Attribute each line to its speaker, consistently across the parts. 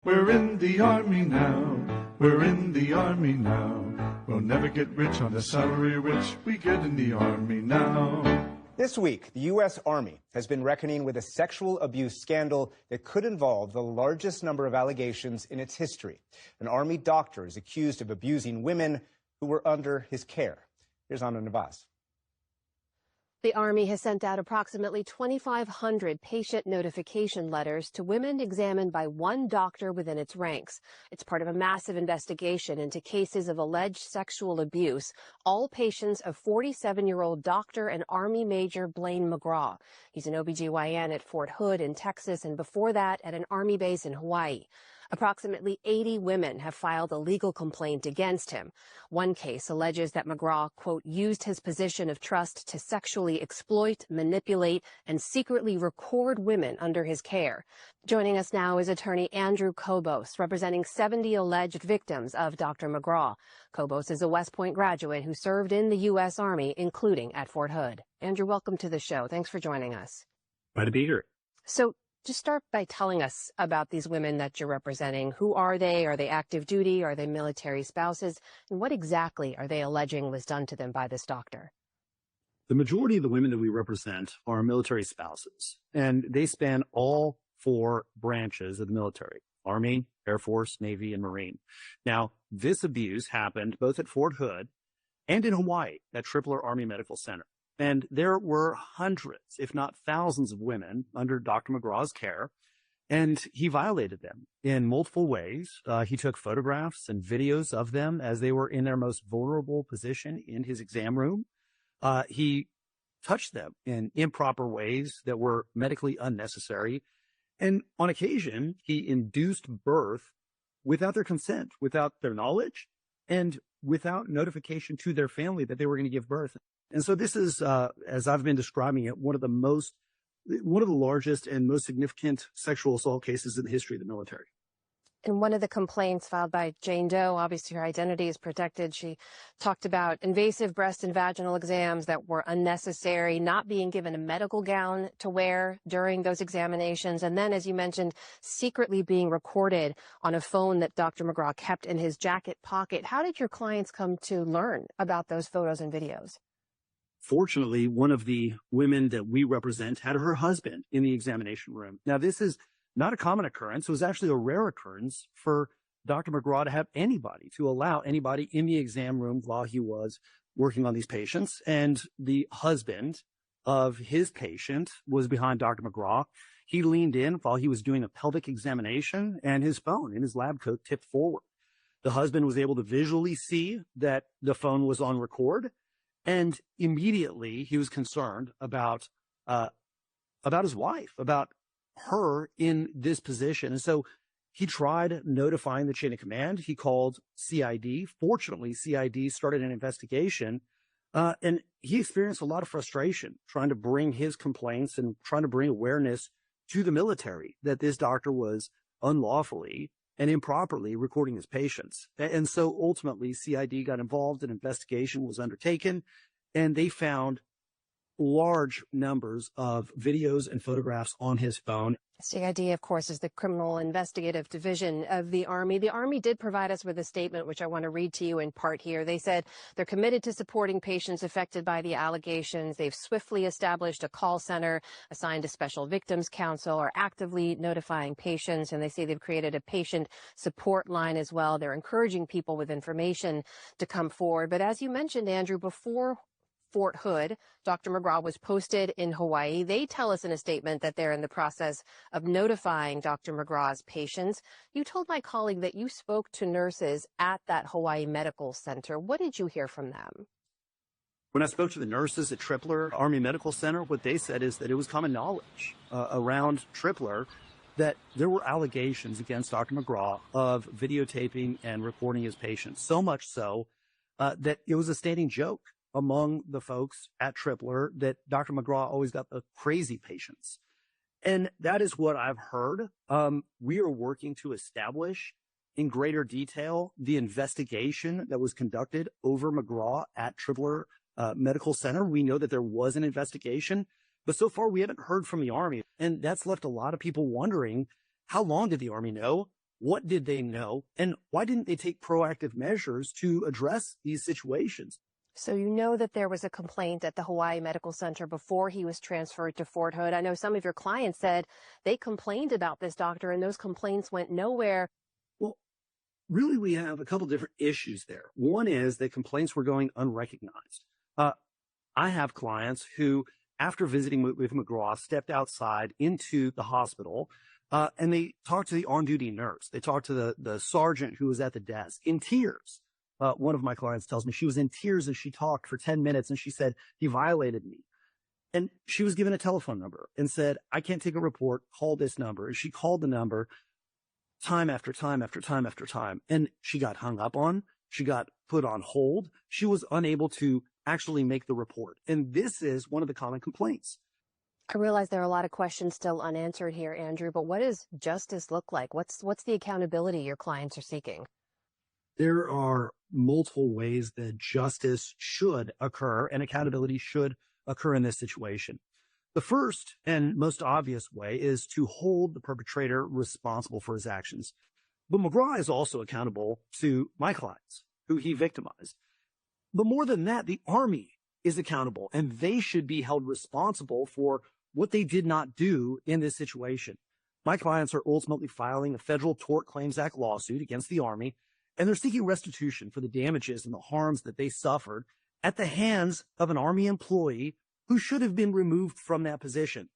Speaker 1: We're in the Army now, we're in the Army now. We'll never get rich on the salary rich we get in the Army now.
Speaker 2: This week, the U.S. Army has been reckoning with a sexual abuse scandal that could involve the largest number of allegations in its history. An Army doctor is accused of abusing women who were under his care. Here's Anna Navaz.
Speaker 3: The Army has sent out approximately 2,500 patient notification letters to women examined by one doctor within its ranks. It's part of a massive investigation into cases of alleged sexual abuse, all patients of 47-year-old Dr. and Army Major Blaine McGraw. He's an OBGYN at Fort Hood in Texas, and before that at an Army base in Hawaii. Approximately 80 women have filed a legal complaint against him. One case alleges that McGraw, quote, used his position of trust to sexually exploit, manipulate, and secretly record women under his care. Joining us now is attorney Andrew C.O.W.S, representing 70 alleged victims of Dr. McGraw. C.O.W.S is a West Point graduate who served in the U.S. Army, including at Fort Hood. Andrew, welcome to the show. Thanks for joining us.
Speaker 4: Glad to be here.
Speaker 3: So, just start by telling us about these women that you're representing. Who are they? Are they active duty? Are they military spouses? And what exactly are they alleging was done to them by this doctor?
Speaker 4: The majority of the women that we represent are military spouses, and they span all four branches of the military: Army, Air Force, Navy, and Marine. Now, this abuse happened both at Fort Hood and in Hawaii at Tripler Army Medical Center. And there were hundreds, if not thousands, of women under Dr. McGraw's care, and he violated them in multiple ways. He took photographs and videos of them as they were in their most vulnerable position in his exam room. He touched them in improper ways that were medically unnecessary. And on occasion, he induced birth without their consent, without their knowledge, and without notification to their family that they were going to give birth. And so this is, as I've been describing it, one of the largest and most significant sexual assault cases in the history of the military.
Speaker 3: In one of the complaints filed by Jane Doe, obviously her identity is protected, she talked about invasive breast and vaginal exams that were unnecessary, not being given a medical gown to wear during those examinations, and then, as you mentioned, secretly being recorded on a phone that Dr. McGraw kept in his jacket pocket. How did your clients come to learn about those photos and videos?
Speaker 4: Fortunately, one of the women that we represent had her husband in the examination room. Now, this is not a common occurrence. It was actually a rare occurrence for Dr. McGraw to allow anybody in the exam room while he was working on these patients. And the husband of his patient was behind Dr. McGraw. He leaned in while he was doing a pelvic examination, and his phone in his lab coat tipped forward. The husband was able to visually see that the phone was on record. And immediately he was concerned about his wife, about her in this position. And so he tried notifying the chain of command. He called CID. Fortunately, CID started an investigation, and he experienced a lot of frustration trying to bring his complaints and trying to bring awareness to the military that this doctor was unlawfully and improperly recording his patients. And so ultimately, CID got involved, an investigation was undertaken, and they found large numbers of videos and photographs on his phone.
Speaker 3: CID, of course, is the Criminal Investigative Division of the Army. The Army did provide us with a statement, which I want to read to you in part here. They said they're committed to supporting patients affected by the allegations. They've swiftly established a call center, assigned a special victims counsel, are actively notifying patients, and they say they've created a patient support line as well. They're encouraging people with information to come forward. But as you mentioned, Andrew, before Fort Hood, Dr. McGraw was posted in Hawaii. They tell us in a statement that they're in the process of notifying Dr. McGraw's patients. You told my colleague that you spoke to nurses at that Hawaii Medical Center. What did you hear from them?
Speaker 4: When I spoke to the nurses at Tripler Army Medical Center, what they said is that it was common knowledge around Tripler that there were allegations against Dr. McGraw of videotaping and recording his patients, so much so that it was a standing joke among the folks at Tripler that Dr. McGraw always got the crazy patients. And that is what I've heard. We are working to establish in greater detail the investigation that was conducted over McGraw at Tripler Medical Center. We know that there was an investigation, but so far we haven't heard from the Army. And that's left a lot of people wondering, how long did the Army know? What did they know? And why didn't they take proactive measures to address these situations?
Speaker 3: So you know that there was a complaint at the Hawaii Medical Center before he was transferred to Fort Hood. I know some of your clients said they complained about this doctor and those complaints went nowhere.
Speaker 4: Well, really, we have a couple different issues there. One is that complaints were going unrecognized. I have clients who, after visiting with McGraw, stepped outside into the hospital and they talked to the on-duty nurse. They talked to the sergeant who was at the desk in tears. One of my clients tells me she was in tears as she talked for 10 minutes and she said, he violated me. And she was given a telephone number and said, I can't take a report, call this number. And she called the number time after time after time after time. And she got hung up on, she got put on hold. She was unable to actually make the report. And this is one of the common complaints.
Speaker 3: I realize there are a lot of questions still unanswered here, Andrew, but what does justice look like? What's the accountability your clients are seeking?
Speaker 4: There are multiple ways that justice should occur and accountability should occur in this situation. The first and most obvious way is to hold the perpetrator responsible for his actions. But McGraw is also accountable to my clients who he victimized. But more than that, the Army is accountable and they should be held responsible for what they did not do in this situation. My clients are ultimately filing a Federal Tort Claims Act lawsuit against the Army, and they're seeking restitution for the damages and the harms that they suffered at the hands of an Army employee who should have been removed from that position.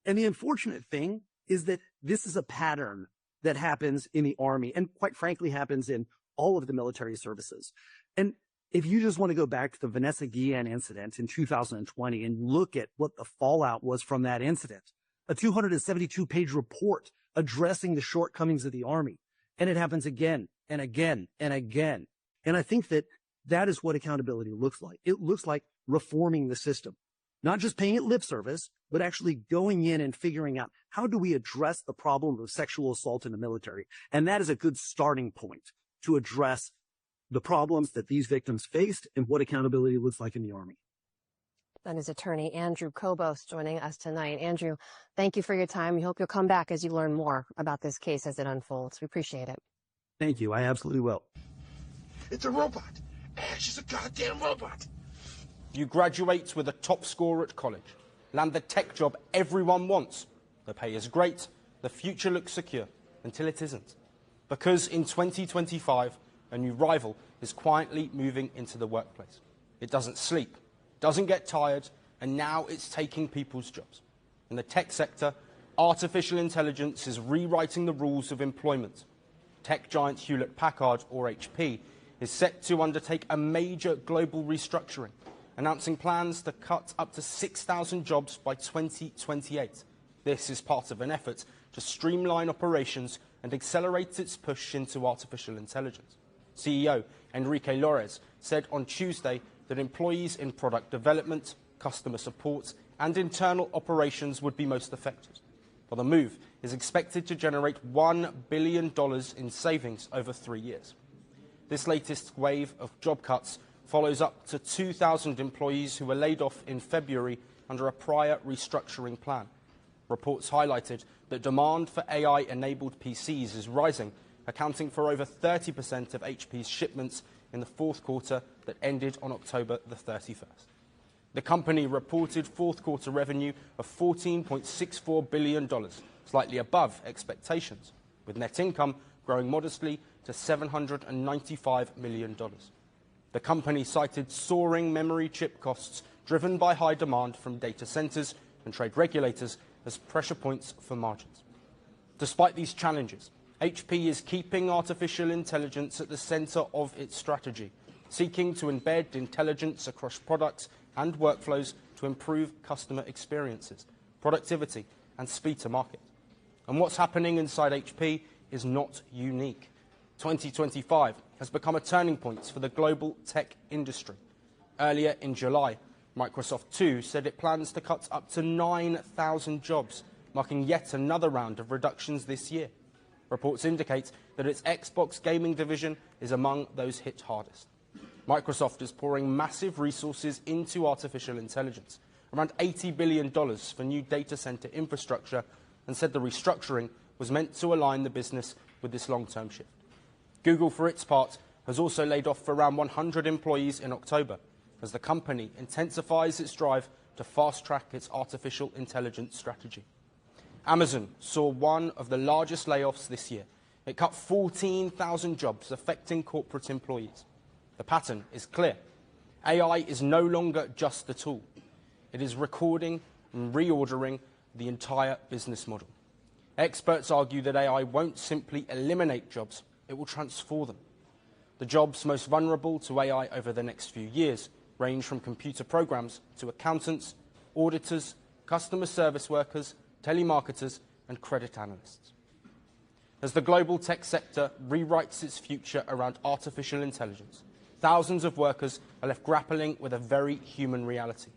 Speaker 4: And the unfortunate thing is that this is a pattern that happens in the Army and quite frankly happens in all of the military services. And if you just want to go back to the Vanessa Guillen incident in 2020 and look at what the fallout was from that incident, a 272-page report addressing the shortcomings of the Army, and it happens again and again and again. And I think that that is what accountability looks like. It looks like reforming the system, not just paying it lip service, but actually going in and figuring out how do we address the problem of sexual assault in the military. And that is a good starting point to address the problems that these victims faced and what accountability looks like in the Army.
Speaker 3: That is attorney Andrew C.O.W.S joining us tonight. Andrew, thank you for your time. We hope you'll come back as you learn more about this case as it unfolds. We appreciate it.
Speaker 4: Thank you. I absolutely will.
Speaker 5: It's a robot. Ash is a goddamn robot.
Speaker 6: You graduate with a top score at college, land the tech job everyone wants. The pay is great, the future looks secure, until it isn't. Because in 2025, a new rival is quietly moving into the workplace. It doesn't sleep, doesn't get tired, and now it's taking people's jobs. In the tech sector, artificial intelligence is rewriting the rules of employment. Tech giant Hewlett-Packard, or HP, is set to undertake a major global restructuring, announcing plans to cut up to 6,000 jobs by 2028. This is part of an effort to streamline operations and accelerate its push into artificial intelligence. CEO Enrique Lores said on Tuesday that employees in product development, customer support, and internal operations would be most affected. Well, the move is expected to generate $1 billion in savings over 3 years. This latest wave of job cuts follows up to 2,000 employees who were laid off in February under a prior restructuring plan. Reports highlighted that demand for AI-enabled PCs is rising, accounting for over 30% of HP's shipments in the fourth quarter that ended on October the 31st. The company reported fourth quarter revenue of $14.64 billion, slightly above expectations, with net income growing modestly to $795 million. The company cited soaring memory chip costs driven by high demand from data centers and trade regulators as pressure points for margins. Despite these challenges, HP is keeping artificial intelligence at the center of its strategy, seeking to embed intelligence across products and workflows to improve customer experiences, productivity, and speed to market. And what's happening inside HP is not unique. 2025 has become a turning point for the global tech industry. Earlier in July, Microsoft too said it plans to cut up to 9,000 jobs, marking yet another round of reductions this year. Reports indicate that its Xbox gaming division is among those hit hardest. Microsoft is pouring massive resources into artificial intelligence, around $80 billion for new data center infrastructure, and said the restructuring was meant to align the business with this long-term shift. Google, for its part, has also laid off around 100 employees in October as the company intensifies its drive to fast-track its artificial intelligence strategy. Amazon saw one of the largest layoffs this year. It cut 14,000 jobs, affecting corporate employees. The pattern is clear. AI is no longer just a tool. It is recording and reordering the entire business model. Experts argue that AI won't simply eliminate jobs, it will transform them. The jobs most vulnerable to AI over the next few years range from computer programs to accountants, auditors, customer service workers, telemarketers, and credit analysts. As the global tech sector rewrites its future around artificial intelligence, thousands of workers are left grappling with a very human reality.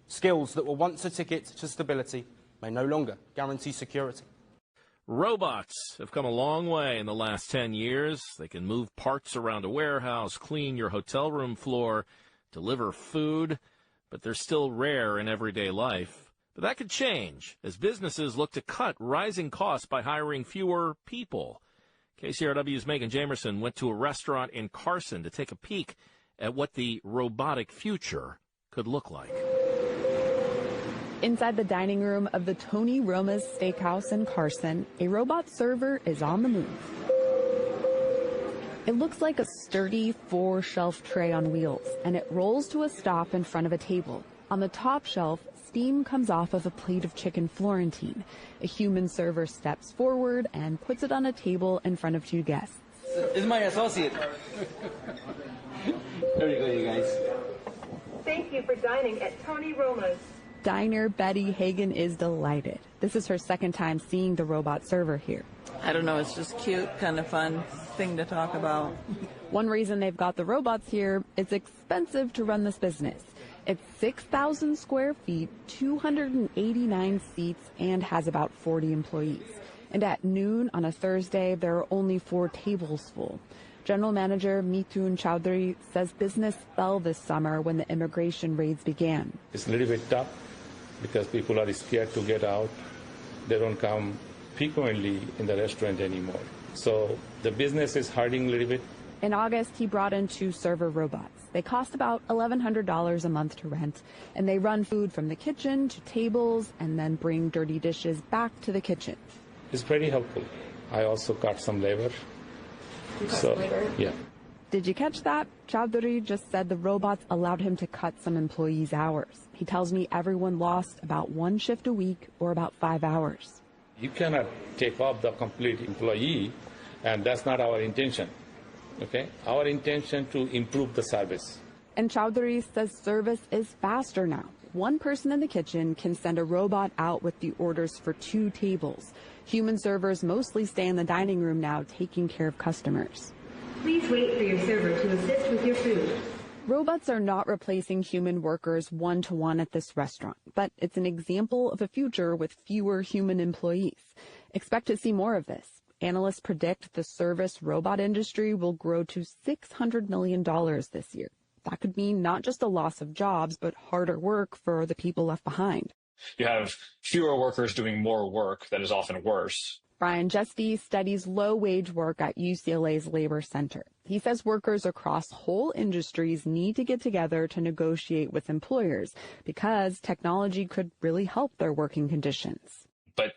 Speaker 6: Skills that were once a ticket to stability may no longer guarantee security.
Speaker 7: Robots have come a long way in the last 10 years. They can move parts around a warehouse, clean your hotel room floor, deliver food, but they're still rare in everyday life. But that could change as businesses look to cut rising costs by hiring fewer people. KCRW's Megan Jamerson went to a restaurant in Carson to take a peek at what the robotic future could look like.
Speaker 8: Inside the dining room of the Tony Roma's Steakhouse in Carson, a robot server is on the move. It looks like a sturdy 4-shelf tray on wheels, and it rolls to a stop in front of a table. On the top shelf, steam comes off of a plate of chicken Florentine. A human server steps forward and puts it on a table in front of 2 guests.
Speaker 9: This is my associate. There you go, you guys.
Speaker 10: Thank you for dining at Tony Roma's.
Speaker 8: Diner Betty Hagen is delighted. This is her second time seeing the robot server here.
Speaker 11: I don't know, it's just cute, kind of fun thing to talk about.
Speaker 8: One reason they've got the robots here, it's expensive to run this business. It's 6,000 square feet, 289 seats, and has about 40 employees. And at noon on a Thursday, there are only 4 tables full. General Manager Mithun Chowdhury says business fell this summer when the immigration raids began.
Speaker 12: It's a little bit tough because people are scared to get out. They don't come frequently in the restaurant anymore. So the business is hurting a little bit.
Speaker 8: In August, he brought in 2 server robots. They cost about $1,100 a month to rent, and they run food from the kitchen to tables and then bring dirty dishes back to the kitchen.
Speaker 12: It's pretty helpful. I also cut some labor. Yeah.
Speaker 8: Did you catch that? Chowdhury just said the robots allowed him to cut some employees' hours. He tells me everyone lost about 1 shift a week or about 5 hours.
Speaker 12: You cannot take off the complete employee, and that's not our intention. Okay? Our intention to improve the service.
Speaker 8: And Chowdhury says service is faster now. 1 person in the kitchen can send a robot out with the orders for 2 tables. Human servers mostly stay in the dining room now, taking care of customers.
Speaker 10: Please wait for your server to assist with your food.
Speaker 8: Robots are not replacing human workers one-to-one at this restaurant, but it's an example of a future with fewer human employees. Expect to see more of this. Analysts predict the service robot industry will grow to $600 million this year. That could mean not just a loss of jobs, but harder work for the people left behind.
Speaker 13: You have fewer workers doing more work that is often worse.
Speaker 8: Brian Jesty studies low-wage work at UCLA's Labor Center. He says workers across whole industries need to get together to negotiate with employers because technology could really help their working conditions.
Speaker 13: But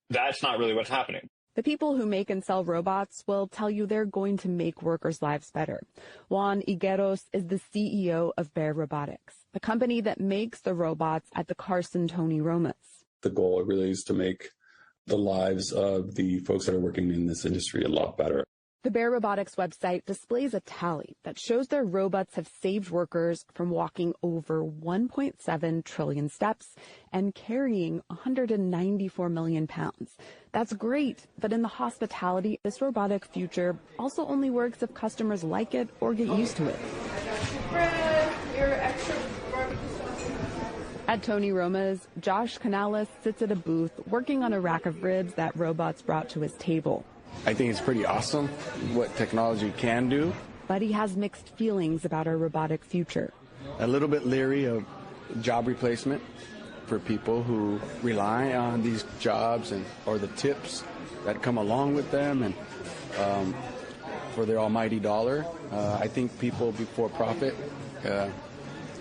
Speaker 13: that's not really what's happening.
Speaker 8: The people who make and sell robots will tell you they're going to make workers' lives better. Juan Higueros is the CEO of Bear Robotics, the company that makes the robots at the Carson Tony Roma's.
Speaker 14: The goal really is to make the lives of the folks that are working in this industry a lot better.
Speaker 8: The Bear Robotics website displays a tally that shows their robots have saved workers from walking over 1.7 trillion steps and carrying 194 million pounds. That's great, but in the hospitality, this robotic future also only works if customers like it or get used to it. At Tony Roma's, Josh Canales sits at a booth working on a rack of ribs that robots brought to his table.
Speaker 15: I think it's pretty awesome what technology can do.
Speaker 8: But he has mixed feelings about our robotic future.
Speaker 15: A little bit leery of job replacement for people who rely on these jobs or the tips that come along with them. And for their almighty dollar. I think people before profit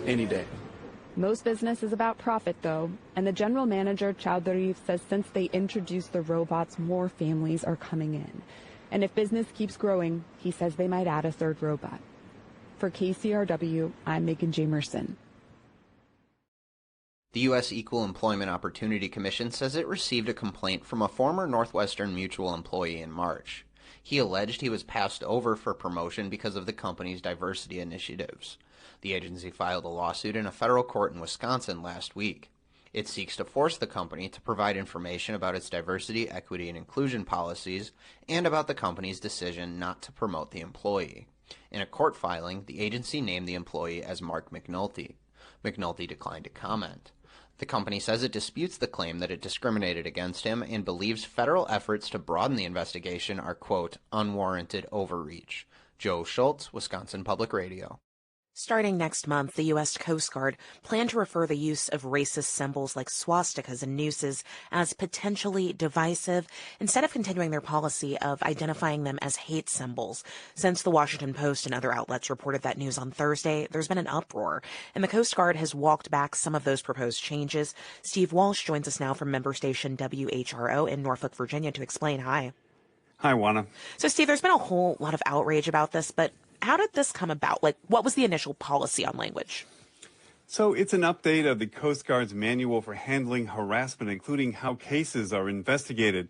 Speaker 15: any day.
Speaker 8: Most business is about profit, though, and the general manager, Chowdhury, says since they introduced the robots, more families are coming in. And if business keeps growing, he says they might add a third robot. For KCRW, I'm Megan Jamerson.
Speaker 16: The U.S. Equal Employment Opportunity Commission says it received a complaint from a former Northwestern Mutual employee in March. He alleged he was passed over for promotion because of the company's diversity initiatives. The agency filed a lawsuit in a federal court in Wisconsin last week. It seeks to force the company to provide information about its diversity, equity, and inclusion policies and about the company's decision not to promote the employee. In a court filing, the agency named the employee as Mark McNulty. McNulty declined to comment. The company says it disputes the claim that it discriminated against him and believes federal efforts to broaden the investigation are, quote, unwarranted overreach. Joe Schultz, Wisconsin Public Radio.
Speaker 17: Starting next month, the U.S. Coast Guard planned to refer the use of racist symbols like swastikas and nooses as potentially divisive, instead of continuing their policy of identifying them as hate symbols. Since the Washington Post and other outlets reported that news on Thursday, there's been an uproar, and the Coast Guard has walked back some of those proposed changes. Steve Walsh joins us now from member station WHRO in Norfolk, Virginia, to explain. Hi.
Speaker 18: Hi, Juana.
Speaker 17: So, Steve, there's been a whole lot of outrage about this, but how did this come about? Like, what was the initial policy on language?
Speaker 18: So it's an update of the Coast Guard's manual for handling harassment, including how cases are investigated.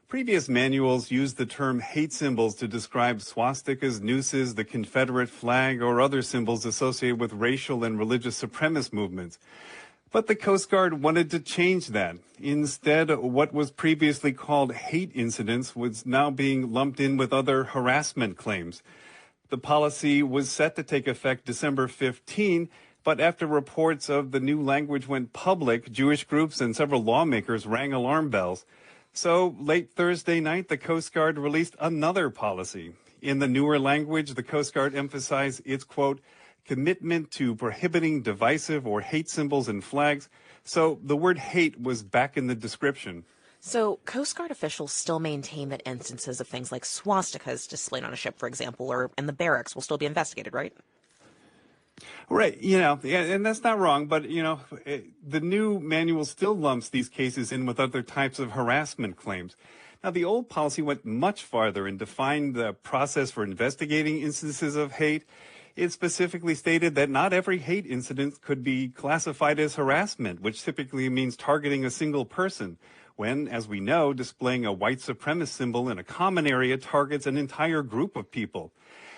Speaker 18: Previous manuals used the term hate symbols to describe swastikas, nooses, the Confederate flag, or other symbols associated with racial and religious supremacist movements. But the Coast Guard wanted to change that. Instead, what was previously called hate incidents was now being lumped in with other harassment claims. The policy was set to take effect December 15, but after reports of the new language went public, Jewish groups and several lawmakers rang alarm bells. So late Thursday night, the Coast Guard released another policy. In the newer language, the Coast Guard emphasized its, quote, commitment to prohibiting divisive or hate symbols and flags. So the word hate was back in the description.
Speaker 17: So Coast Guard officials still maintain that instances of things like swastikas displayed on a ship, for example, or in the barracks will still be investigated, right?
Speaker 18: Right. And that's not wrong. But, the new manual still lumps these cases in with other types of harassment claims. Now, the old policy went much farther and defined the process for investigating instances of hate. It specifically stated that not every hate incident could be classified as harassment, which typically means targeting a single person, when, as we know, displaying a white supremacist symbol in a common area targets an entire group of people.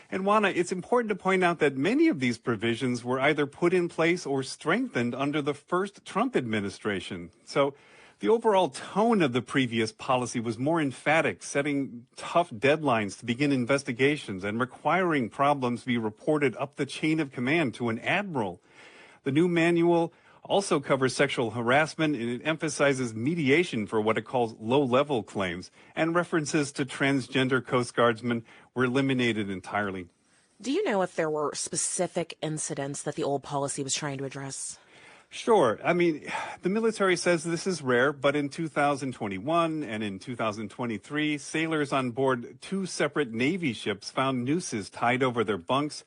Speaker 18: And Juana, it's important to point out that many of these provisions were either put in place or strengthened under the first Trump administration. So the overall tone of the previous policy was more emphatic, setting tough deadlines to begin investigations and requiring problems be reported up the chain of command to an admiral. The new manual also covers sexual harassment, and it emphasizes mediation for what it calls low-level claims, and references to transgender Coast Guardsmen were eliminated entirely.
Speaker 17: Do you know if there were specific incidents that the old policy was trying to address?
Speaker 18: Sure. I mean, the military says this is rare, but in 2021 and in 2023, sailors on board two separate Navy ships found nooses tied over their bunks.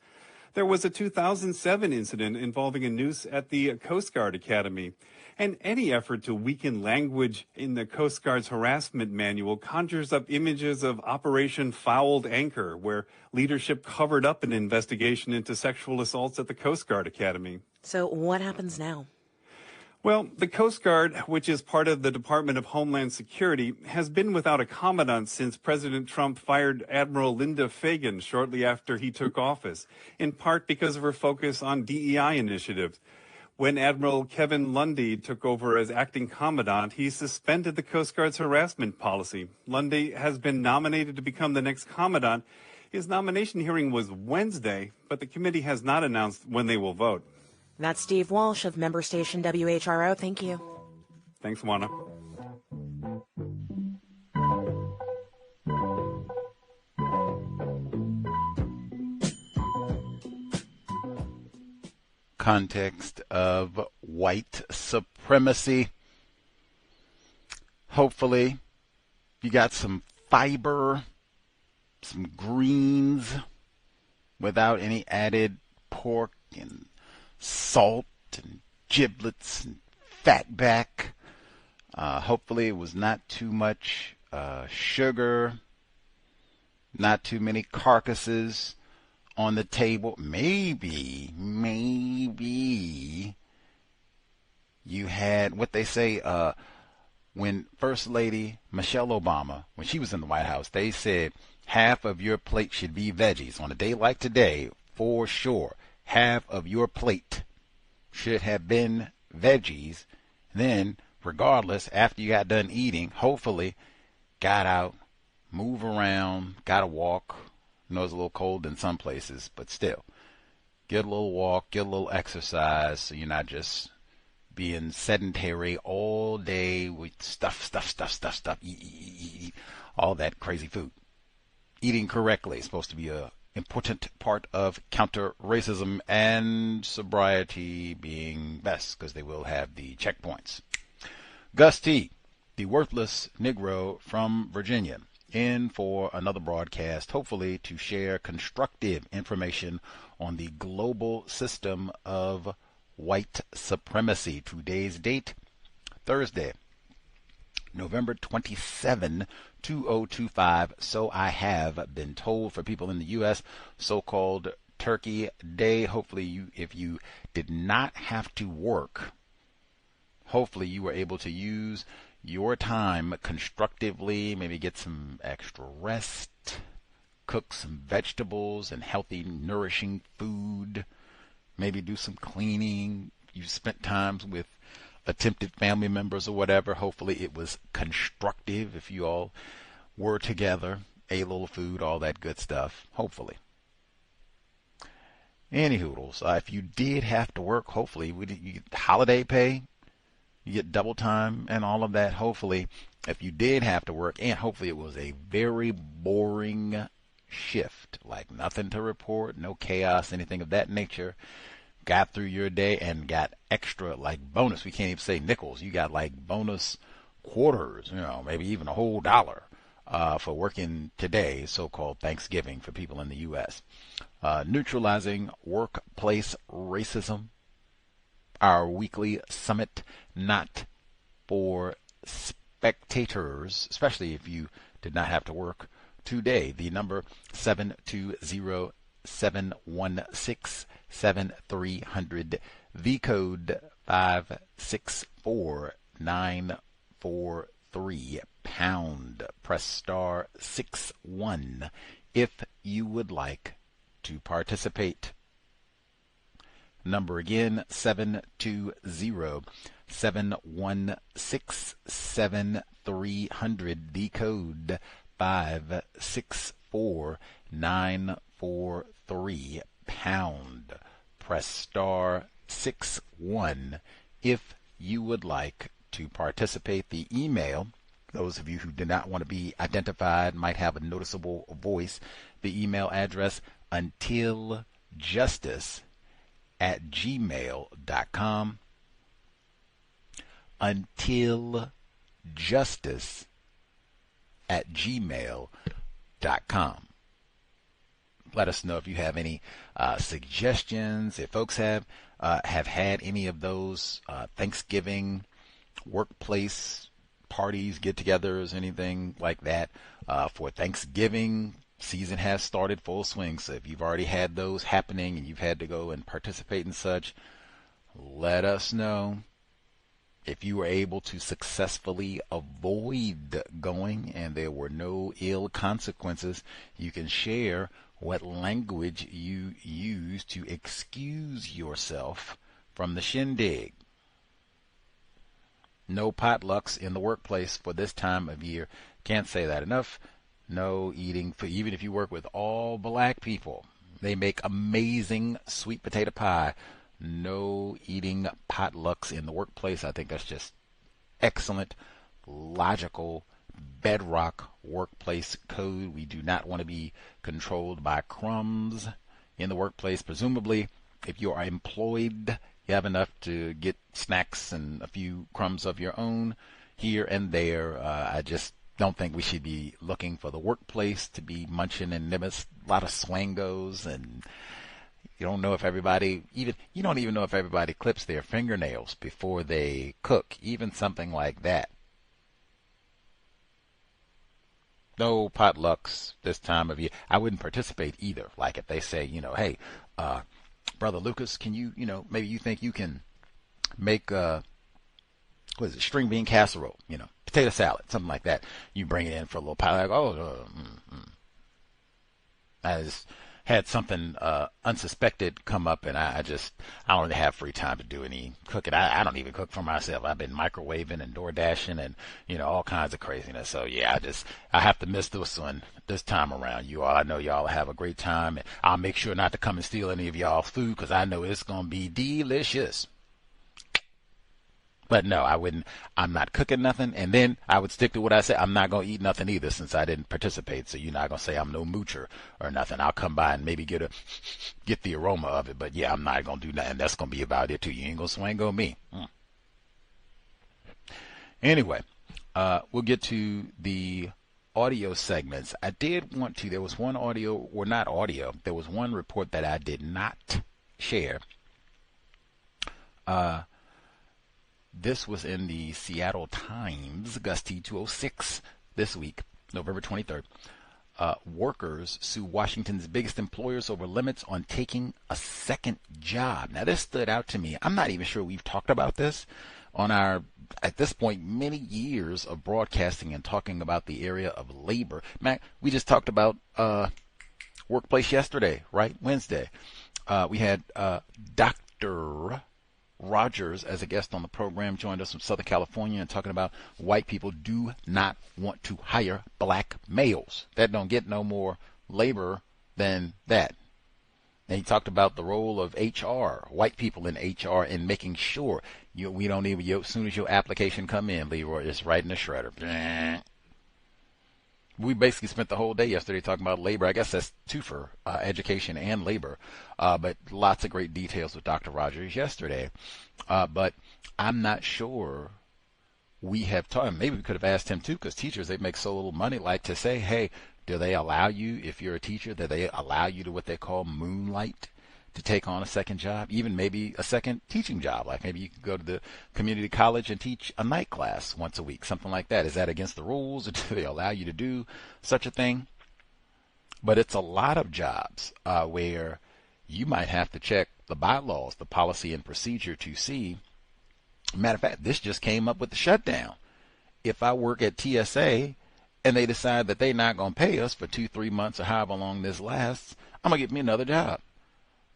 Speaker 18: There was a 2007 incident involving a noose at the Coast Guard Academy. And any effort to weaken language in the Coast Guard's harassment manual conjures up images of Operation Fouled Anchor, where leadership covered up an investigation into sexual assaults at the Coast Guard Academy.
Speaker 17: So what happens now?
Speaker 18: Well, the Coast Guard, which is part of the Department of Homeland Security, has been without a commandant since President Trump fired Admiral Linda Fagan shortly after he took office, in part because of her focus on DEI initiatives. When Admiral Kevin Lundy took over as acting commandant, he suspended the Coast Guard's harassment policy. Lundy has been nominated to become the next commandant. His nomination hearing was Wednesday, but the committee has not announced when they will vote.
Speaker 17: That's Steve Walsh of member station WHRO. Thank you.
Speaker 18: Thanks, Juana.
Speaker 19: Context of white supremacy. Hopefully, you got some fiber, some greens without any added pork and salt and giblets and fatback. Hopefully it was not too much sugar, not too many carcasses on the table. Maybe you had what they say when First Lady Michelle Obama, when she was in the White House, they said half of your plate should be veggies. On a day like today, for sure, half of your plate should have been veggies. Then, regardless, after you got done eating, hopefully got out, move around, got to walk. I know it's a little cold in some places, but still, get a little walk, get a little exercise, so you're not just being sedentary all day with stuff, eat, all that crazy food. Eating correctly is supposed to be a important part of counter-racism, and sobriety being best, because they will have the checkpoints. Gus T., the worthless Negro from Virginia, in for another broadcast, hopefully to share constructive information on the global system of white supremacy. Today's date, Thursday, November 27, 2025. So I have been told, for people in the U.S., so-called Turkey Day. Hopefully if you did not have to work, hopefully you were able to use your time constructively, maybe get some extra rest, cook some vegetables and healthy, nourishing food, maybe do some cleaning. You spent times with attempted family members or whatever. Hopefully it was constructive if you all were together, ate a little food, all that good stuff, hopefully. Any hoodles, if you did have to work, hopefully you get holiday pay, you get double time and all of that. Hopefully, if you did have to work, and hopefully it was a very boring shift, like nothing to report, no chaos, anything of that nature, got through your day and got extra, like bonus. We can't even say nickels. You got like bonus quarters, maybe even a whole dollar for working today, so-called Thanksgiving for people in the U.S. Neutralizing Workplace Racism, our weekly summit, not for spectators, especially if you did not have to work today. The number 720-716-7300, the code 564943, pound, press star 61 if you would like to participate. Number again, 720-716-7300, the code 564943, pound, press star 61 if you would like to participate. The email, those of you who do not want to be identified, might have a noticeable voice. The email address, untiljustice@gmail.com. untiljustice@gmail.com. Let us know if you have any suggestions, if folks have had any of those Thanksgiving workplace parties, get-togethers, anything like that for Thanksgiving. Season has started full swing, so if you've already had those happening and you've had to go and participate in such, let us know. If you were able to successfully avoid going and there were no ill consequences, you can share what language you use to excuse yourself from the shindig. No potlucks in the workplace for this time of year. Can't say that enough. No eating food, even if you work with all black people. They make amazing sweet potato pie. No eating potlucks in the workplace. I think that's just excellent, logical, bedrock workplace code. We do not want to be controlled by crumbs in the workplace. Presumably, if you are employed, you have enough to get snacks and a few crumbs of your own here and there. I just don't think we should be looking for the workplace to be munching and nibbits, a lot of swangos, and you don't even know if everybody clips their fingernails before they cook, even something like that. No potlucks this time of year. I wouldn't participate either. Like if they say, hey, Brother Lucas, can you, maybe you think you can make, string bean casserole, potato salad, something like that. You bring it in for a little pie, like, I just had something unsuspected come up, and I don't really have free time to do any cooking. I don't even cook for myself. I've been microwaving and door dashing and all kinds of craziness. So yeah, I have to miss this one this time around. You all, I know y'all have a great time, and I'll make sure not to come and steal any of y'all's food because I know it's gonna be delicious. But no, I wouldn't. I'm not cooking nothing, and then I would stick to what I said. I'm not gonna eat nothing either since I didn't participate. So you're not gonna say I'm no moocher or nothing. I'll come by and maybe get the aroma of it, but yeah, I'm not gonna do nothing. That's gonna be about it too. You ain't gonna swango me. Anyway, we'll get to the audio segments. I did want to. There was one audio, or not audio. There was one report that I did not share. This was in the Seattle Times, Gusty 206 this week, November 23rd. Workers sue Washington's biggest employers over limits on taking a second job. Now, this stood out to me. I'm not even sure we've talked about this on our, at this point, many years of broadcasting and talking about the area of labor. Mac, we just talked about workplace yesterday, right? Wednesday. We had Dr. Rodgers as a guest on the program, joined us from Southern California and talking about white people do not want to hire black males. That don't get no more labor than that. And he talked about the role of HR, white people in HR, and making sure we don't even, as soon as your application come in, Leroy, it's right in the shredder. We basically spent the whole day yesterday talking about labor. I guess that's two for education and labor, but lots of great details with Dr. Rodgers yesterday. But I'm not sure we have taught him. Maybe we could have asked him too, because teachers, they make so little money, like to say, hey, do they allow you, if you're a teacher, do they allow you to what they call moonlight, to take on a second job, even maybe a second teaching job? Like maybe you could go to the community college and teach a night class once a week, something like that. Is that against the rules, or do they allow you to do such a thing? But it's a lot of jobs where you might have to check the bylaws, the policy and procedure to see. Matter of fact, this just came up with the shutdown. If I work at TSA and they decide that they're not going to pay us for 2-3 months or however long this lasts, I'm going to get me another job.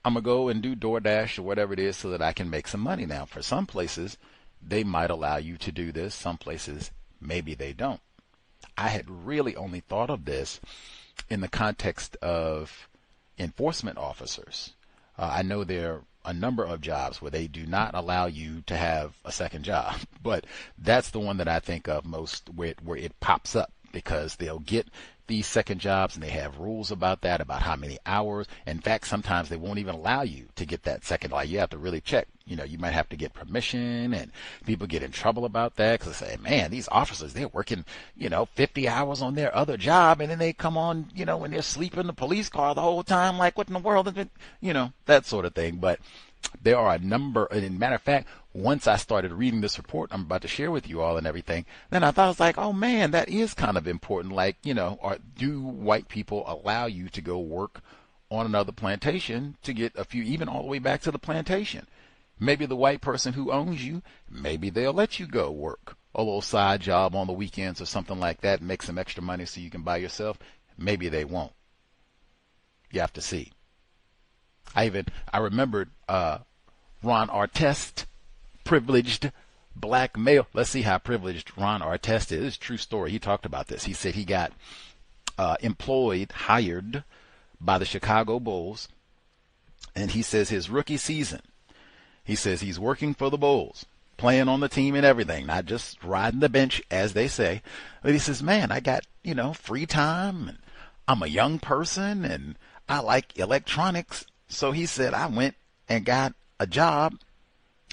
Speaker 19: I'm going to go and do DoorDash or whatever it is so that I can make some money. Now, for some places, they might allow you to do this. Some places, maybe they don't. I had really only thought of this in the context of enforcement officers. I know there are a number of jobs where they do not allow you to have a second job, but that's the one that I think of most where it pops up, because they'll get these second jobs and they have rules about that, about how many hours. In fact, sometimes they won't even allow you to get that second. Like, you have to really check. You might have to get permission, and people get in trouble about that because they say, man, these officers, they're working, 50 hours on their other job, and then they come on, when they're sleeping in the police car the whole time, like, what in the world is it, that sort of thing. But there are a number, and matter of fact, once I started reading this report I'm about to share with you all and everything, then I thought, I was like, oh man, that is kind of important. Like, or do white people allow you to go work on another plantation to get a few, even all the way back to the plantation? Maybe the white person who owns you, maybe they'll let you go work a little side job on the weekends or something like that and make some extra money so you can buy yourself. Maybe they won't. You have to see. I remembered Ron Artest, privileged black male. Let's see how privileged Ron Artest is. It's a true story. He talked about this. He said he got hired by the Chicago Bulls, and he says his rookie season, he says he's working for the Bulls, playing on the team and everything, not just riding the bench, as they say. But he says, man, I got, free time, and I'm a young person, and I like electronics. So he said, I went and got a job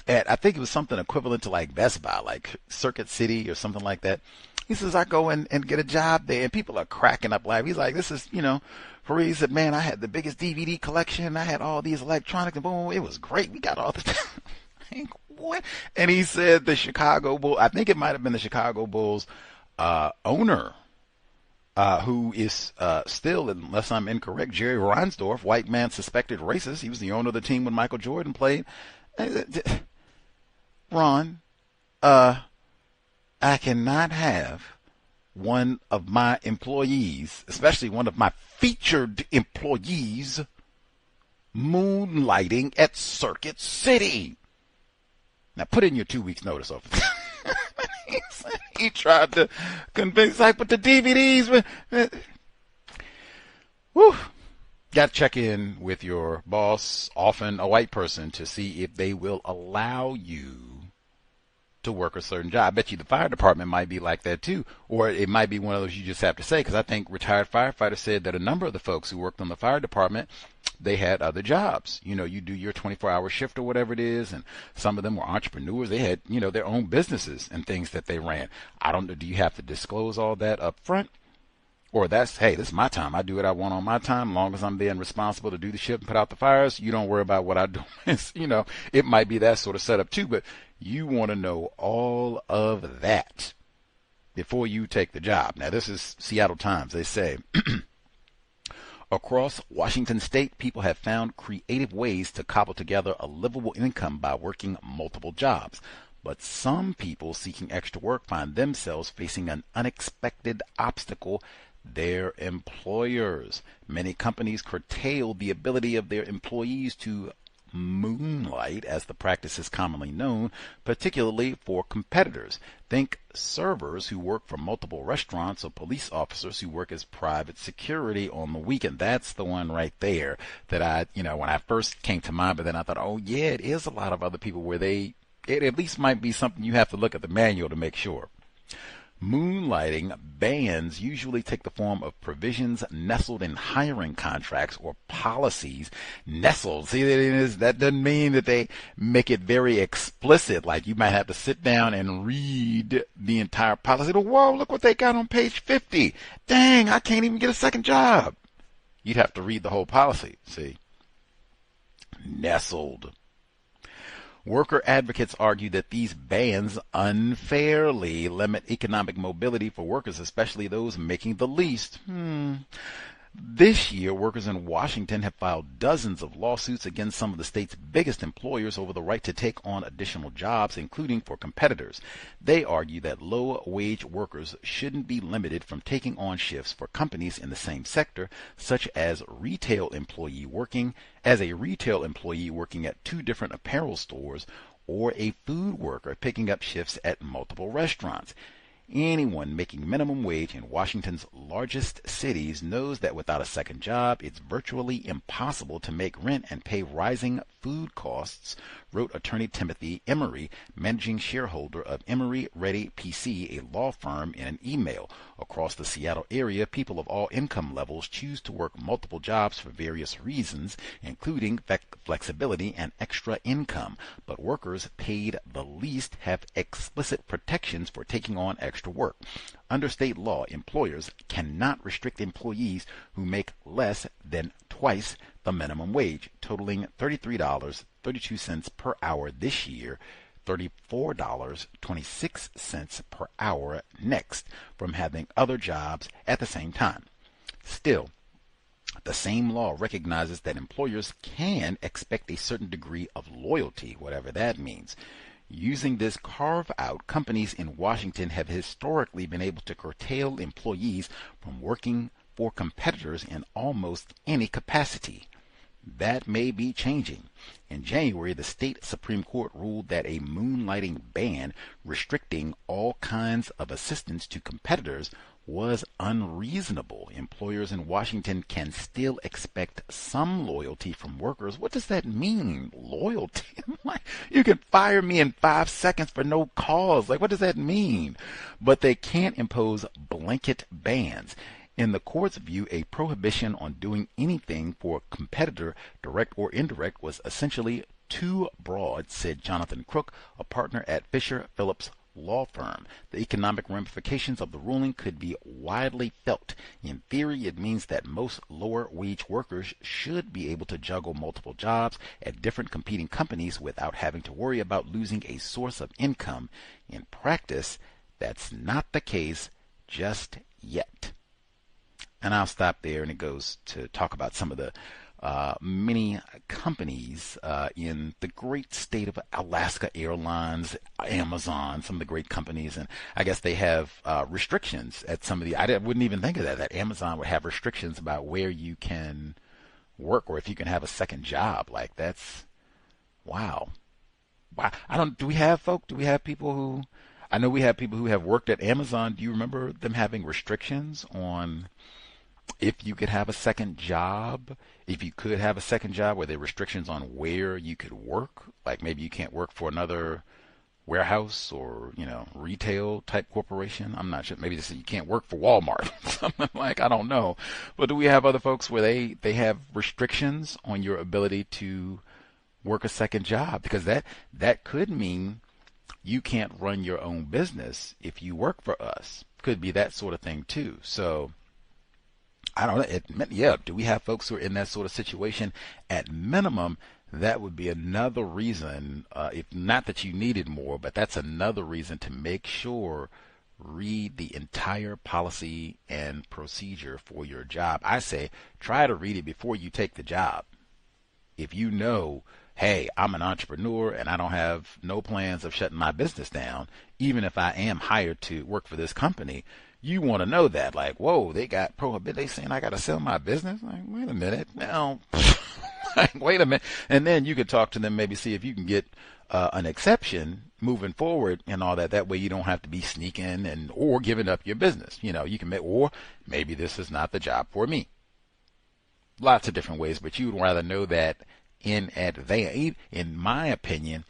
Speaker 19: at, I think it was something equivalent to like Best Buy, like Circuit City or something like that. He says, I go and get a job there, and people are cracking up laughing. He's like, this is, for he said, man, I had the biggest DVD collection. I had all these electronics, and boom, it was great. We got all this. What? And he said the Chicago Bulls, I think it might have been the Chicago Bulls owner, who is still, unless I'm incorrect, Jerry Reinsdorf, white man suspected racist. He was the owner of the team when Michael Jordan played. Ron, I cannot have one of my employees, especially one of my featured employees, moonlighting at Circuit City. Now put in your 2 weeks notice officer. He tried to convince, like, but the DVDs. Whew. Got to check in with your boss, often a white person, to see if they will allow you to work a certain job. I bet you the fire department might be like that too, or it might be one of those you just have to say, because I think retired firefighters said that a number of the folks who worked on the fire department, they had other jobs. You do your 24-hour shift or whatever it is, and some of them were entrepreneurs. They had, their own businesses and things that they ran. I don't know, do you have to disclose all that up front? Or hey, this is my time. I do what I want on my time. As long as I'm being responsible to do the shift and put out the fires, you don't worry about what I do. It might be that sort of setup too, but you want to know all of that before you take the job. Now, this is Seattle Times. They say, across Washington state, people have found creative ways to cobble together a livable income by working multiple jobs. But some people seeking extra work find themselves facing an unexpected obstacle: their employers. Many companies curtail the ability of their employees to moonlight, as the practice is commonly known, particularly for competitors. Think servers who work for multiple restaurants, or police officers who work as private security on the weekend. That's the one right there that when I first came to mind, but then I thought, oh yeah, it is a lot of other people where it at least might be something you have to look at the manual to make sure. Moonlighting bans usually take the form of provisions nestled in hiring contracts or policies. Nestled. See, that doesn't mean that they make it very explicit. Like you might have to sit down and read the entire policy. Whoa, look what they got on page 50. Dang, I can't even get a second job. You'd have to read the whole policy. See? Nestled. Worker advocates argue that these bans unfairly limit economic mobility for workers, especially those making the least. This year, workers in Washington have filed dozens of lawsuits against some of the state's biggest employers over the right to take on additional jobs, including for competitors. They argue that low-wage workers shouldn't be limited from taking on shifts for companies in the same sector, such as a retail employee working at 2 different apparel stores, or a food worker picking up shifts at multiple restaurants. Anyone making minimum wage in Washington's largest cities knows that without a second job, it's virtually impossible to make rent and pay rising food costs, wrote attorney Timothy Emery, managing shareholder of Emery Ready PC, a law firm, in an email. Across the Seattle area, people of all income levels choose to work multiple jobs for various reasons, including flexibility and extra income. But workers paid the least have explicit protections for taking on extra work. Under state law, employers cannot restrict employees who make less than twice the minimum wage, totaling $33.32 per hour this year, $34.26 per hour next, from having other jobs at the same time. Still, the same law recognizes that employers can expect a certain degree of loyalty, whatever that means. Using this carve-out, companies in Washington have historically been able to curtail employees from working for competitors in almost any capacity. That may be changing. In January, the state Supreme Court ruled that a moonlighting ban restricting all kinds of assistance to competitors was unreasonable. Employers in Washington can still expect some loyalty from workers. What does that mean, loyalty? You can fire me in 5 seconds for no cause. What does that mean? But they can't impose blanket bans. In the court's view, a prohibition on doing anything for a competitor, direct or indirect, was essentially too broad, said Jonathan Crook, a partner at Fisher Phillips law firm. The economic ramifications of the ruling could be widely felt. In theory, it means that most lower-wage workers should be able to juggle multiple jobs at different competing companies without having to worry about losing a source of income. In practice, that's not the case just yet. And I'll stop there, and it goes to talk about some of the many companies in the great state of Alaska Airlines, Amazon, some of the great companies, and I guess they have restrictions at some of the, I wouldn't even think of that Amazon would have restrictions about where you can work or if you can have a second job. Like, that's, wow. Do we have people who, I know we have people who have worked at Amazon. Do you remember them having restrictions on if you could have a second job? If you could have a second job, were there restrictions on where you could work? Like maybe you can't work for another warehouse or, retail type corporation. I'm not sure. Maybe they say you can't work for Walmart. Something like, I don't know. But do we have other folks where they have restrictions on your ability to work a second job? Because that could mean you can't run your own business if you work for us. Could be that sort of thing too. So I don't know. Do we have folks who are in that sort of situation? At minimum, that would be another reason, if not that you needed more, but that's another reason to make sure, read the entire policy and procedure for your job. I say try to read it before you take the job. If you know, hey, I'm an entrepreneur and I don't have no plans of shutting my business down, even if I am hired to work for this company, you want to know that, like, whoa, they got prohibited. They saying I got to sell my business? Like, wait a minute. Now, wait a minute. And then you could talk to them, maybe see if you can get an exception moving forward and all that. That way you don't have to be sneaking or giving up your business. You can or maybe this is not the job for me. Lots of different ways, but you would rather know that in advance. In my opinion,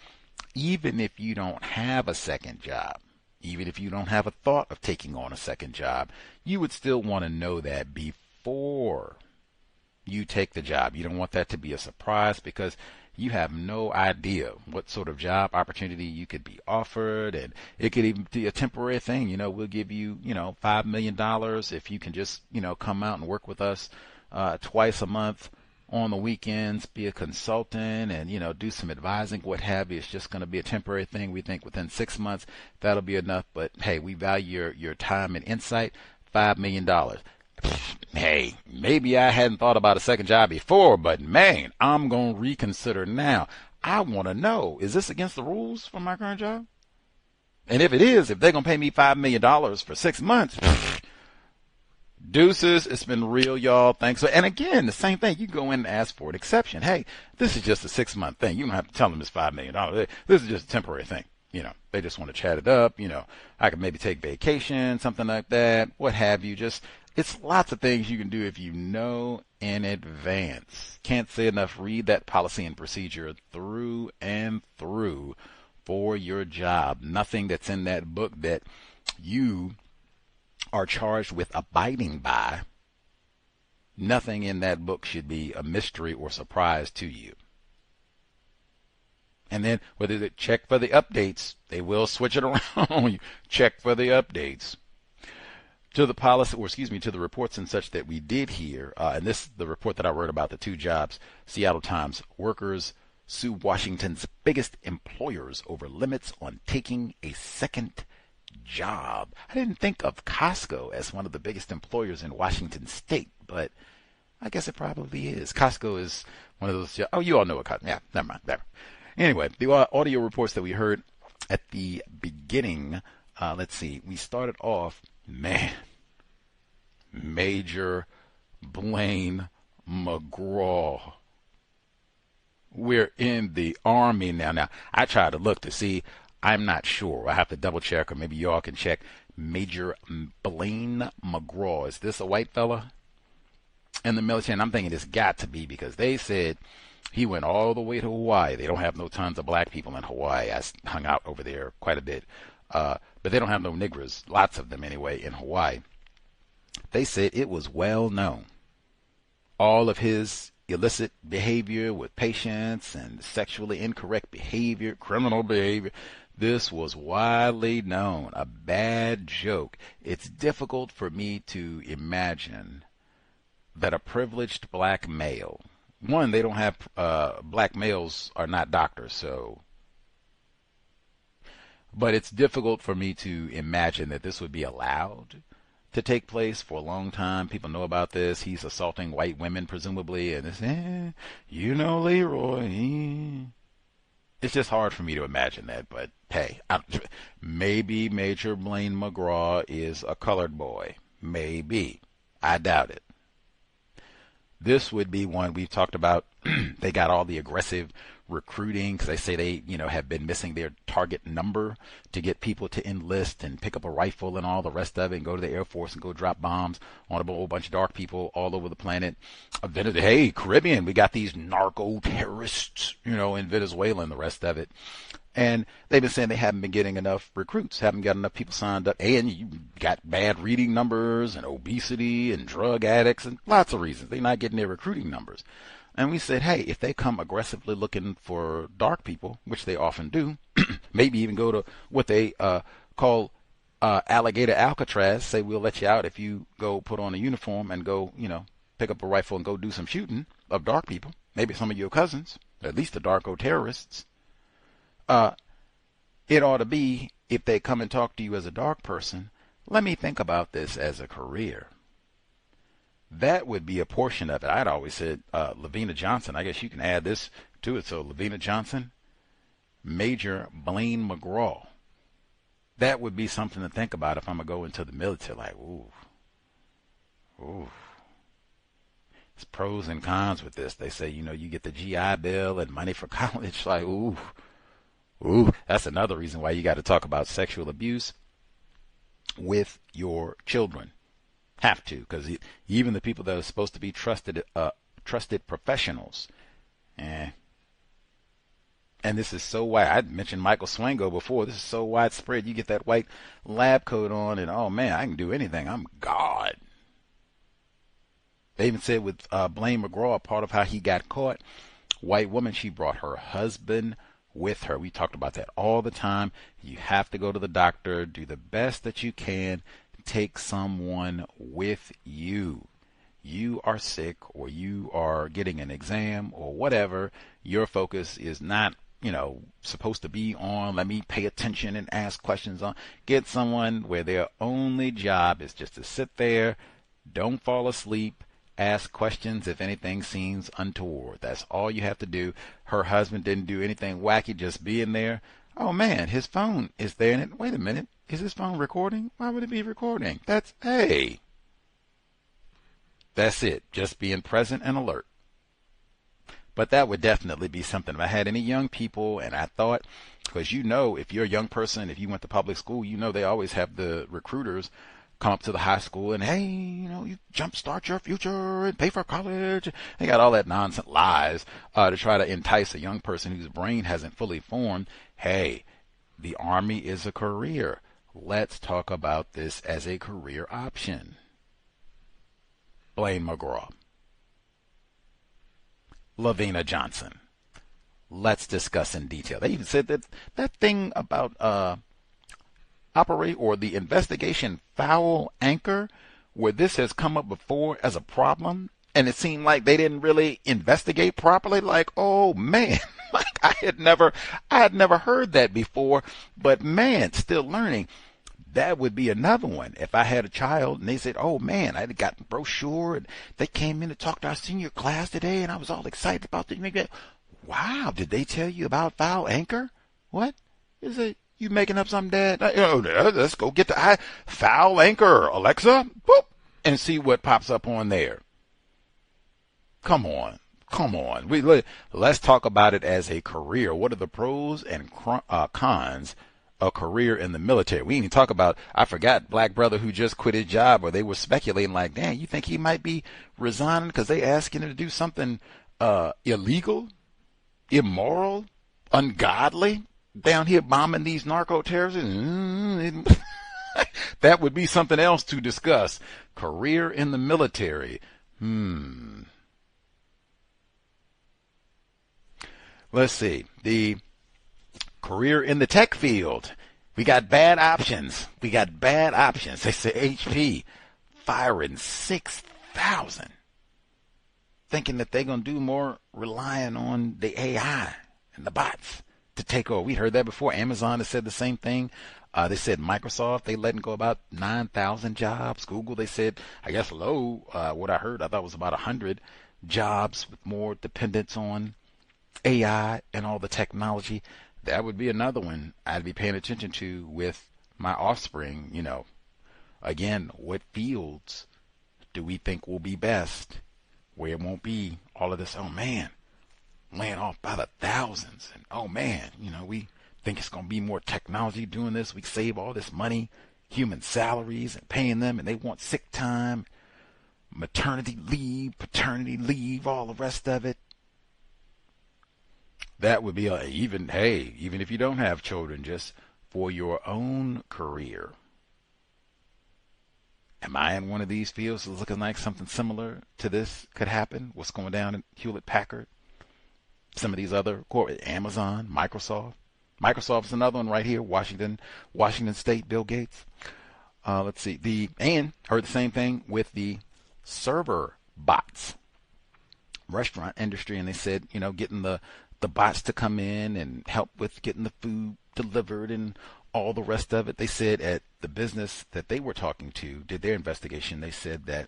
Speaker 19: even if you don't have a second job, even if you don't have a thought of taking on a second job, you would still want to know that before you take the job. You don't want that to be a surprise because you have no idea what sort of job opportunity you could be offered, and it could even be a temporary thing. We'll give you, $5 million if you can just, come out and work with us twice a month on the weekends, be a consultant and, do some advising, what have you. It's just going to be a temporary thing. We think within 6 months, that'll be enough. But hey, we value your time and insight, $5 million. Hey, maybe I hadn't thought about a second job before, but man, I'm going to reconsider now. I want to know, is this against the rules for my current job? And if it is, if they're going to pay me $5 million for 6 months, deuces, it's been real, y'all. Thanks. And again, the same thing. You go in and ask for an exception. Hey, this is just a 6-month thing. You don't have to tell them it's $5 million. This is just a temporary thing. They just want to chat it up. I could maybe take vacation, something like that, what have you. It's lots of things you can do if you know in advance. Can't say enough. Read that policy and procedure through and through for your job. Nothing that's in that book that you are charged with abiding by. Nothing in that book should be a mystery or surprise to you. And then whether they check for the updates, they will switch it around. You check for the updates. To the policy, to the reports and such that we did here, and this the report that I wrote about the 2 jobs. Seattle Times: workers sue Washington's biggest employers over limits on taking a second job. I didn't think of Costco as one of the biggest employers in Washington State, but I guess it probably is. Costco is one of those. Oh, you all know what Costco. Yeah, never mind. There. Anyway, the audio reports that we heard at the beginning. Let's see. We started off. Major Blaine McGraw. We're in the Army now. Now, I tried to look to see. I'm not sure. I have to double check, or maybe y'all can check. Major Blaine McGraw. Is this a white fella in the military? And I'm thinking it's got to be, because they said he went all the way to Hawaii. They don't have no tons of black people in Hawaii. I hung out over there quite a bit. But they don't have no niggers, lots of them anyway, in Hawaii. They said it was well known. All of his illicit behavior with patients and sexually incorrect behavior, criminal behavior, This was widely known, a bad joke. It's difficult for me to imagine that a privileged black male, one, they don't have, black males are not doctors, so, but it's difficult for me to imagine that this would be allowed to take place for a long time. People know about this. He's assaulting white women, presumably, and it's, Leroy. It's just hard for me to imagine that, but hey, maybe Major Blaine McGraw is a colored boy. Maybe. I doubt it. This would be one we've talked about. They got all the aggressive recruiting because they say they, have been missing their target number to get people to enlist and pick up a rifle and all the rest of it and go to the Air Force and go drop bombs on a whole bunch of dark people all over the planet. Hey, Caribbean, we got these narco terrorists, in Venezuela and the rest of it. And they've been saying they haven't been getting enough recruits, haven't got enough people signed up. And you got bad reading numbers and obesity and drug addicts and lots of reasons. They're not getting their recruiting numbers. And we said, hey, if they come aggressively looking for dark people, which they often do, maybe even go to what they call alligator Alcatraz, say we'll let you out if you go put on a uniform and go, pick up a rifle and go do some shooting of dark people, maybe some of your cousins, at least the darko terrorists. It ought to be, if they come and talk to you as a dark person, let me think about this as a career. That would be a portion of it. I'd always said Lavina Johnson. I guess you can add this to it. So Lavina Johnson, Major Blaine McGraw. That would be something to think about if I'm going to go into the military. Like, ooh. There's pros and cons with this. They say, you get the GI Bill and money for college. Like, ooh. That's another reason why you got to talk about sexual abuse with your children. Have to, because even the people that are supposed to be trusted professionals, and this is so wide. I mentioned Michael Swango before. This is so widespread. You get that white lab coat on, and oh man, I can do anything. I'm God. They even said with Blaine McGraw, part of how he got caught, white woman, she brought her husband with her. We talked about that all the time. You have to go to the doctor, do the best that you can. Take someone with you. You are sick or you are getting an exam or whatever. Your focus is not, supposed to be on, let me pay attention and ask questions on. Get someone where their only job is just to sit there, don't fall asleep, ask questions if anything seems untoward. That's all you have to do. Her husband didn't do anything wacky, just being there. Oh man, his phone is there. And wait a minute. Is his phone recording? Why would it be recording? That's it. Just being present and alert. But that would definitely be something. If I had any young people and I thought, because if you're a young person, if you went to public school, they always have the recruiters come up to the high school and, hey, you jumpstart your future and pay for college. They got all that nonsense lies to try to entice a young person whose brain hasn't fully formed. Hey, the Army is a career. Let's talk about this as a career option. Blaine McGraw. Lavina Johnson. Let's discuss in detail. They even said that thing about the investigation foul anchor, where this has come up before as a problem, and it seemed like they didn't really investigate properly. Like, oh man, like I had never heard that before, but man, still learning. That would be another one. If I had a child and they said, oh man, I got a brochure and they came in to talk to our senior class today and I was all excited about it. Wow, did they tell you about foul anchor? What? Is it you making up something, Dad? Let's go get the foul anchor, Alexa, boop, and see what pops up on there. Come on. Let's talk about it as a career. What are the pros and cons a career in the military? We didn't even talk about, I forgot, black brother who just quit his job, or they were speculating like, damn, you think he might be resigning because they asking him to do something illegal, immoral, ungodly, down here bombing these narco terrorists? That would be something else to discuss. Career in the military. Let's see. The career in the tech field. We got bad options. They say HP firing 6,000, thinking that they're going to do more relying on the AI and the bots to take over. We heard that before. Amazon has said the same thing. They said Microsoft, they letting go about 9,000 jobs. Google, they said, I guess low, what I heard, I thought was about 100 jobs with more dependence on AI and all the technology. That would be another one I'd be paying attention to with my offspring. You know, again, what fields do we think will be best, where it won't be all of this, oh man, laying off by the thousands, and oh man, you know, we think it's going to be more technology doing this. We save all this money, human salaries, and paying them, and they want sick time, maternity leave, paternity leave, all the rest of it. That would be even if you don't have children, just for your own career. Am I in one of these fields that's looking like something similar to this could happen? What's going down at Hewlett-Packard? Some of these other corporate, Amazon, Microsoft. Microsoft's another one right here, Washington State, Bill Gates. Let's see. And heard the same thing with the server bots, restaurant industry, and they said, you know, getting the bots to come in and help with getting the food delivered and all the rest of it. They said at the business that they were talking to, did their investigation, they said that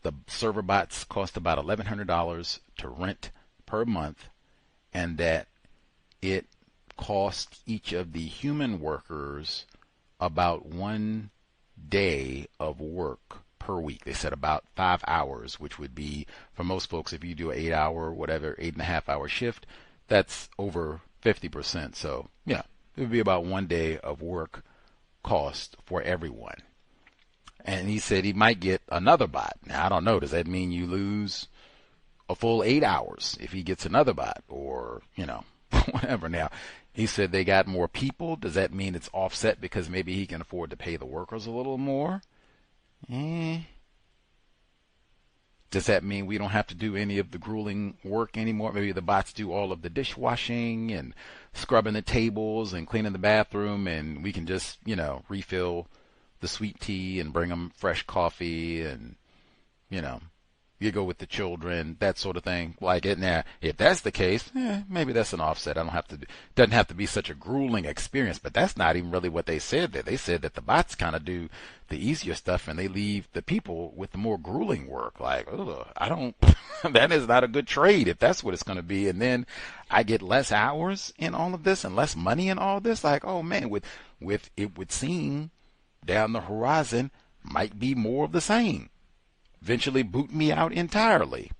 Speaker 19: the server bots cost about $1,100 to rent per month, and that it cost each of the human workers about 1 day of work per week. They said about 5 hours, which would be, for most folks, if you do an 8-hour, whatever, 8.5-hour shift, that's over 50%. So, yeah, it would be about 1 day of work cost for everyone. And he said he might get another bot. Now, I don't know. Does that mean you lose a full 8 hours if he gets another bot, or, you know, whatever? Now, he said they got more people. Does that mean it's offset because maybe he can afford to pay the workers a little more? Does that mean we don't have to do any of the grueling work anymore? Maybe the bots do all of the dishwashing and scrubbing the tables and cleaning the bathroom, and we can just, you know, refill the sweet tea and bring them fresh coffee, and, you know, you go with the children, that sort of thing. Like it now, if that's the case, maybe that's an offset. Doesn't have to be such a grueling experience. But that's not even really what they said there. They said that the bots kind of do the easier stuff and they leave the people with the more grueling work. Like, that is not a good trade if that's what it's going to be. And then I get less hours in all of this and less money in all this. Like, oh man, with it would seem down the horizon might be more of the same. Eventually boot me out entirely.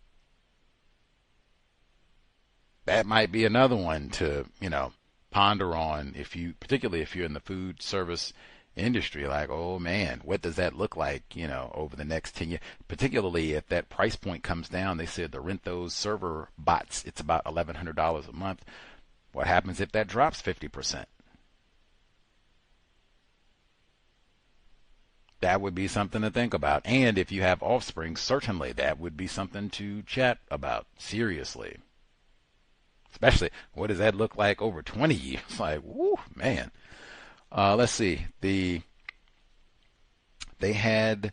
Speaker 19: That might be another one to, you know, ponder on, particularly if you're in the food service industry. Like, oh man, what does that look like, you know, over the next 10 years? Particularly if that price point comes down. They said to rent those server bots, it's about $1,100 a month. What happens if that drops 50%? That would be something to think about. And if you have offspring, certainly that would be something to chat about seriously. Especially, what does that look like over 20 years? Like, whoo, man. Let's see. They had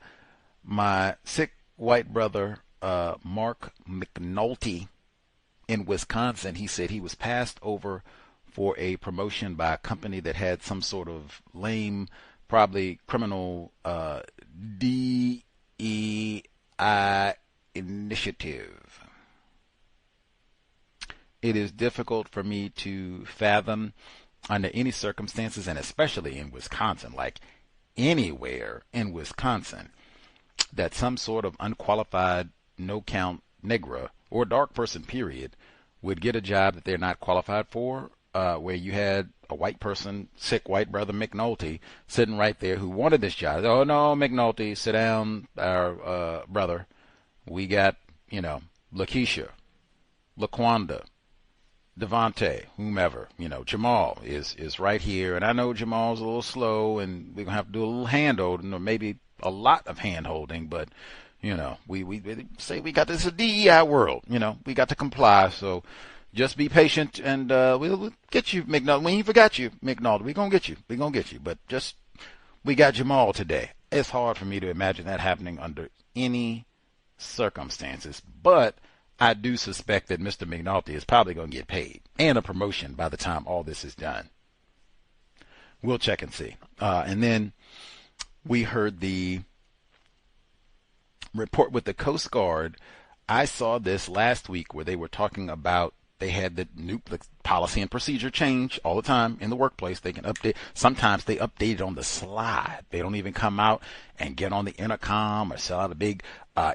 Speaker 19: my sick white brother, Mark McNulty, in Wisconsin. He said he was passed over for a promotion by a company that had some sort of lame, probably criminal DEI initiative. It is difficult for me to fathom under any circumstances, and especially in Wisconsin, like anywhere in Wisconsin, that some sort of unqualified, no-count Negra or dark person, period, would get a job that they're not qualified for, where you had a white person, sick white brother McNulty, sitting right there who wanted this job. Oh, no, McNulty, sit down, our brother. We got, you know, Lakeisha, Laquanda, Devontae, whomever, you know, Jamal is right here. And I know Jamal's a little slow, and we're going to have to do a little hand-holding, or maybe a lot of hand-holding, but, you know, we say we got this a DEI world, you know, we got to comply, so Just be patient, and we'll get you, McNulty. We ain't forgot you, McNulty. We're going to get you. We're going to get you. But just, we got Jamal today. It's hard for me to imagine that happening under any circumstances. But I do suspect that Mr. McNulty is probably going to get paid and a promotion by the time all this is done. We'll check and see. And then we heard the report with the Coast Guard. I saw this last week where they were talking about they had the new policy and procedure change all the time in the workplace. They can update. Sometimes they update it on the slide. They don't even come out and get on the intercom or sell out a big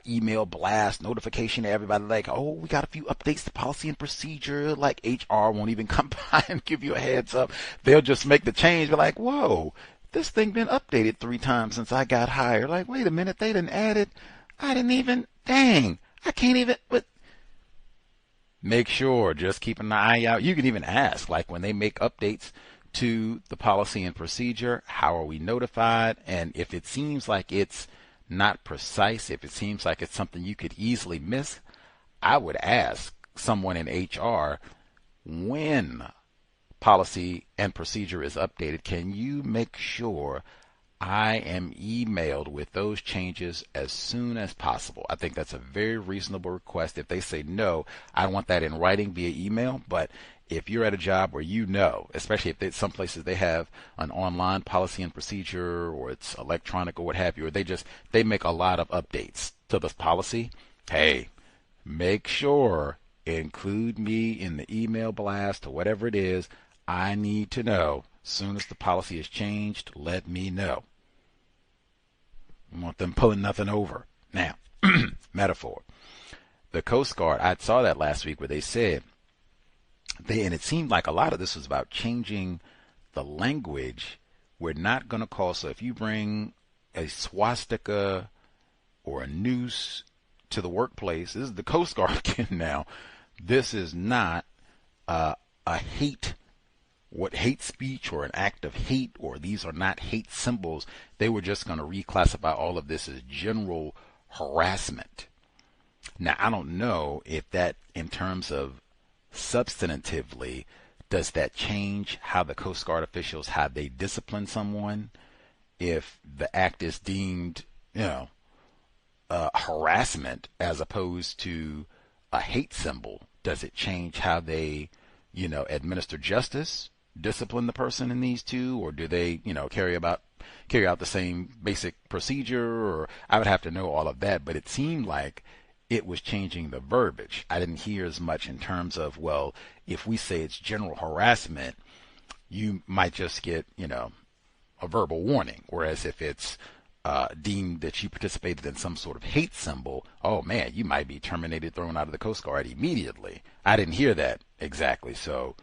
Speaker 19: email blast notification to everybody like, oh, we got a few updates to policy and procedure. Like HR won't even come by and give you a heads up. They'll just make the change. Be like, whoa, this thing been updated 3 times since I got hired. Like, wait a minute, they didn't add it. I didn't even, dang, I can't even, but make sure, just keep an eye out. You can even ask, like when they make updates to the policy and procedure, how are we notified? And if it seems like it's not precise, if it seems like it's something you could easily miss, I would ask someone in HR, when policy and procedure is updated, can you make sure I am emailed with those changes as soon as possible? I think that's a very reasonable request. If they say no, I want that in writing via email. But if you're at a job where you know, especially if some places they have an online policy and procedure or it's electronic or what have you, or they make a lot of updates to this policy, hey, make sure, include me in the email blast or whatever it is. I need to know. As soon as the policy is changed, let me know. I want them pulling nothing over. Now, metaphor. The Coast Guard, I saw that last week where they said, and it seemed like a lot of this was about changing the language. We're not going to call, so if you bring a swastika or a noose to the workplace, this is the Coast Guard again now, this is not a hate speech or an act of hate, or these are not hate symbols. They were just going to reclassify all of this as general harassment. Now, I don't know if that, in terms of substantively, does that change how the Coast Guard officials, how they discipline someone? If the act is deemed, harassment as opposed to a hate symbol, does it change how they, administer justice? Discipline the person in these two, or do they, carry out the same basic procedure? Or I would have to know all of that, but it seemed like it was changing the verbiage. I didn't hear as much in terms of, well, if we say it's general harassment, you might just get, a verbal warning, whereas if it's deemed that you participated in some sort of hate symbol, oh man, you might be terminated, thrown out of the Coast Guard immediately. I didn't hear that exactly, so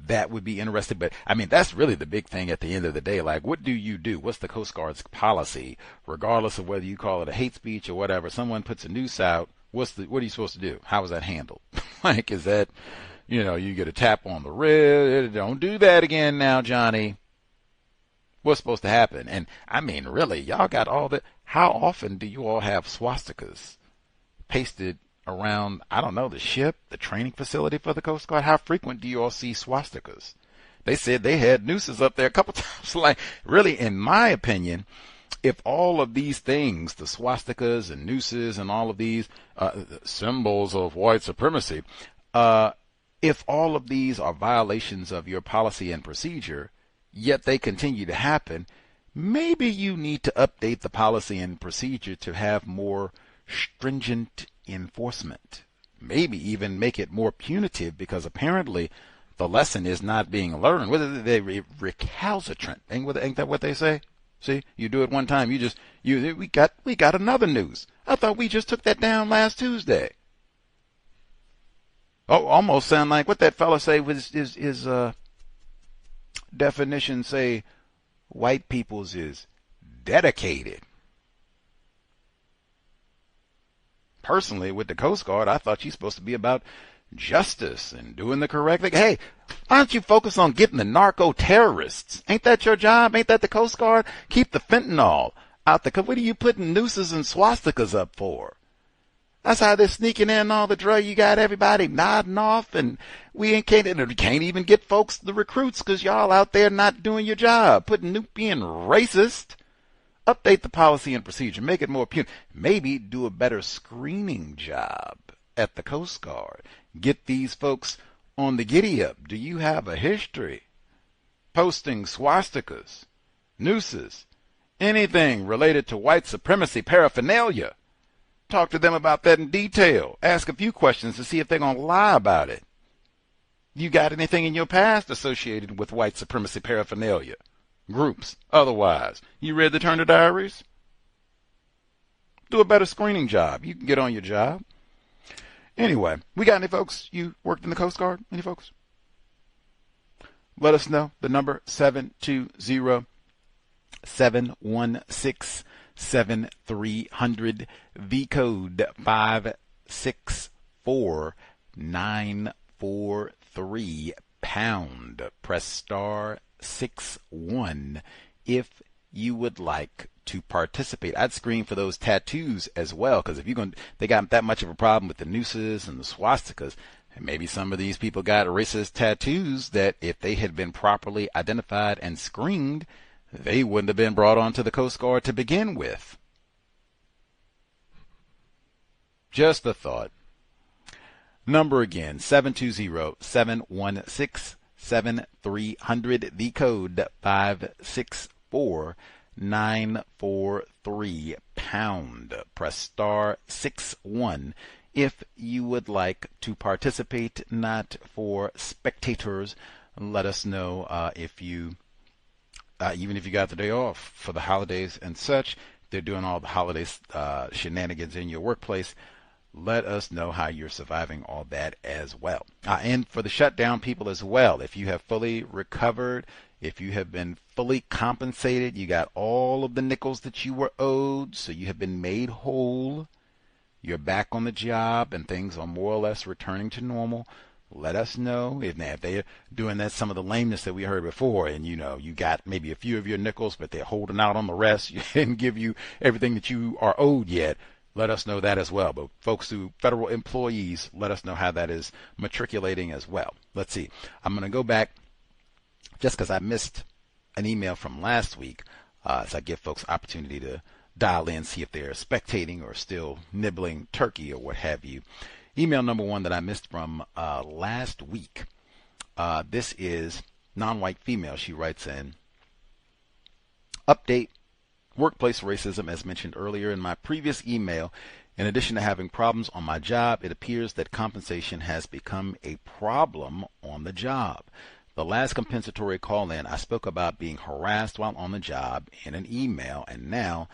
Speaker 19: that would be interesting. But I mean, that's really the big thing at the end of the day. Like, what do you do? What's the Coast Guard's policy, regardless of whether you call it a hate speech or whatever? Someone puts a noose out. What are you supposed to do? How is that handled? Like, is that, you get a tap on the wrist? Don't do that again now, Johnny. What's supposed to happen? And I mean, really, y'all got all that. How often do you all have swastikas pasted around, I don't know, the ship, the training facility for the Coast Guard? How frequent do you all see swastikas? They said they had nooses up there a couple times. Like, really, in my opinion, if all of these things, the swastikas and nooses and all of these symbols of white supremacy, if all of these are violations of your policy and procedure, yet they continue to happen, maybe you need to update the policy and procedure to have more stringent enforcement. Maybe even make it more punitive, because apparently the lesson is not being learned. Whether they recalcitrant, ain't that what they say? See, you do it one time, we got another news. I thought we just took that down last Tuesday. Oh, almost sound like what that fella say was his definition. Say white people's is dedicated. Personally, with the Coast Guard, I thought she's supposed to be about justice and doing the correct thing. Hey, why don't you focus on getting the narco-terrorists? Ain't that your job? Ain't that the Coast Guard? Keep the fentanyl out the... What are you putting nooses and swastikas up for? That's how they're sneaking in all the drug. You got everybody nodding off, and we can't even get folks, the recruits, because y'all out there not doing your job, being racist. Update the policy and procedure, make it more punitive. Maybe do a better screening job at the Coast Guard. Get these folks on the giddy up. Do you have a history posting swastikas, nooses, anything related to white supremacy paraphernalia? Talk to them about that in detail. Ask a few questions to see if they're going to lie about it. You got anything in your past associated with white supremacy paraphernalia? Groups, otherwise. You read the Turner Diaries? Do a better screening job. You can get on your job. Anyway, we got any folks? You worked in the Coast Guard? Any folks? Let us know. The number 720-716-7300. The code 564943 pound. Press star 61 if you would like to participate. I'd screen for those tattoos as well, because if they got that much of a problem with the nooses and the swastikas, and maybe some of these people got racist tattoos that if they had been properly identified and screened, they wouldn't have been brought onto the Coast Guard to begin with. Just a thought. Number again, 720-716-7300. The code 564943 pound. Press star 61 if you would like to participate, not for spectators. Let us know if you, even if you got the day off for the holidays and such, they're doing all the holidays shenanigans in your workplace. Let us know how you're surviving all that as well. And for the shutdown people as well, if you have fully recovered, if you have been fully compensated, you got all of the nickels that you were owed, so you have been made whole, you're back on the job, and things are more or less returning to normal, let us know. If they're doing that, some of the lameness that we heard before, and you got maybe a few of your nickels, but they're holding out on the rest and give you everything that you are owed yet, let us know that as well. But folks who federal employees, let us know how that is matriculating as well. Let's see. I'm going to go back just because I missed an email from last week, so I give folks opportunity to dial in, see if they're spectating or still nibbling turkey or what have you. Email number one that I missed from last week. This is non-white female. She writes in, update. Workplace racism, as mentioned earlier in my previous email. In addition to having problems on my job, it appears that compensation has become a problem on the job. The last compensatory call-in, I spoke about being harassed while on the job in an email, and now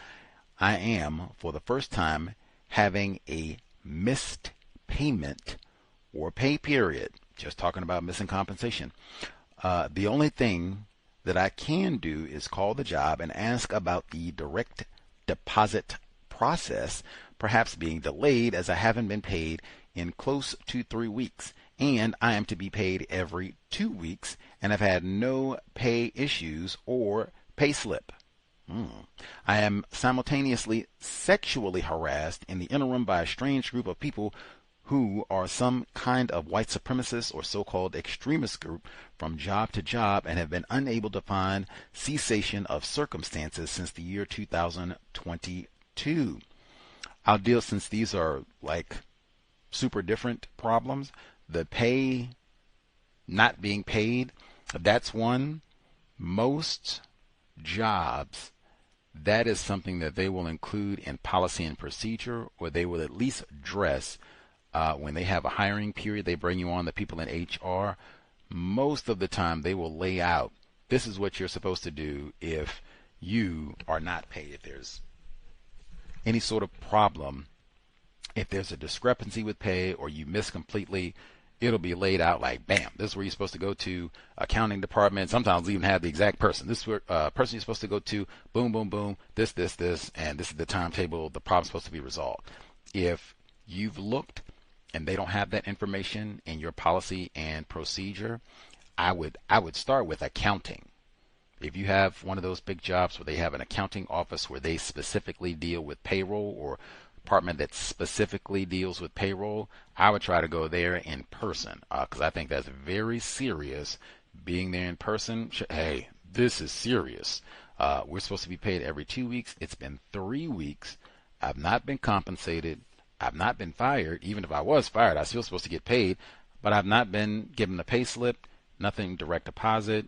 Speaker 19: I am, for the first time, having a missed payment or pay period. Just talking about missing compensation. The only thing that I can do is call the job and ask about the direct deposit process, perhaps being delayed as I haven't been paid in close to 3 weeks, and I am to be paid every 2 weeks, and I've had no pay issues or pay slip. I am simultaneously sexually harassed in the interim by a strange group of people who are some kind of white supremacist or so-called extremist group from job to job and have been unable to find cessation of circumstances since the year 2022. I'll deal, since these are like super different problems, the pay not being paid, that's one. Most jobs, that is something that they will include in policy and procedure, or they will at least address when they have a hiring period. They bring you on, the people in HR. Most of the time they will lay out, this is what you're supposed to do if you are not paid. If there's any sort of problem, if there's a discrepancy with pay or you miss completely, it'll be laid out like, bam, this is where you're supposed to go to, accounting department. Sometimes even have the exact person. This is where person you're supposed to go to, boom, boom, boom, this, and this is the timetable the problem's supposed to be resolved. If you've looked and they don't have that information in your policy and procedure, I would start with accounting. If you have one of those big jobs where they have an accounting office where they specifically deal with payroll or department that specifically deals with payroll, I would try to go there in person because I think that's very serious. Being there in person, hey, this is serious. We're supposed to be paid every 2 weeks. It's been 3 weeks. I've not been compensated. I've not been fired. Even if I was fired, I'm still supposed to get paid, but I've not been given a pay slip, nothing direct deposit.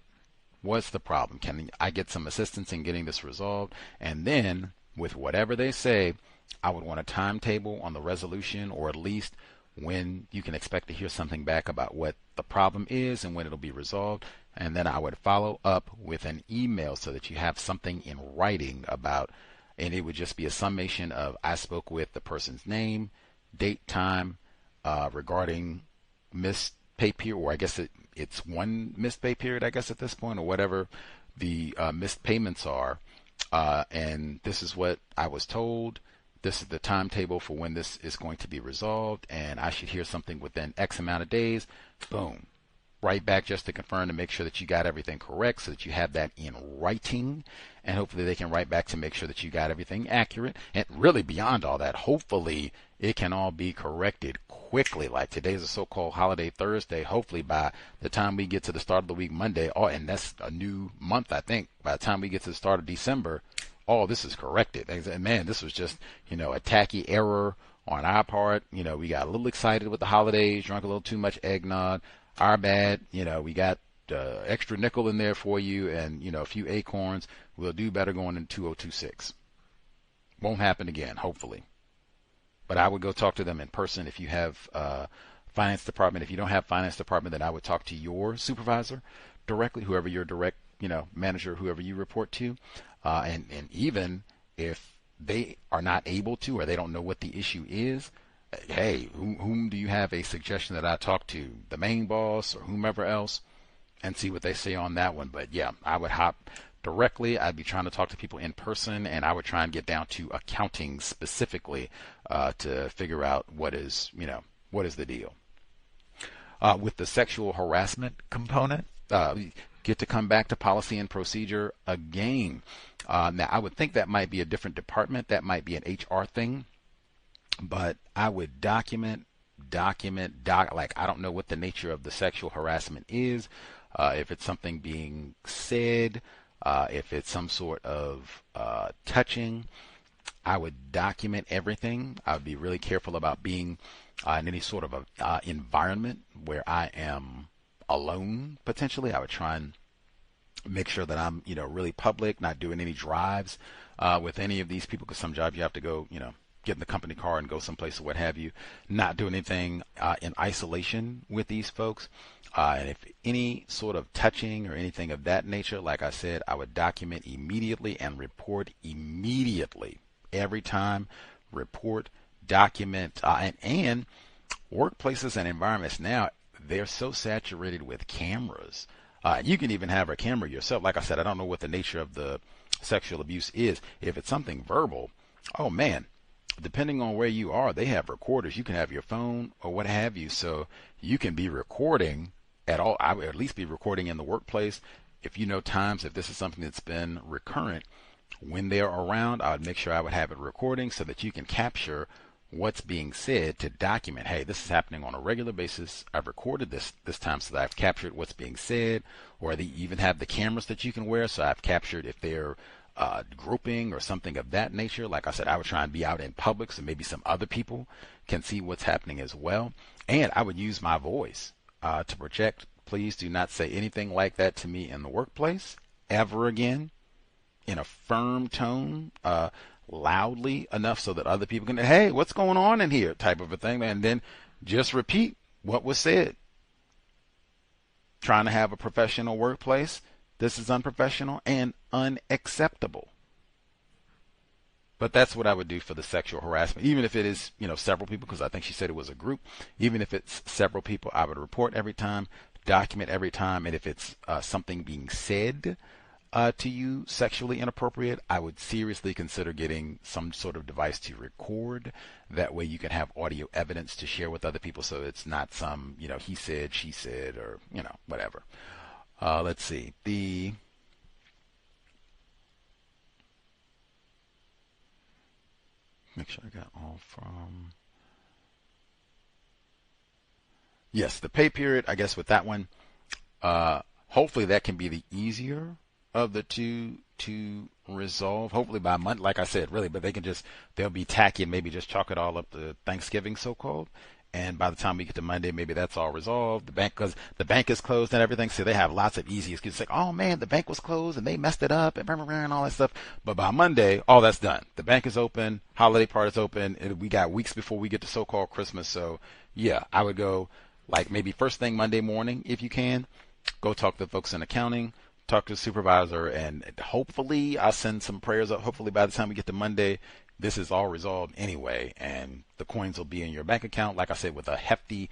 Speaker 19: What's the problem? Can I get some assistance in getting this resolved? And then, with whatever they say, I would want a timetable on the resolution, or at least when you can expect to hear something back about what the problem is and when it'll be resolved. And then I would follow up with an email so that you have something in writing about, and it would just be a summation of I spoke with the person's name, date, time, regarding missed pay period, or I guess it's one missed pay period, I guess at this point, or whatever the missed payments are. And this is what I was told. This is the timetable for when this is going to be resolved, and I should hear something within X amount of days. Boom. Right back just to confirm to make sure that you got everything correct so that you have that in writing, and hopefully they can write back to make sure that you got everything accurate. And really beyond all that, hopefully it can all be corrected quickly. Like today's a so-called holiday Thursday. Hopefully by the time we get to the start of the week Monday, and that's a new month, I think, by the time we get to the start of December, all this is corrected. And man, this was just, a tacky error on our part. We got a little excited with the holidays, drank a little too much eggnog. Our bad. We got extra nickel in there for you, and a few acorns. We'll do better going in 2026. Won't happen again, hopefully. But I would go talk to them in person. If you have finance department, if you don't have finance department, then I would talk to your supervisor directly, whoever your direct manager, whoever you report to, and even if they are not able to, or they don't know what the issue is, hey, whom do you have a suggestion that I talk to? The main boss or whomever else, and see what they say on that one. But yeah, I would hop directly. I'd be trying to talk to people in person, and I would try and get down to accounting specifically to figure out what is the deal. With the sexual harassment component, get to come back to policy and procedure again. Now, I would think that might be a different department. That might be an HR thing. But I would document, like I don't know what the nature of the sexual harassment is, if it's something being said, if it's some sort of touching. I would document everything. I would be really careful about being in any sort of a environment where I am alone, potentially. I would try and make sure that I'm, really public, not doing any drives with any of these people, because some jobs you have to go, get in the company car and go someplace or what have you, not do anything in isolation with these folks. And if any sort of touching or anything of that nature, like I said, I would document immediately and report immediately. Every time, report, document, and workplaces and environments now, they're so saturated with cameras. You can even have a camera yourself. Like I said, I don't know what the nature of the sexual abuse is. If it's something verbal, oh man, depending on where you are, they have recorders. You can have your phone or what have you, so you can be recording at all. I would at least be recording in the workplace. If you know times, if this is something that's been recurrent, when they're around, I would make sure I would have it recording so that you can capture what's being said to document, hey, this is happening on a regular basis. I've recorded this time so that I've captured what's being said, or they even have the cameras that you can wear, so I've captured if they're grouping or something of that nature. Like I said, I would try and be out in public so maybe some other people can see what's happening as well. And I would use my voice to project. Please do not say anything like that to me in the workplace ever again, in a firm tone, loudly enough so that other people can, hey, what's going on in here, type of a thing. And then just repeat what was said. Trying to have a professional workplace. This is unprofessional and unacceptable. But that's what I would do for the sexual harassment. Even if it is, several people, because I think she said it was a group. Even if it's several people, I would report every time, document every time. And if it's something being said to you sexually inappropriate, I would seriously consider getting some sort of device to record. That way you can have audio evidence to share with other people, so it's not some, he said, she said, or, whatever. Let's see. Make sure I got all from. Yes, the pay period, I guess with that one, hopefully that can be the easier of the two to resolve. Hopefully by Monday, like I said, really, but they'll be tacky and maybe just chalk it all up to Thanksgiving, so-called. And by the time we get to Monday, maybe that's all resolved. Because the bank is closed and everything, so they have lots of easy excuses. Like, oh man, the bank was closed and they messed it up and all that stuff. But by Monday, all that's done. The bank is open, holiday part is open. We got weeks before we get to so-called Christmas. So yeah, I would go like maybe first thing Monday morning if you can. Go talk to the folks in accounting, talk to the supervisor, and hopefully I'll send some prayers up. Hopefully by the time we get to Monday, this is all resolved anyway, and the coins will be in your bank account, like I said, with a hefty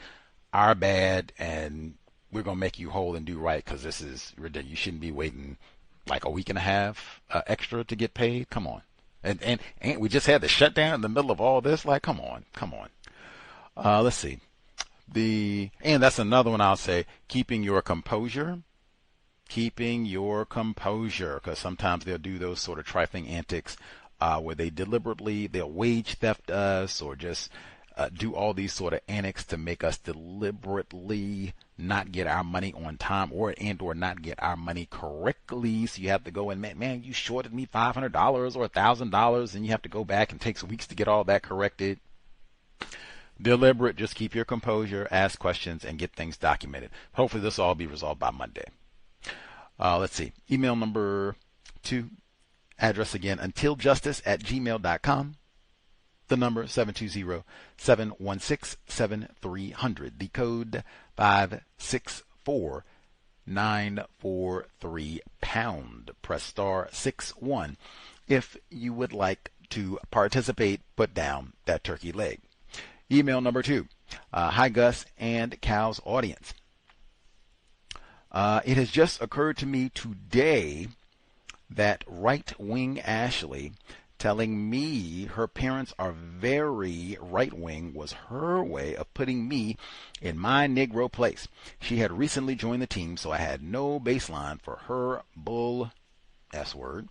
Speaker 19: "our bad," and we're going to make you whole and do right, because this is ridiculous. You shouldn't be waiting like a week and a half extra to get paid. Come on. And we just had the shutdown in the middle of all this. Like, come on. Let's see. And that's another one I'll say, keeping your composure, because sometimes they'll do those sort of trifling antics where they'll wage theft us or just do all these sort of antics to make us deliberately not get our money on time or not get our money correctly. So you have to go and, man, you shorted me $500 or $1,000, and you have to go back and it takes weeks to get all that corrected. Deliberate, just keep your composure, ask questions, and get things documented. Hopefully this will all be resolved by Monday. Let's see. Email number 2. Address again, untiljustice@gmail.com. The number 720-716-7300. The code 564-943#. Press star 61 if you would like to participate. Put down that turkey leg. Email number 2. Hi, Gus and Cal's audience. It has just occurred to me today that right-wing Ashley telling me her parents are very right-wing was her way of putting me in my Negro place. She had recently joined the team, so I had no baseline for her bull S-word,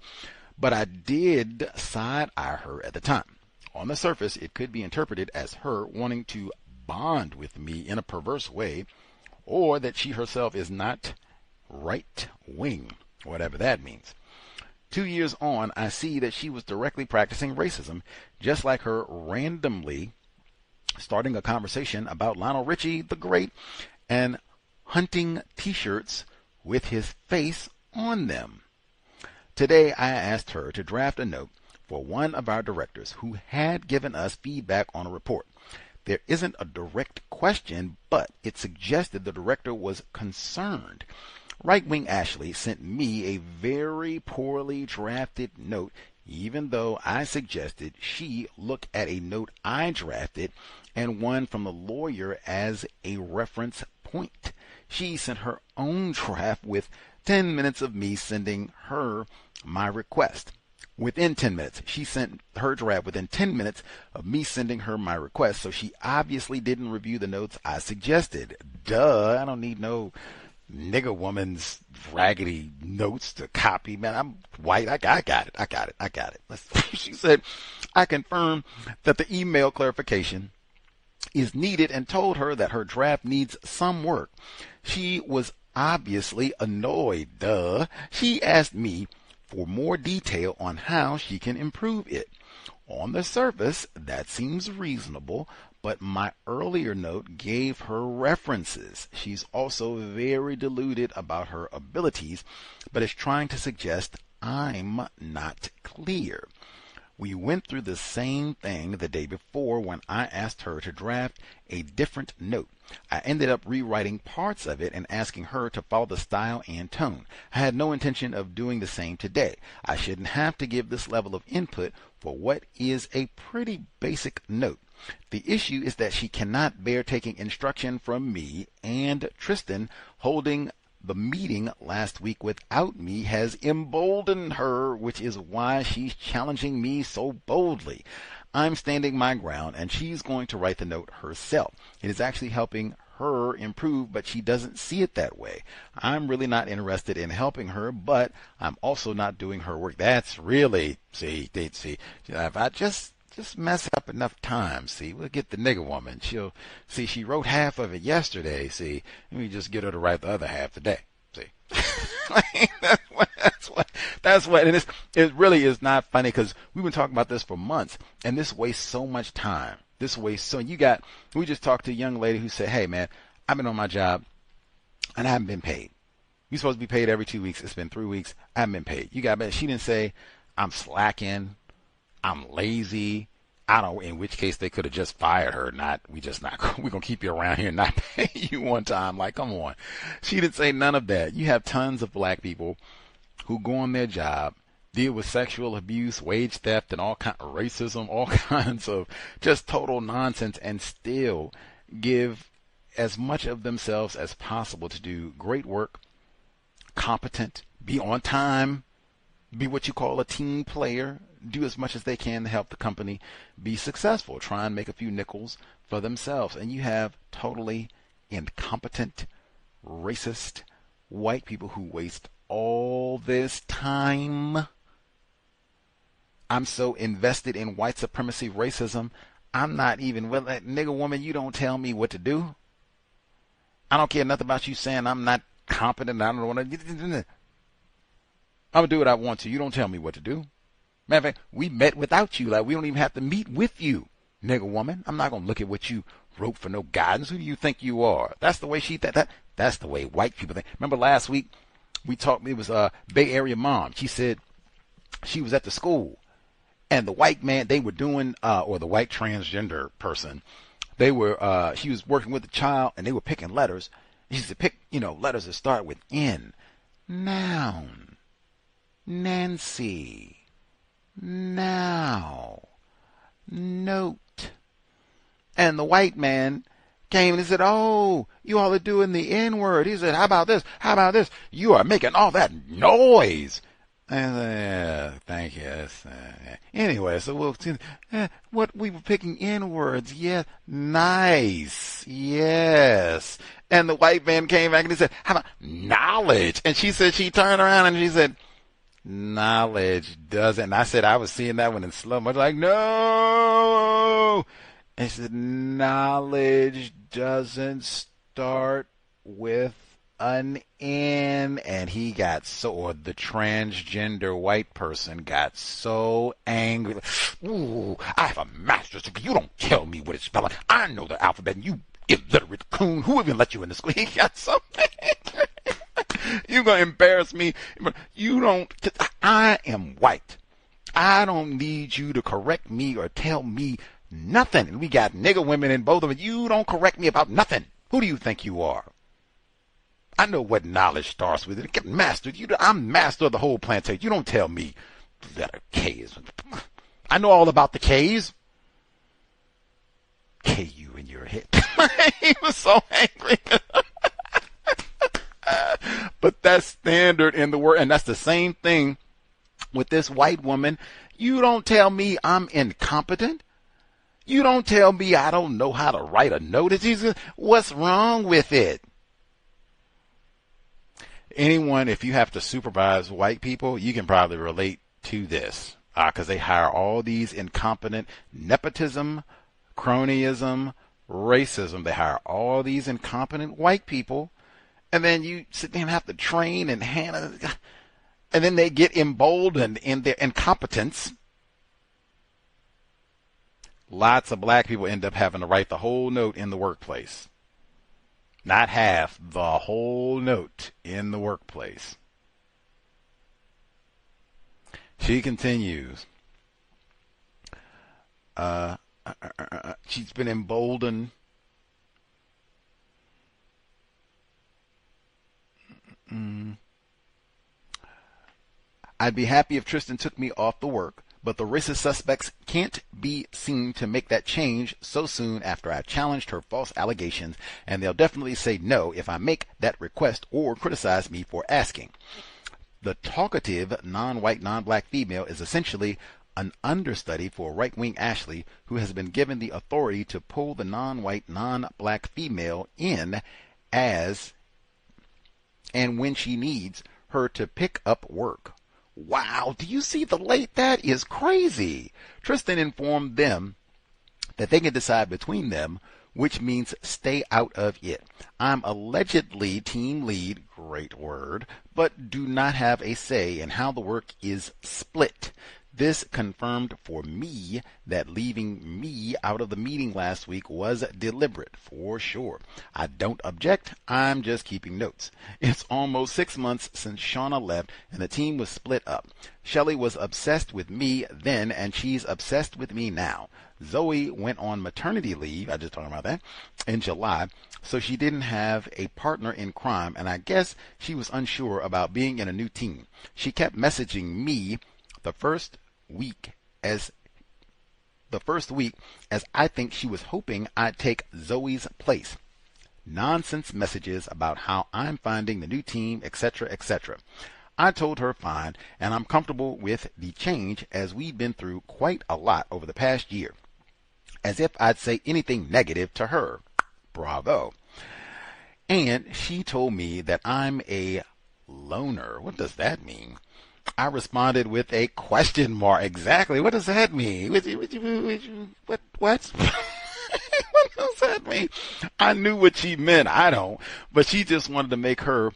Speaker 19: but I did side-eye her at the time. On the surface, it could be interpreted as her wanting to bond with me in a perverse way, or that she herself is not right-wing, whatever that means. 2 years on, I see that she was directly practicing racism, just like her randomly starting a conversation about Lionel Richie the Great and hunting t-shirts with his face on them. Today, I asked her to draft a note for one of our directors who had given us feedback on a report. There isn't a direct question, but it suggested the director was concerned. Right-wing Ashley sent me a very poorly drafted note, even though I suggested she look at a note I drafted and one from the lawyer as a reference point. She sent her own draft with 10 minutes of me sending her my request. Within 10 minutes, she sent her draft within 10 minutes of me sending her my request, so she obviously didn't review the notes I suggested. Duh, I don't need no nigger woman's raggedy notes to copy. Man, I'm white. I got it. She said, I confirmed that the email clarification is needed and told her that her draft needs some work. She was obviously annoyed. Duh. She asked me for more detail on how she can improve it. On the surface, that seems reasonable, but my earlier note gave her references. She's also very deluded about her abilities, but is trying to suggest I'm not clear. We went through the same thing the day before when I asked her to draft a different note. I ended up rewriting parts of it and asking her to follow the style and tone. I had no intention of doing the same today. I shouldn't have to give this level of input for what is a pretty basic note. The issue is that she cannot bear taking instruction from me, and Tristan holding the meeting last week without me has emboldened her, which is why she's challenging me so boldly. I'm standing my ground, and she's going to write the note herself. It is actually helping her improve, but she doesn't see it that way. I'm really not interested in helping her, but I'm also not doing her work. That's really, see, if I just Just mess it up enough times. See, we'll get the nigger woman. She'll see. She wrote half of it yesterday. See, and we just get her to write the other half today. See, that's what. And it really is not funny because we've been talking about this for months, and this wastes so much time. This wastes so. We just talked to a young lady who said, "Hey, man, I've been on my job, and I haven't been paid. You're supposed to be paid every 2 weeks. It's been 3 weeks. I haven't been paid. You got me." She didn't say, "I'm slacking. I'm lazy." I don't, in which case they could have just fired her. We're going to keep you around here and not pay you one time. Like, come on. She didn't say none of that. You have tons of black people who go on their job, deal with sexual abuse, wage theft, and all kinds of racism, all kinds of just total nonsense, and still give as much of themselves as possible to do great work, competent, be on time, be what you call a team player, do as much as they can to help the company be successful, try and make a few nickels for themselves. And you have totally incompetent, racist, white people who waste all this time. I'm so invested in white supremacy racism, I'm not even, well, that nigger woman, you don't tell me what to do. I don't care nothing about you saying I'm not competent, I don't want to. I'm going to do what I want to. You don't tell me what to do. Matter of fact, we met without you. Like, we don't even have to meet with you, nigger woman. I'm not going to look at what you wrote for no guidance. Who do you think you are? That's the way that's the way white people think. Remember last week we talked, it was a Bay Area mom. She said she was at the school and the white man, they were doing, or the white transgender person, they were, she was working with the child and they were picking letters. She said, pick, letters that start with N. Noun. Nancy. Now. Note. And the white man came and said, "Oh, you all are doing the N-word." He said, how about this? How about this? You are making all that noise. And thank you. Anyway, so we'll see. What we were picking N-words. Yes. Nice. Yes. And the white man came back and he said, how about knowledge? And she said, she turned around and she said, knowledge doesn't. And I said, I was seeing that one in slow motion. Like, no. And she said, knowledge doesn't start with an N. And he got or the transgender white person got so angry. Ooh, I have a master's degree. You don't tell me what it's spelled. I know the alphabet. And you illiterate coon. Who even let you in the school? He got so angry. You're going to embarrass me. You don't. I am white. I don't need you to correct me or tell me nothing. And we got nigger women in both of it. You don't correct me about nothing. Who do you think you are? I know what knowledge starts with. Get mastered. I'm master of the whole plantation. You don't tell me letter K's. I know all about the K's. K-U in your head. He was so angry. But that's standard in the word. And that's the same thing with this white woman. You don't tell me I'm incompetent. You don't tell me I don't know how to write a notice. What's wrong with it? Anyone, if you have to supervise white people, you can probably relate to this. Because they hire all these incompetent nepotism, cronyism, racism. They hire all these incompetent white people. And then you sit there and have to train and handle, and then they get emboldened in their incompetence. Lots of black people end up having to write the whole note in the workplace. Not half, the whole note in the workplace. She continues. She's been emboldened. I'd be happy if Tristan took me off the work, but the racist suspects can't be seen to make that change so soon after I've challenged her false allegations, and they'll definitely say no if I make that request or criticize me for asking. The talkative, non-white, non-black female is essentially an understudy for right-wing Ashley, who has been given the authority to pull the non-white, non-black female in as and when she needs her to pick up work, Wow, do you see the late? That is crazy. Tristan informed them that they can decide between them, which means stay out of it. I'm allegedly team lead, great word, but do not have a say in how the work is split. This confirmed for me that leaving me out of the meeting last week was deliberate, for sure. I don't object, I'm just keeping notes. It's almost 6 months since Shauna left and the team was split up. Shelley was obsessed with me then and she's obsessed with me now. Zoe went on maternity leave, I just talked about that, in July, so she didn't have a partner in crime, and I guess she was unsure about being in a new team. She kept messaging me the first week as I think she was hoping I'd take Zoe's place. Nonsense messages about how I'm finding the new team, etc., etc. I told her fine, and I'm comfortable with the change as we've been through quite a lot over the past year. As if I'd say anything negative to her. Bravo. And she told me that I'm a loner. What does that mean? I responded with a question mark. Exactly. What does that mean? What? What does that mean? I knew what she meant. I don't. But she just wanted to make her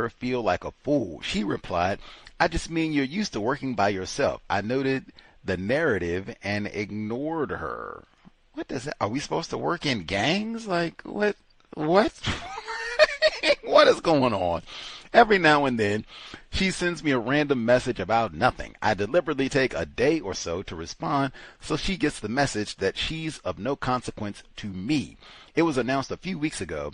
Speaker 19: feel like a fool. She replied, I just mean you're used to working by yourself. I noted the narrative and ignored her. What does that? Are we supposed to work in gangs? Like, what? What is going on? Every now and then, she sends me a random message about nothing. I deliberately take a day or so to respond so she gets the message that she's of no consequence to me. It was announced a few weeks ago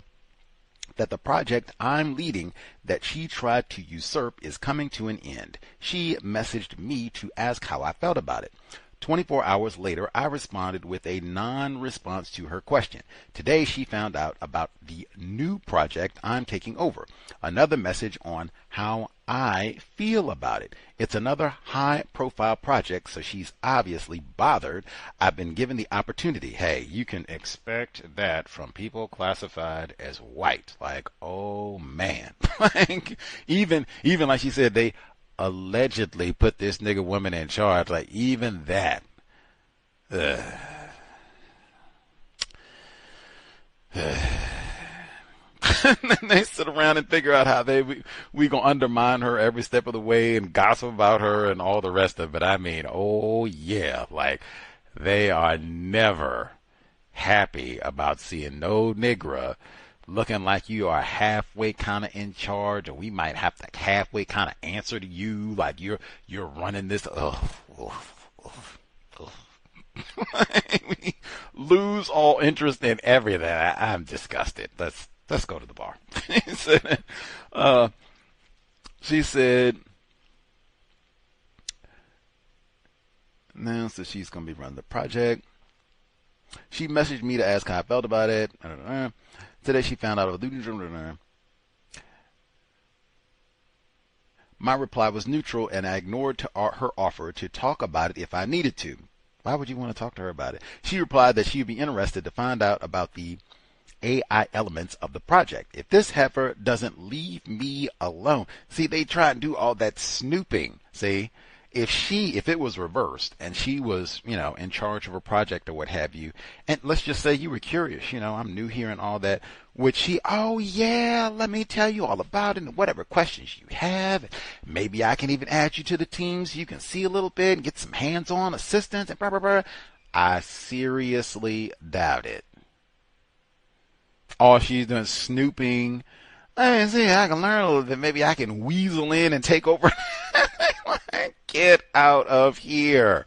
Speaker 19: that the project I'm leading that she tried to usurp is coming to an end. She messaged me to ask how I felt about it. 24 hours later, I responded with a non-response to her question. Today, she found out about the new project I'm taking over. Another message on how I feel about it. It's another high-profile project, so she's obviously bothered. I've been given the opportunity. Hey, you can expect that from people classified as white. Like, oh man. Like, even like she said, they allegedly put this nigga woman in charge. Like, even that. And they sit around and figure out how we gonna undermine her every step of the way and gossip about her and all the rest of it. I mean, oh yeah, like they are never happy about seeing no nigger looking like you are halfway kind of in charge, or we might have to halfway kind of answer to you, like you're running this. Lose all interest in everything. I'm disgusted. Let's go to the bar. She said, announced that she's going to be running the project. She messaged me to ask how I felt about it. Today she found out. My reply was neutral, and I ignored her offer to talk about it if I needed to. Why would you want to talk to her about it? She replied that she would be interested to find out about the AI elements of the project. If this heifer doesn't leave me alone. See, they try and do all that snooping. See, if it was reversed and she was, in charge of a project or what have you, and let's just say you were curious, I'm new here and all that, would she, oh yeah, let me tell you all about it and whatever questions you have, maybe I can even add you to the team so you can see a little bit and get some hands-on assistance and blah, blah, blah. I seriously doubt it. All she's doing is snooping. I can learn a little bit. Maybe I can weasel in and take over. Get out of here.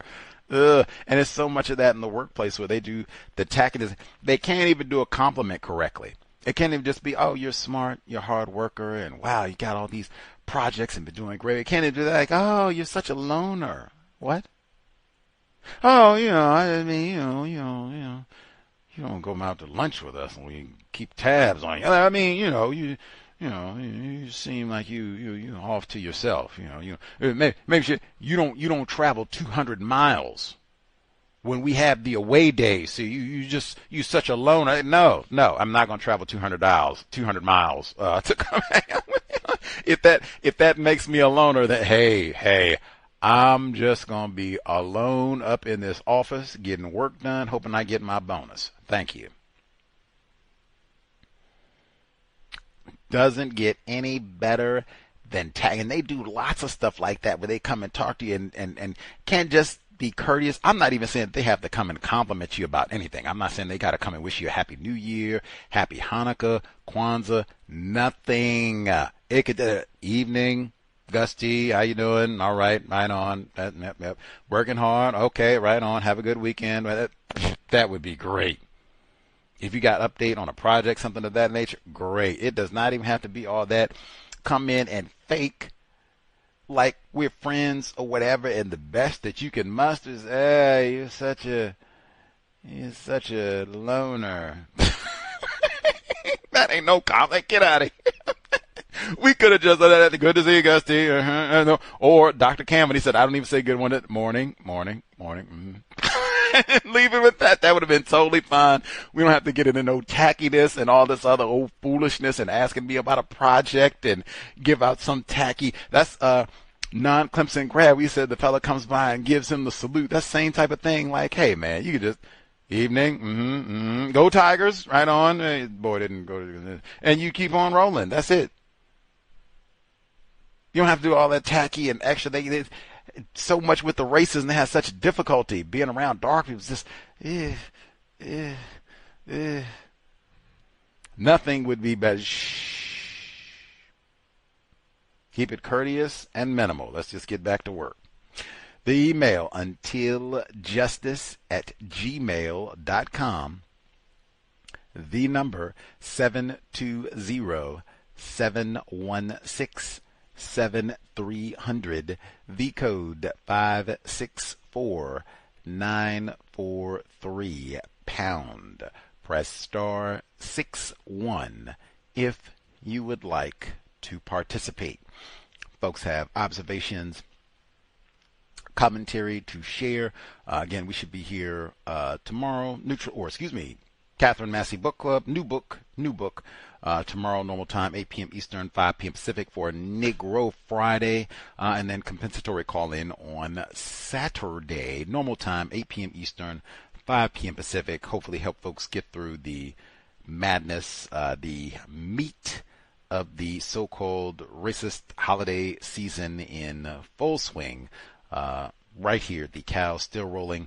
Speaker 19: Ugh. And there's so much of that in the workplace where they do the tactic. They can't even do a compliment correctly. It can't even just be, oh, you're smart, you're a hard worker, and wow, you got all these projects and been doing great. It can't even do that. Like, oh, you're such a loner. What? Oh, you don't go out to lunch with us and we keep tabs on you. I mean, you seem like you off to yourself. Maybe you don't travel 200 miles when we have the away days. So you such a loner. No, I'm not going to travel 200 miles to come hang out with you. if that makes me a loner, that hey, I'm just gonna be alone up in this office getting work done, hoping I get my bonus. Thank you. Doesn't get any better than tag, and they do lots of stuff like that where they come and talk to you and can't just be courteous. I'm not even saying they have to come and compliment you about anything. I'm not saying they got to come and wish you a happy New Year, happy Hanukkah, Kwanzaa, nothing. It could evening, Gusty, how you doing? All right, right on. Yep. Working hard. Okay, right on. Have a good weekend. That would be great. If you got update on a project, something of that nature, great. It does not even have to be all that. Come in and fake like we're friends or whatever, and the best that you can muster is, hey, you're such a loner. That ain't no comment. Get out of here. We could have just said that. Good to see you, Gusty. Or Dr. Cameron, he said, I don't even say good one. Morning. Leave it with that. That would have been totally fine. We don't have to get into no tackiness and all this other old foolishness and asking me about a project and give out some tacky. That's non-Clemson grad. We said the fella comes by and gives him the salute. That's the same type of thing. Like, hey, man, you could just evening, go Tigers, right on. Hey, boy, didn't go to, and you keep on rolling. That's it. You don't have to do all that tacky and extra. They so much with the racism. They have such difficulty being around dark people. It's just, nothing would be better. Shh. Keep it courteous and minimal. Let's just get back to work. The email, untiljustice@gmail.com. The number, 720-716-7300. The code, 564-943 pound. Press star 61 if you would like to participate. Folks have observations, commentary to share. Again, we should be here tomorrow. Catherine Massey Book Club, new book. Tomorrow, normal time, 8 p.m. Eastern, 5 p.m. Pacific for Negro Friday, and then compensatory call-in on Saturday, normal time, 8 p.m. Eastern, 5 p.m. Pacific. Hopefully help folks get through the madness, the meat of the so-called racist holiday season in full swing. Right here, the cows still rolling.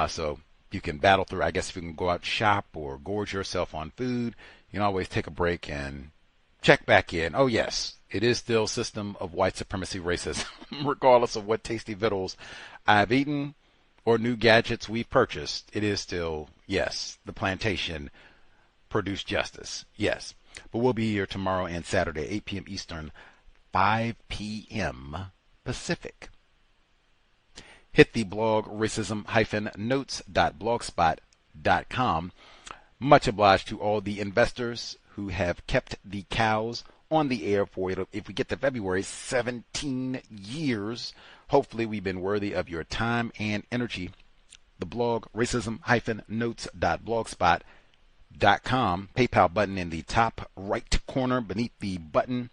Speaker 19: So you can battle through. I guess if you can go out shop or gorge yourself on food, you can always take a break and check back in. Oh, yes, it is still system of white supremacy racism, regardless of what tasty victuals I've eaten or new gadgets we've purchased. It is still, yes, the plantation produced justice. Yes. But we'll be here tomorrow and Saturday, 8 p.m. Eastern, 5 p.m. Pacific. Hit the blog racism-notes.blogspot.com. Much obliged to all the investors who have kept the cows on the air for, if we get to February, 17 years. Hopefully we've been worthy of your time and energy. The blog racism-notes.blogspot.com. PayPal button in the top right corner. Beneath the button,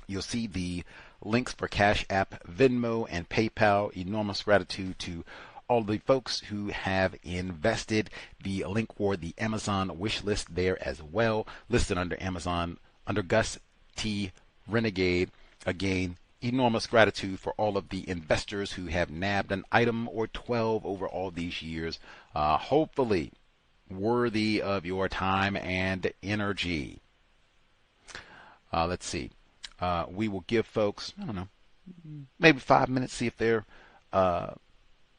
Speaker 19: you'll see the links for Cash App, Venmo, and PayPal. Enormous gratitude to all the folks who have invested. The link for the Amazon wish list there as well, listed under Amazon, under Gus T. Renegade. Again, enormous gratitude for all of the investors who have nabbed an item or 12 over all these years. Hopefully worthy of your time and energy. Let's see. We will give folks, I don't know, maybe 5 minutes, see if they're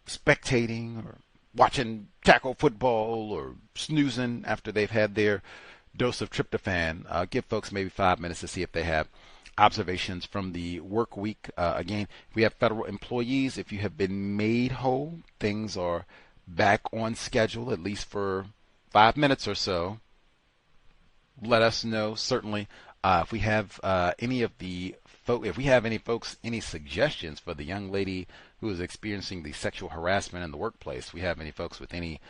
Speaker 19: spectating or watching tackle football or snoozing after they've had their dose of tryptophan. Give folks maybe 5 minutes to see if they have observations from the work week. Again, we have federal employees. If you have been made whole, things are back on schedule, at least for 5 minutes or so. Let us know, certainly. If we have any folks, any suggestions for the young lady who is experiencing the sexual harassment in the workplace, we have any folks with any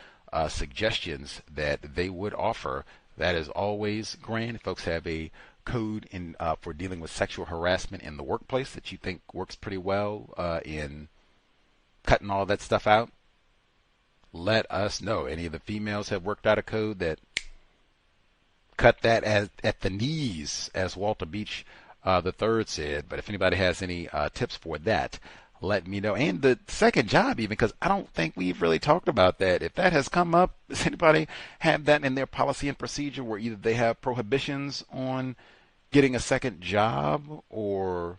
Speaker 19: suggestions that they would offer, that is always grand. If folks have a code in for dealing with sexual harassment in the workplace that you think works pretty well in cutting all that stuff out? Let us know. Any of the females have worked out a code that cut that at the knees, as Walter Beach III said. But if anybody has any tips for that, let me know. And the second job, even, because I don't think we've really talked about that. If that has come up, does anybody have that in their policy and procedure where either they have prohibitions on getting a second job, or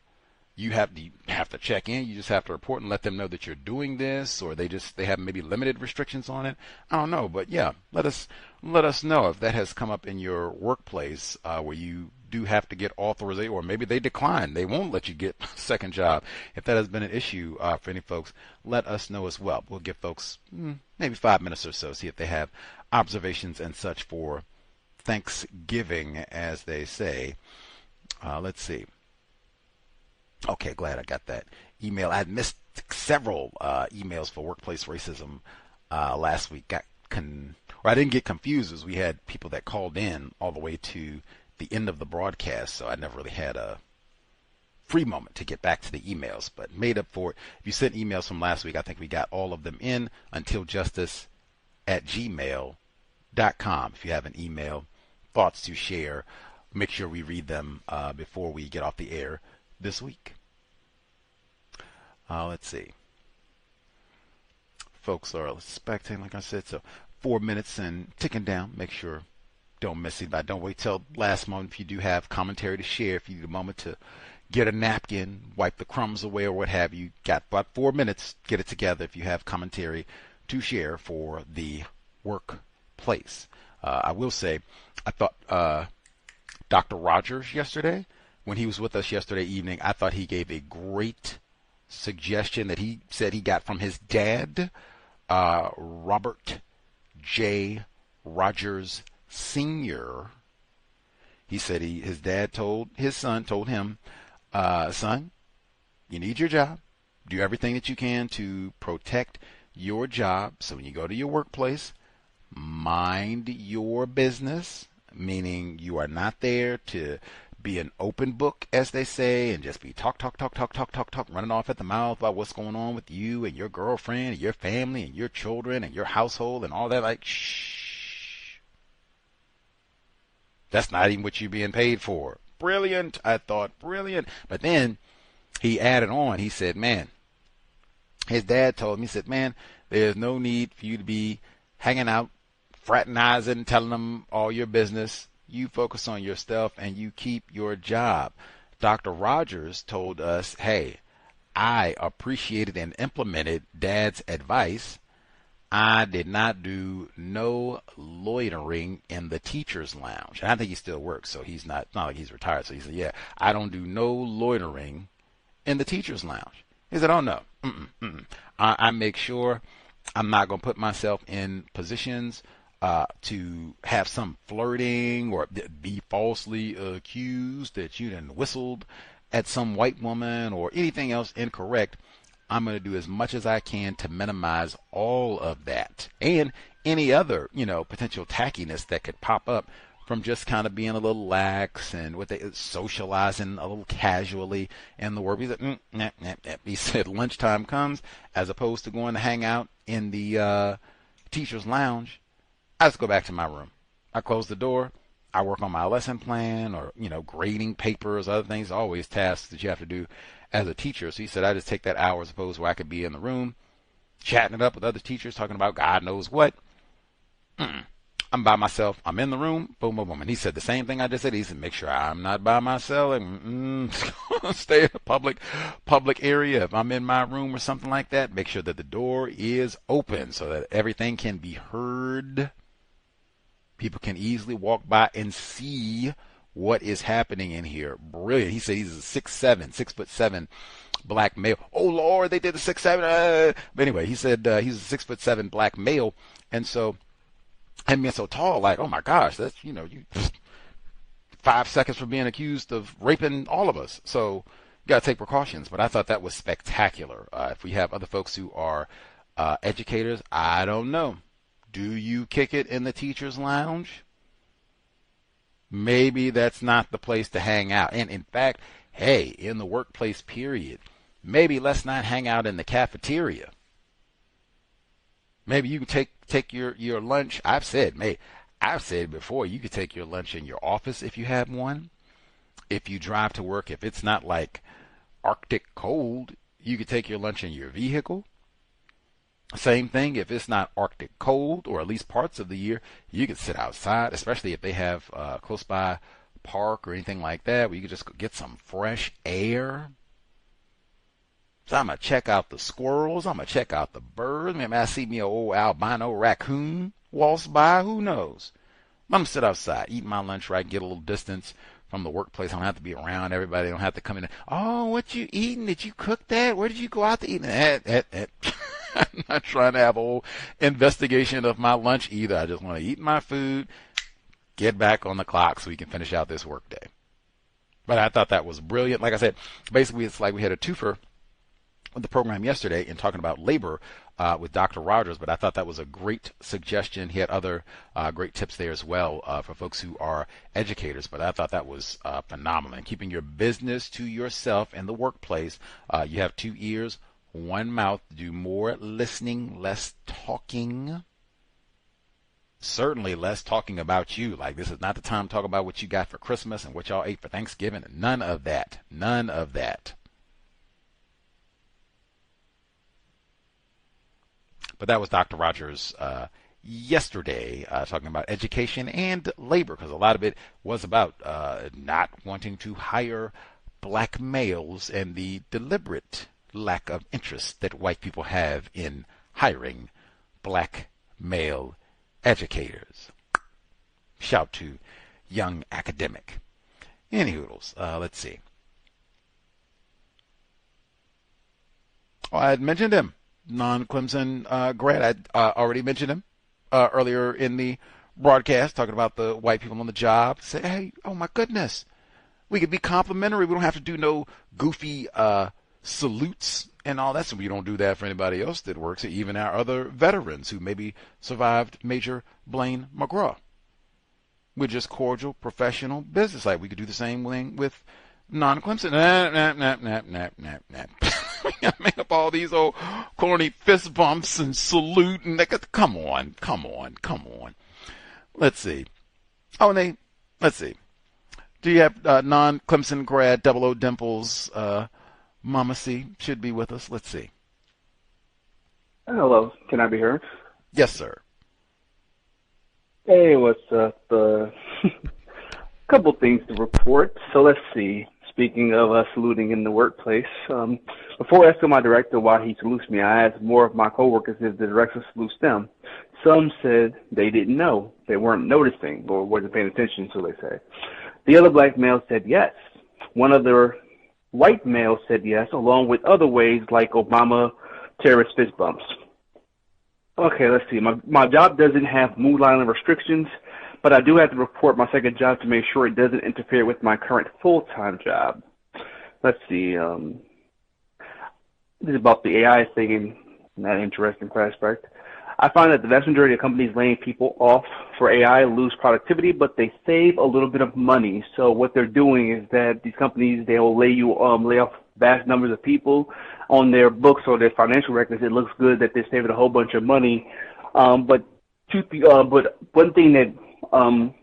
Speaker 19: you have to check in, you just have to report and let them know that you're doing this, or they have maybe limited restrictions on it? I don't know, but yeah, let us know if that has come up in your workplace where you do have to get authorization, or maybe they decline, they won't let you get a second job. If that has been an issue for any folks, let us know as well. We'll give folks maybe 5 minutes or so, see if they have observations and such for Thanksgiving, as they say. Let's see. Okay, glad I got that email. I had missed several emails for workplace racism last week. I didn't get confused, as we had people that called in all the way to the end of the broadcast, so I never really had a free moment to get back to the emails, but made up for it. If you sent emails from last week, I think we got all of them in. untiljustice@gmail.com. If you have an email, thoughts to share, make sure we read them before we get off the air this week. Let's see. Folks are expecting, like I said, so 4 minutes and ticking down. Make sure don't miss it. Don't wait till last moment. If you do have commentary to share, if you need a moment to get a napkin, wipe the crumbs away, or what have you, got about 4 minutes. Get it together if you have commentary to share for the workplace. I will say, I thought Dr. Rodgers yesterday, when he was with us yesterday evening, I thought he gave a great suggestion that he said he got from his dad, Robert J. Rodgers Sr. He said his dad told him, son, you need your job. Do everything that you can to protect your job. So when you go to your workplace, mind your business, meaning you are not there to be an open book, as they say, and just be talk, running off at the mouth about what's going on with you and your girlfriend and your family and your children and your household and all that. Like, shh. That's not even what you're being paid for. Brilliant. I thought, brilliant. But then he added on, he said, man, his dad told him, he said, man, there's no need for you to be hanging out, fraternizing, telling them all your business. You focus on your stuff and you keep your job. Dr. Rodgers told us, hey, I appreciated and implemented Dad's advice. I did not do no loitering in the teacher's lounge. And I think he still works, so it's not like he's retired. So he said, yeah, I don't do no loitering in the teacher's lounge. He said, oh, no. I make sure I'm not going to put myself in positions to have some flirting or be falsely accused that you done whistled at some white woman or anything else incorrect. I'm going to do as much as I can to minimize all of that and any other, potential tackiness that could pop up from just kind of being a little lax and socializing a little casually in the work. He said lunchtime comes, as opposed to going to hang out in the teacher's lounge, I just go back to my room. I close the door. I work on my lesson plan or, grading papers, other things, always tasks that you have to do as a teacher. So he said, I just take that hour as opposed where I could be in the room, chatting it up with other teachers, talking about God knows what. I'm by myself. I'm in the room. Boom, boom, boom. And he said the same thing I just said. He said, make sure I'm not by myself and stay in a public area. If I'm in my room or something like that, make sure that the door is open so that everything can be heard. People can easily walk by and see what is happening in here. Brilliant. He said he's a 6'7" black male. Oh, Lord, they did a 6'7". But anyway, he said he's a 6'7" black male. And so, him being so tall, like, oh my gosh, that's, you 5 seconds from being accused of raping all of us. So you got to take precautions. But I thought that was spectacular. If we have other folks who are educators, I don't know. Do you kick it in the teacher's lounge? maybe that's not the place to hang out. And in fact, hey, in the workplace period, maybe let's not hang out in the cafeteria. Maybe you can take your lunch. I've said before, you could take your lunch in your office if you have one. If you drive to work, if it's not like Arctic cold, you could take your lunch in your vehicle. Same thing, if it's not Arctic cold, or at least parts of the year, you could sit outside, especially if they have close by park or anything like that, where you could just get some fresh air. So I'm going to check out the squirrels. I'm going to check out the birds. Maybe I see me an old albino raccoon waltz by. Who knows? I'm going to sit outside, eat my lunch right, get a little distance from the workplace. I don't have to be around everybody. I don't have to come in. Oh, what you eating? Did you cook that? Where did you go out to eat? I'm not trying to have a whole investigation of my lunch either. I just want to eat my food, get back on the clock so we can finish out this workday. But I thought that was brilliant. Like I said, basically it's like we had a twofer with the program yesterday in talking about labor with Dr. Rodgers, but I thought that was a great suggestion. He had other great tips there as well for folks who are educators, but I thought that was phenomenal. And keeping your business to yourself in the workplace, you have 2 ears, 1 mouth, do more listening, less talking. Certainly less talking about you. Like, this is not the time to talk about what you got for Christmas and what y'all ate for Thanksgiving. None of that. None of that. But that was Dr. Rodgers yesterday talking about education and labor, because a lot of it was about not wanting to hire black males and the deliberate lack of interest that white people have in hiring black male educators. Shout to young academic. Anywhoodles, let's see. Oh, I had mentioned him. Non-Clemson grad. I already mentioned him earlier in the broadcast, talking about the white people on the job. Say, hey, oh my goodness, we could be complimentary. We don't have to do no goofy salutes and all that. So we don't do that for anybody else that works, even our other veterans who maybe survived Major Blaine McGraw. We're just cordial, professional, business like. We could do the same thing with non-Clemson. Make up all these old corny fist bumps and salute and come on. Let's see. Let's see. Do you have non-Clemson grad 00 Dimples? Mama C should be with us. Let's see.
Speaker 20: Hello, can I be heard?
Speaker 19: Yes, sir.
Speaker 20: Hey, what's up? Couple things to report. So let's see. Speaking of saluting in the workplace, before asking my director why he salutes me, I asked more of my coworkers if the director salutes them. Some said they didn't know, they weren't noticing, or wasn't paying attention, so they say. The other black male said yes. One of the white males said yes, along with other ways like Obama terrorist fist bumps. Okay, let's see. My job doesn't have mood line restrictions, but I do have to report my second job to make sure it doesn't interfere with my current full-time job. Let's see. This is about the AI thing in that interesting prospect. I find that the vast majority of companies laying people off for AI lose productivity, but they save a little bit of money. So what they're doing is that these companies, they will lay off vast numbers of people on their books or their financial records. It looks good that they're saving a whole bunch of money. But one thing that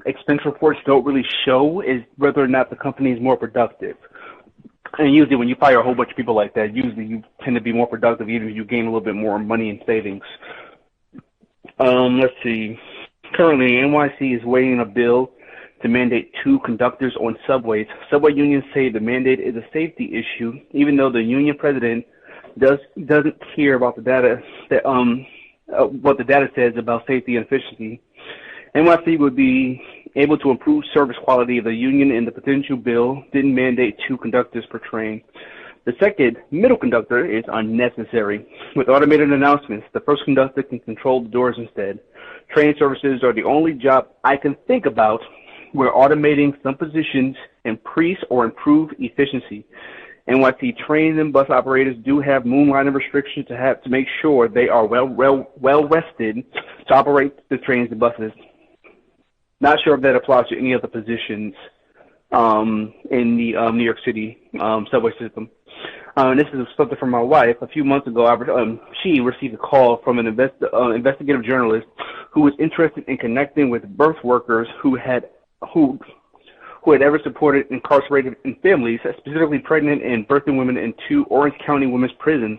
Speaker 20: expense reports don't really show is whether or not the company is more productive. And usually when you fire a whole bunch of people like that, usually you tend to be more productive even if you gain a little bit more money in savings. Let's see. Currently, NYC is weighing a bill to mandate 2 conductors on subways. Subway unions say the mandate is a safety issue, even though the union president doesn't care about the data that what the data says about safety and efficiency. NYC would be able to improve service quality if the union in the potential bill didn't mandate 2 conductors per train. The second, middle conductor, is unnecessary. With automated announcements, the first conductor can control the doors instead. Train services are the only job I can think about where automating some positions increase or improve efficiency. NYC trains and bus operators do have moonlighting restrictions to make sure they are well rested to operate the trains and buses. Not sure if that applies to any other positions in the New York City subway system. This is something from my wife. A few months ago, she received a call from an investigative journalist who was interested in connecting with birth workers who had ever supported incarcerated families, specifically pregnant and birthing women in 2 Orange County women's prisons.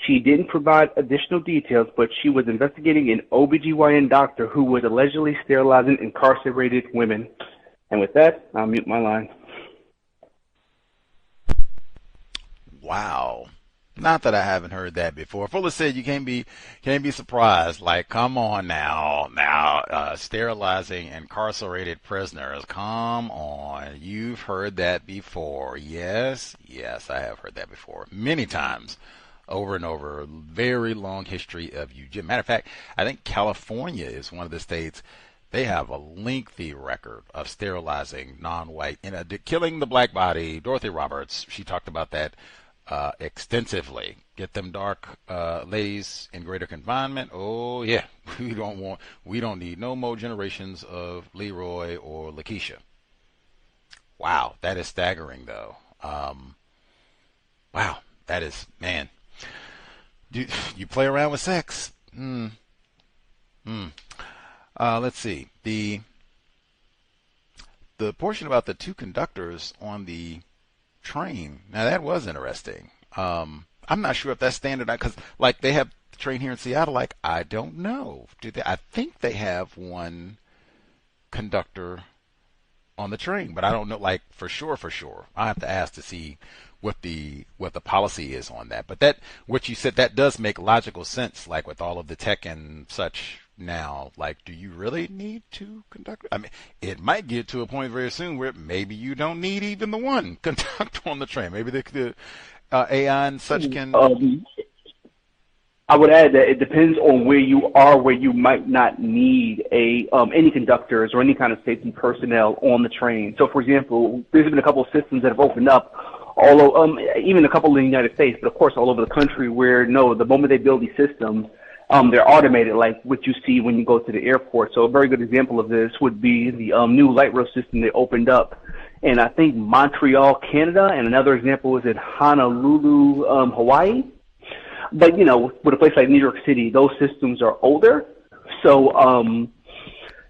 Speaker 20: She didn't provide additional details, but she was investigating an OBGYN doctor who was allegedly sterilizing incarcerated women. And with that, I'll mute my line.
Speaker 19: Wow. Not that I haven't heard that before. Fuller said you can't be surprised. Like, come on now, sterilizing incarcerated prisoners. Come on. You've heard that before. Yes, I have heard that before. Many times. Over and over. Very long history of eugenicity. Matter of fact, I think California is one of the states. They have a lengthy record of sterilizing non-white, killing the black body. Dorothy Roberts, she talked about that extensively. Get them dark ladies in greater confinement. Oh yeah, we don't need no more generations of Leroy or Lakeisha. Wow, that is staggering though. Wow, that is, man. You play around with sex. Let's see. The portion about the 2 conductors on the train. Now that was interesting. I'm not sure if that's standardized because, like, they have the train here in Seattle. Like, I don't know. Do they? I think they have 1 conductor on the train, but I don't know. Like, for sure. I have to ask to see what the policy is on that. But that, what you said, that does make logical sense. Like with all of the tech and such now, like, do you really need 2 conductors? I mean, it might get to a point very soon where maybe you don't need even the 1 conductor on the train. Maybe the AI and such can.
Speaker 20: I would add that it depends on where you are, where you might not need any conductors or any kind of safety personnel on the train. So, for example, there's been a couple of systems that have opened up, even a couple in the United States, but of course all over the country, where the moment they build these systems, they're automated, like what you see when you go to the airport. So a very good example of this would be the new light rail system they opened up in, I think, Montreal, Canada, and another example is in Honolulu, Hawaii. But, with a place like New York City, those systems are older. So,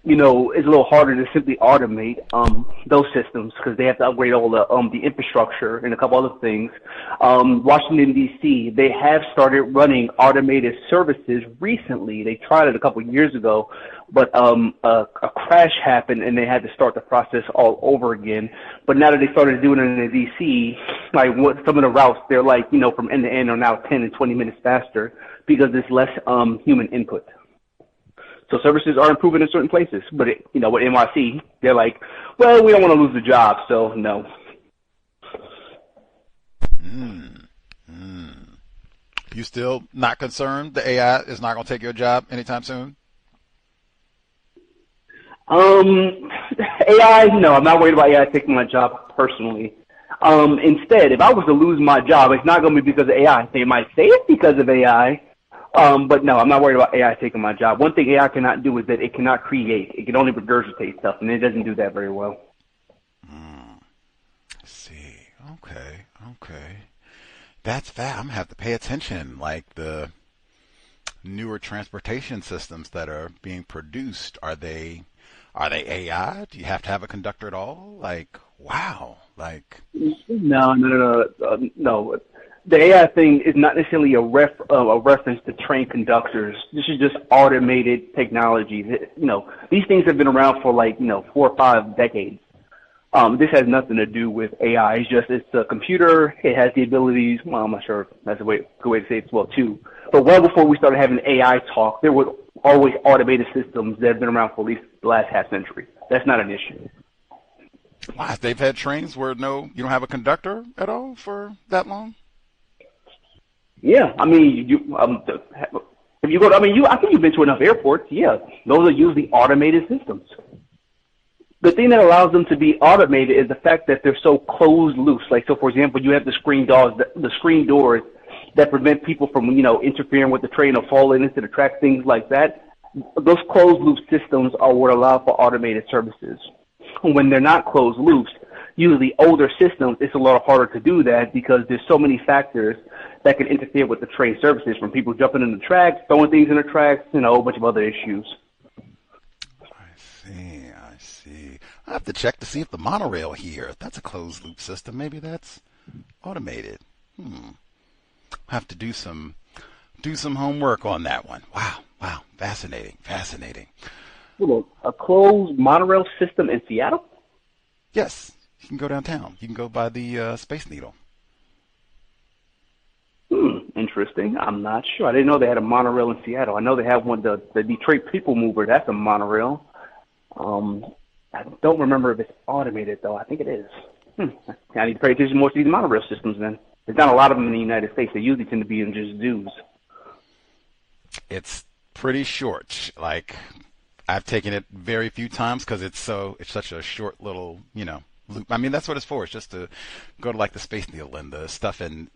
Speaker 20: it's a little harder to simply automate those systems because they have to upgrade all the infrastructure and a couple other things. Washington, D.C., they have started running automated services recently. They tried it a couple of years ago, but a crash happened and they had to start the process all over again. But now that they started doing it in D.C., like some of the routes, they're like, from end to end are now 10 and 20 minutes faster because there's less human input. So services are improving in certain places, but with NYC, they're like, well, we don't want to lose the job, so no.
Speaker 19: You still not concerned the AI is not going to take your job anytime soon?
Speaker 20: AI, no, I'm not worried about AI taking my job personally. Instead, if I was to lose my job, it's not going to be because of AI. They might say it's because of AI. But no, I'm not worried about AI taking my job. One thing AI cannot do is that it cannot create. It can only regurgitate stuff, and it doesn't do that very well.
Speaker 19: I see. Okay. That's that. I'm going to have to pay attention. Like the newer transportation systems that are being produced, are they AI? Do you have to have a conductor at all? Like, wow. Like,
Speaker 20: No. The AI thing is not necessarily a reference to train conductors. This is just automated technology. These things have been around for 4 or 5 decades. This has nothing to do with AI. It's a computer. It has the abilities. Well, I'm not sure if that's a good way to say it as well too. But well before we started having AI talk, there were always automated systems that have been around for at least the last half century. That's not an issue.
Speaker 19: Wow, they've had trains where you don't have a conductor at all for that long?
Speaker 20: Yeah, I mean, if you go to, I think you've been to enough airports. Yeah, those are usually automated systems. The thing that allows them to be automated is the fact that they're so closed loose. Like, so for example, you have the screen doors that prevent people from, interfering with the train or falling into the track, things like that. those closed loop systems are what allow for automated services. When they're not closed loops, usually older systems, it's a lot harder to do that because there's so many factors that can interfere with the train services, from people jumping in the tracks, throwing things in the tracks, a whole bunch of other issues.
Speaker 19: I see. I have to check to see if the monorail here, if that's a closed loop system, maybe that's automated. I have to do some homework on that one. Wow, fascinating.
Speaker 20: A closed monorail system in Seattle?
Speaker 19: Yes, you can go downtown. You can go by the Space Needle.
Speaker 20: Interesting. I'm not sure. I didn't know they had a monorail in Seattle. I know they have one, the Detroit People Mover. That's a monorail. I don't remember if it's automated, though. I think it is. I need to pay attention more to these monorail systems, then. There's not a lot of them in the United States. They usually tend to be in just zoos.
Speaker 19: It's pretty short. Like, I've taken it very few times because it's such a short little, loop. I mean, that's what it's for. It's just to go to like the Space Needle and the stuff in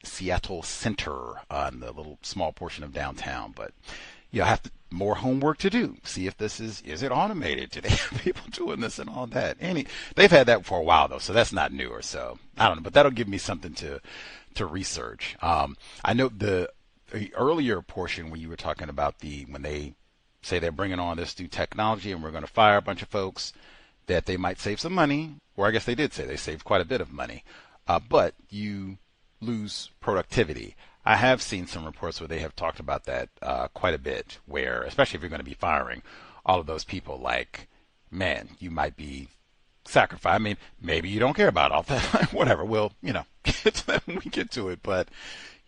Speaker 19: Seattle Center on the little small portion of downtown. But I have more homework to do. See if this is it automated? Do they have people doing this and all that? They've had that for a while though, so that's not newer. So I don't know, but that'll give me something to research. I know the earlier portion when you were talking about when they say they're bringing on this new technology and we're going to fire a bunch of folks, that they might save some money, or I guess they did say they saved quite a bit of money, but you lose productivity. I have seen some reports where they have talked about that quite a bit, where, especially if you're going to be firing all of those people, like, man, you might be sacrificed. I mean, maybe you don't care about all that. Whatever. We'll, get to that when we get to it. But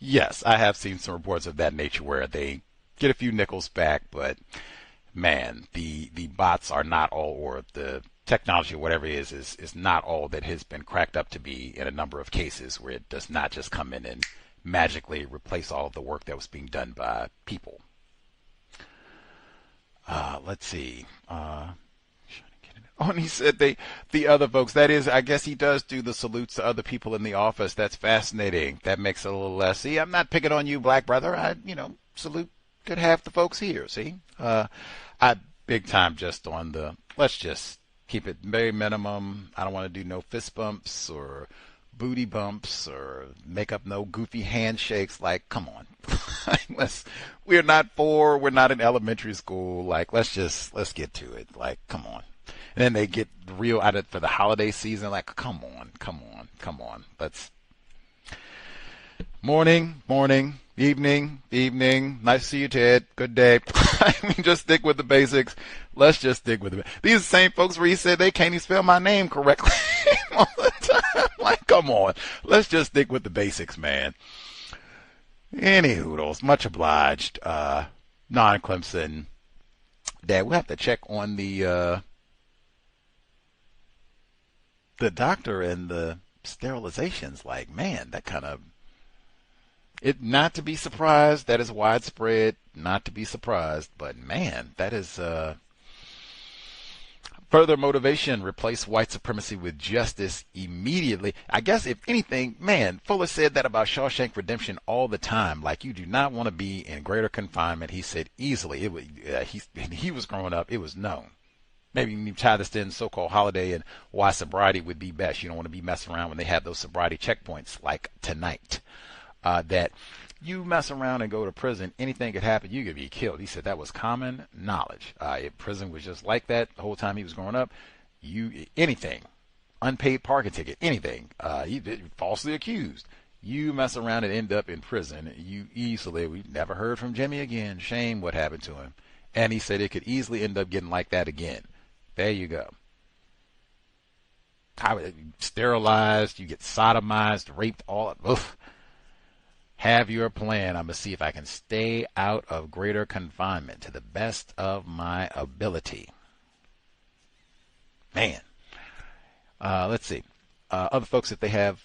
Speaker 19: yes, I have seen some reports of that nature where they get a few nickels back, but man, the bots are not all, or the technology or whatever it is not all that has been cracked up to be in a number of cases, where it does not just come in and magically replace all of the work that was being done by people. Let's see. And he said the other folks, that is, I guess he does do the salutes to other people in the office. That's fascinating. That makes it a little less. See, I'm not picking on you, black brother. I, salute good half the folks here. See, I big time just on the, let's just keep it very minimum. I don't want to do no fist bumps or booty bumps or make up no goofy handshakes. Like, come on. We're not in elementary school. Like, let's get to it. Like, come on. And then they get real at it for the holiday season. Like, come on. Let's. Morning, evening. Nice to see you, Ted. Good day. I mean, just stick with the basics. Let's just stick with it. These are the same folks where he said they can't even spell my name correctly all the time. Like, come on. Let's just stick with the basics, man. Any hoodles. Much obliged. Non-Clemson. Dad, we'll have to check on the doctor and the sterilizations. Like, man, that kind of, it, not to be surprised, that is widespread, not to be surprised, but man, that is further motivation. Replace white supremacy with justice immediately. I guess if anything, man, Fuller said that about Shawshank Redemption all the time. Like, you do not want to be in greater confinement. He said easily. It was, he was growing up, it was known. Maybe you tie this in so-called holiday and why sobriety would be best. You don't want to be messing around when they have those sobriety checkpoints like tonight. That you mess around and go to prison, anything could happen. You could be killed. He said that was common knowledge. If prison was just like that the whole time he was growing up, anything, unpaid parking ticket, anything, falsely accused, you mess around and end up in prison. We never heard from Jimmy again. Shame what happened to him. And he said it could easily end up getting like that again. There you go. Sterilized, you get sodomized, raped, all of. Have your plan. I'm going to see if I can stay out of greater confinement to the best of my ability. Man. Let's see. Other folks, if they have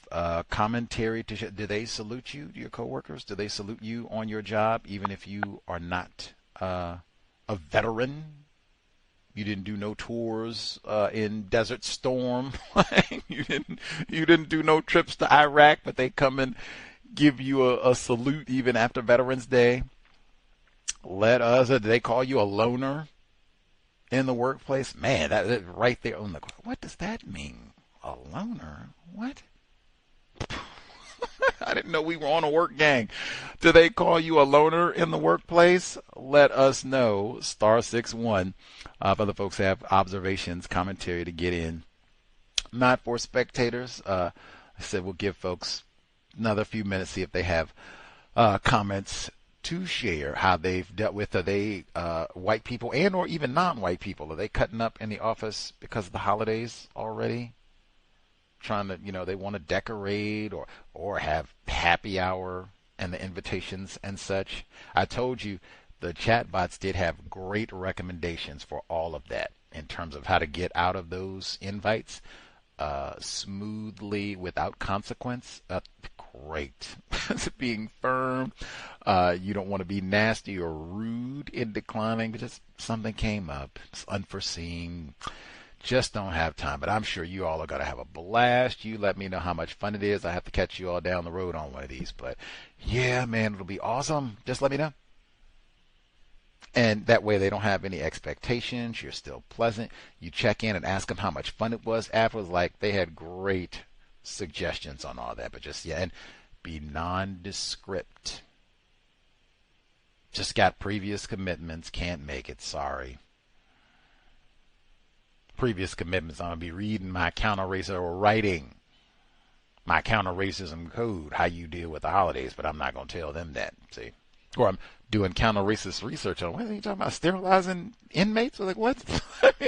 Speaker 19: commentary, do they salute you, your coworkers? Do they salute you on your job, even if you are not a veteran? You didn't do no tours in Desert Storm. You didn't do no trips to Iraq, but they come and give you a salute even after Veterans Day. Did they call you a loner in the workplace? Man, that right there on the, what does that mean? A loner? What? I didn't know we were on a work gang. Do they call you a loner in the workplace? Let us know. *61. Other folks have observations, commentary to get in. Not for spectators. I said we'll give folks another few minutes, see if they have comments to share, how they've dealt with, are they white people and or even non-white people? Are they cutting up in the office because of the holidays already? Trying to, they want to decorate or have happy hour and the invitations and such. I told you the chatbots did have great recommendations for all of that in terms of how to get out of those invites smoothly without consequence. Great. Being firm. You don't want to be nasty or rude in declining, but just something came up. It's unforeseen. Just don't have time, but I'm sure you all are going to have a blast. You let me know how much fun it is. I have to catch you all down the road on one of these, but yeah, man, it'll be awesome. Just let me know. And that way they don't have any expectations. You're still pleasant. You check in and ask them how much fun it was afterwards. Like, they had great suggestions on all that, but just, yeah, and be nondescript. Just got previous commitments, can't make it, sorry. Previous commitments, I'm going to be reading my counter-racism or writing my counter-racism code, how you deal with the holidays, but I'm not going to tell them that, see. Or I'm doing counter-racist research on, what are you talking about, sterilizing inmates? Like, what?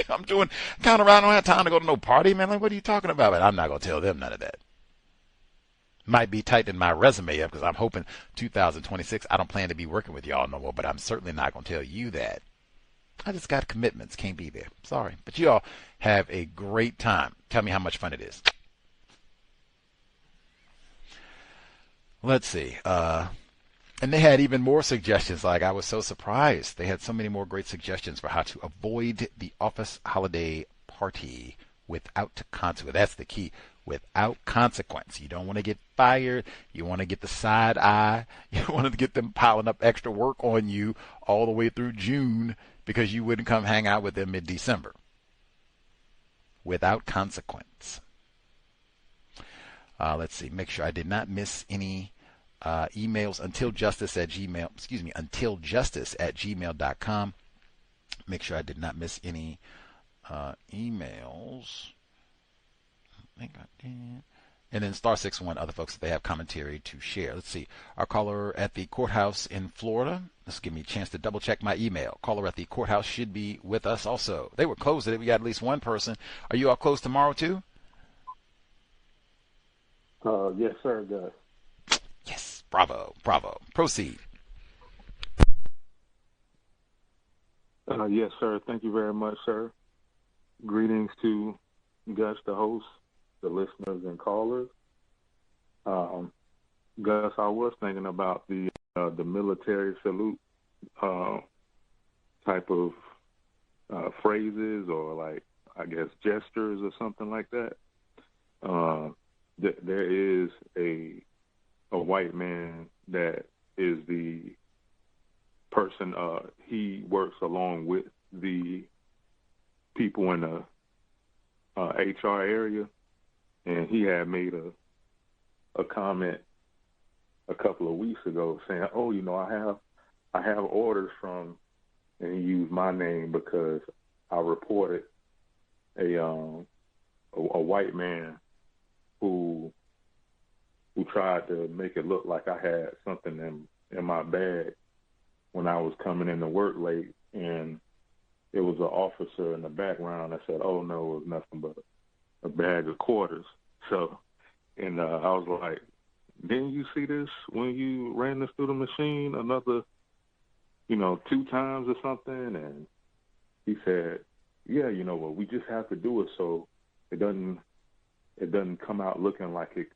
Speaker 19: I'm doing I don't have time to go to no party, man. Like, what are you talking about? But I'm not going to tell them none of that. Might be tightening my resume up because I'm hoping 2026, I don't plan to be working with y'all no more, but I'm certainly not going to tell you that. I just got commitments. Can't be there. Sorry. But you all have a great time. Tell me how much fun it is. Let's see. And they had even more suggestions. Like, I was so surprised. They had so many more great suggestions for how to avoid the office holiday party without consequence. That's the key. Without consequence. You don't want to get fired. You want to get the side eye. You don't want to get them piling up extra work on you all the way through June because you wouldn't come hang out with them mid-December. Without consequence. Let's see. Make sure I did not miss any emails. Untiljustice@gmail.com. Make sure I did not miss any emails. I think I did. And then *61, other folks, they have commentary to share. Let's see. Our caller at the courthouse in Florida. This give me a chance to double check my email. Caller at the courthouse should be with us also. They were closed today. We got at least one person. Are you all closed tomorrow too?
Speaker 21: Yes, sir, Gus.
Speaker 19: Yes. Bravo. Bravo. Proceed.
Speaker 21: Yes, sir. Thank you very much, sir. Greetings to Gus, the host, the listeners and callers. Gus, I was thinking about the military salute type of phrases or, like, I guess, gestures or something like that. There is a white man that is the person, he works along with the people in the HR area, and he had made a comment a couple of weeks ago saying, "Oh, I have orders from," and he used my name because I reported a white man who tried to make it look like I had something in my bag when I was coming into work late, and it was an officer in the background that said, "Oh no, it was nothing but a bag of quarters." So, and I was like, "Didn't you see this when you ran this through the machine another, 2 times or something?" And he said, "Yeah, well, we just have to do it so it doesn't come out looking like it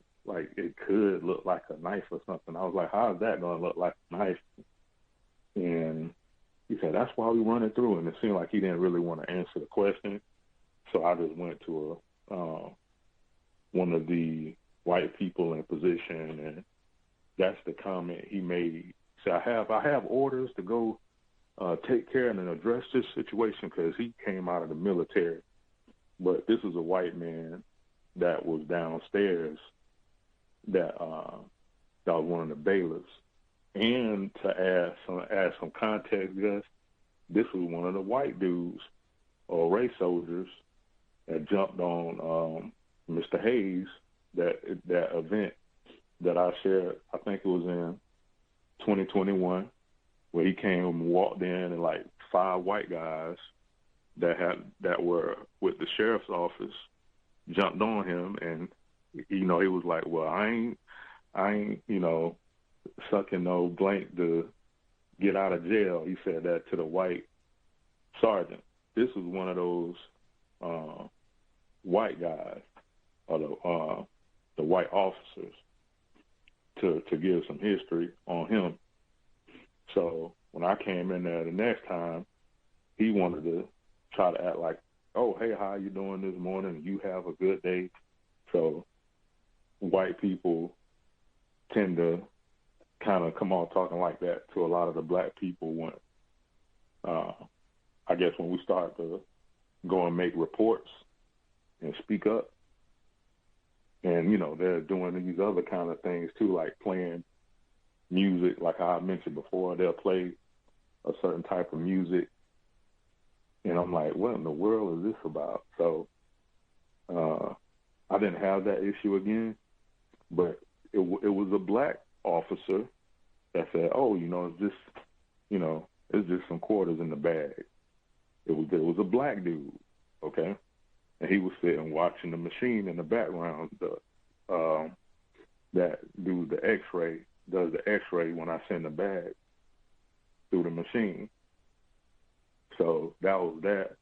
Speaker 21: could look like a knife or something." I was like, "How is that going to look like a knife?" And he said, "That's why we run it through." And it seemed like he didn't really want to answer the question. So I just went to one of the white people in position, and that's the comment he made. So I have orders to go take care and address this situation because he came out of the military. But this is a white man that was downstairs that was one of the bailiffs. And to add some context, Gus, this was one of the white dudes or race soldiers that jumped on Mr. Hayes, that event that I shared. I think it was in 2021, where he came and walked in and like 5 white guys that were with the sheriff's office jumped on him, and he was like, well, I ain't sucking no blank to get out of jail. He said that to the white sergeant. This was one of those white guys, or the white officers, to give some history on him. So when I came in there the next time, he wanted to try to act like, oh, hey, how you doing this morning? You have a good day. So white people tend to kind of come on talking like that to a lot of the black people when, I guess when we start to go and make reports and speak up. And, they're doing these other kind of things too, like playing music, like I mentioned before. They'll play a certain type of music. And I'm like, what in the world is this about? So I didn't have that issue again, but it was a black officer that said, oh, it's just some quarters in the bag. It was a black dude, okay? And he was sitting watching the machine in the background. That dude, the X-ray, does the X-ray when I send the bag through the machine. So that was that.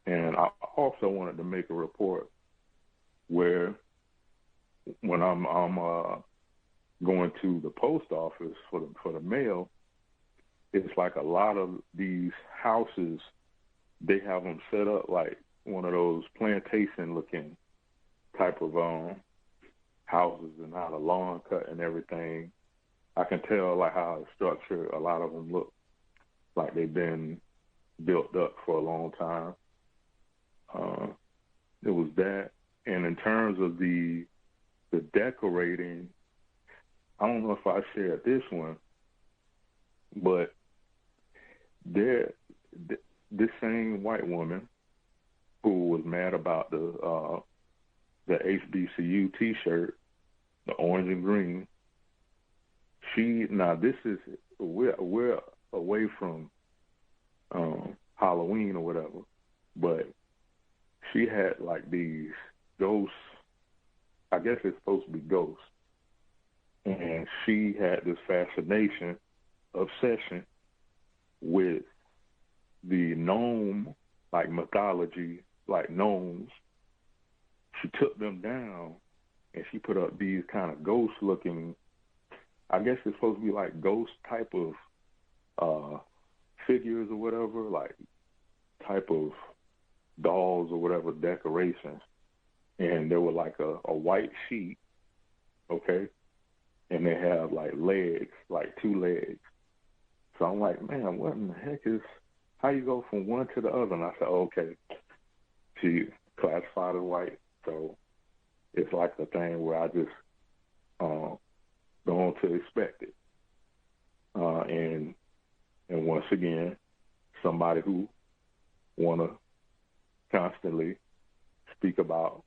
Speaker 21: And I also wanted to make a report where when I'm going to the post office for the mail, it's like a lot of these houses, they have them set up like one of those plantation-looking type of houses, and how the lawn cut and everything. I can tell like how it's structured. A lot of them look like they've been built up for a long time. It was that. And in terms of the decorating, I don't know if I shared this one, but this same white woman who was mad about the HBCU T-shirt, the orange and green, we're away from Halloween or whatever, but she had like these ghosts, I guess it's supposed to be ghosts, and she had this obsession with the gnome, like mythology, like gnomes. She took them down and she put up these kind of ghost looking, I guess it's supposed to be like ghost type of figures or whatever, like type of dolls or whatever, decorations. And there were like a white sheet, okay? And they have like legs, like 2 legs. So I'm like, man, what in the heck how you go from one to the other? And I said, okay, she classified as white. So it's like a thing where I just go on to expect it. And once again, somebody who want to constantly speak about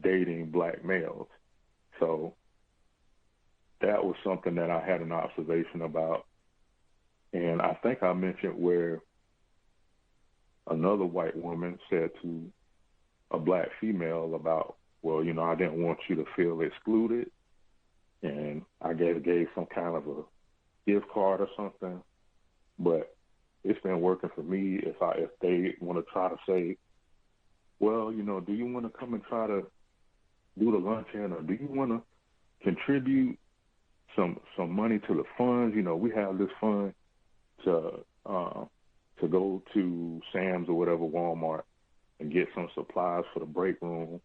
Speaker 21: dating black males. So that was something that I had an observation about. And I think I mentioned where another white woman said to a black female about, well, I didn't want you to feel excluded. And I gave some kind of a gift card or something. But it's been working for me if they want to try to say, well, do you want to come and try to do the luncheon, or do you want to contribute some money to the funds? We have this fund to go to Sam's or whatever, Walmart, and get some supplies for the break room.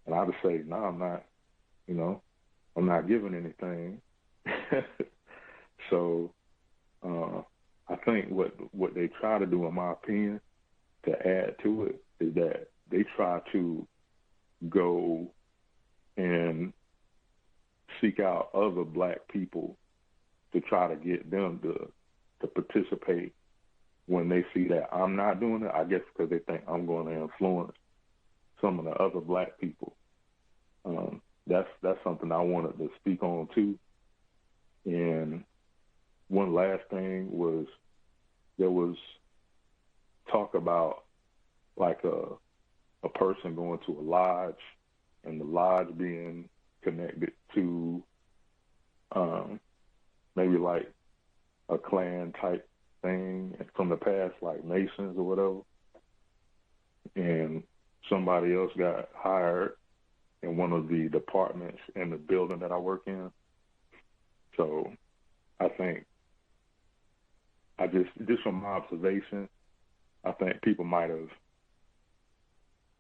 Speaker 21: And I just say, no, I'm not, I'm not giving anything. So I think what they try to do, in my opinion, to add to it, is that they try to go and seek out other black people to try to get them to participate when they see that I'm not doing it. I guess because they think I'm going to influence some of the other black people. That's something I wanted to speak on too. And one last thing was, there was talk about like a person going to a lodge, and the lodge being connected to maybe like a clan type thing from the past, like Masons or whatever. And somebody else got hired in one of the departments in the building that I work in. So I think, just from my observation, I think people might have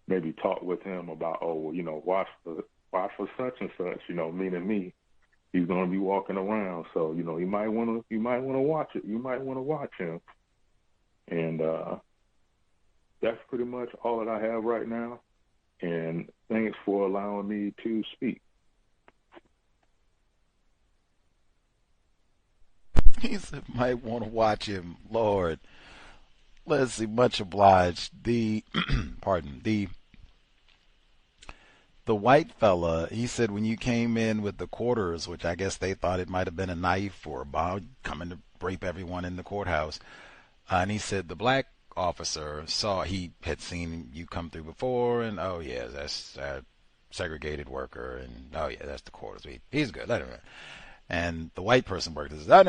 Speaker 21: maybe talked with him about, oh, well, you know, watch for such and such, you know, meaning me. He's going to be walking around, so, you know, you might want to watch it. You might want to watch him. And that's pretty much all that I have right now. And thanks for allowing me to speak.
Speaker 19: He said, might want to watch him. Lord. Let's see, much obliged. Pardon, the white fella, he said when you came in with the quarters, which I guess they thought it might have been a knife or a bomb coming to rape everyone in the courthouse, and he said the black officer he had seen you come through before, and oh yeah, that's a segregated worker, and oh yeah, that's the quarters. He's good, let him in. And the white person worker says, no,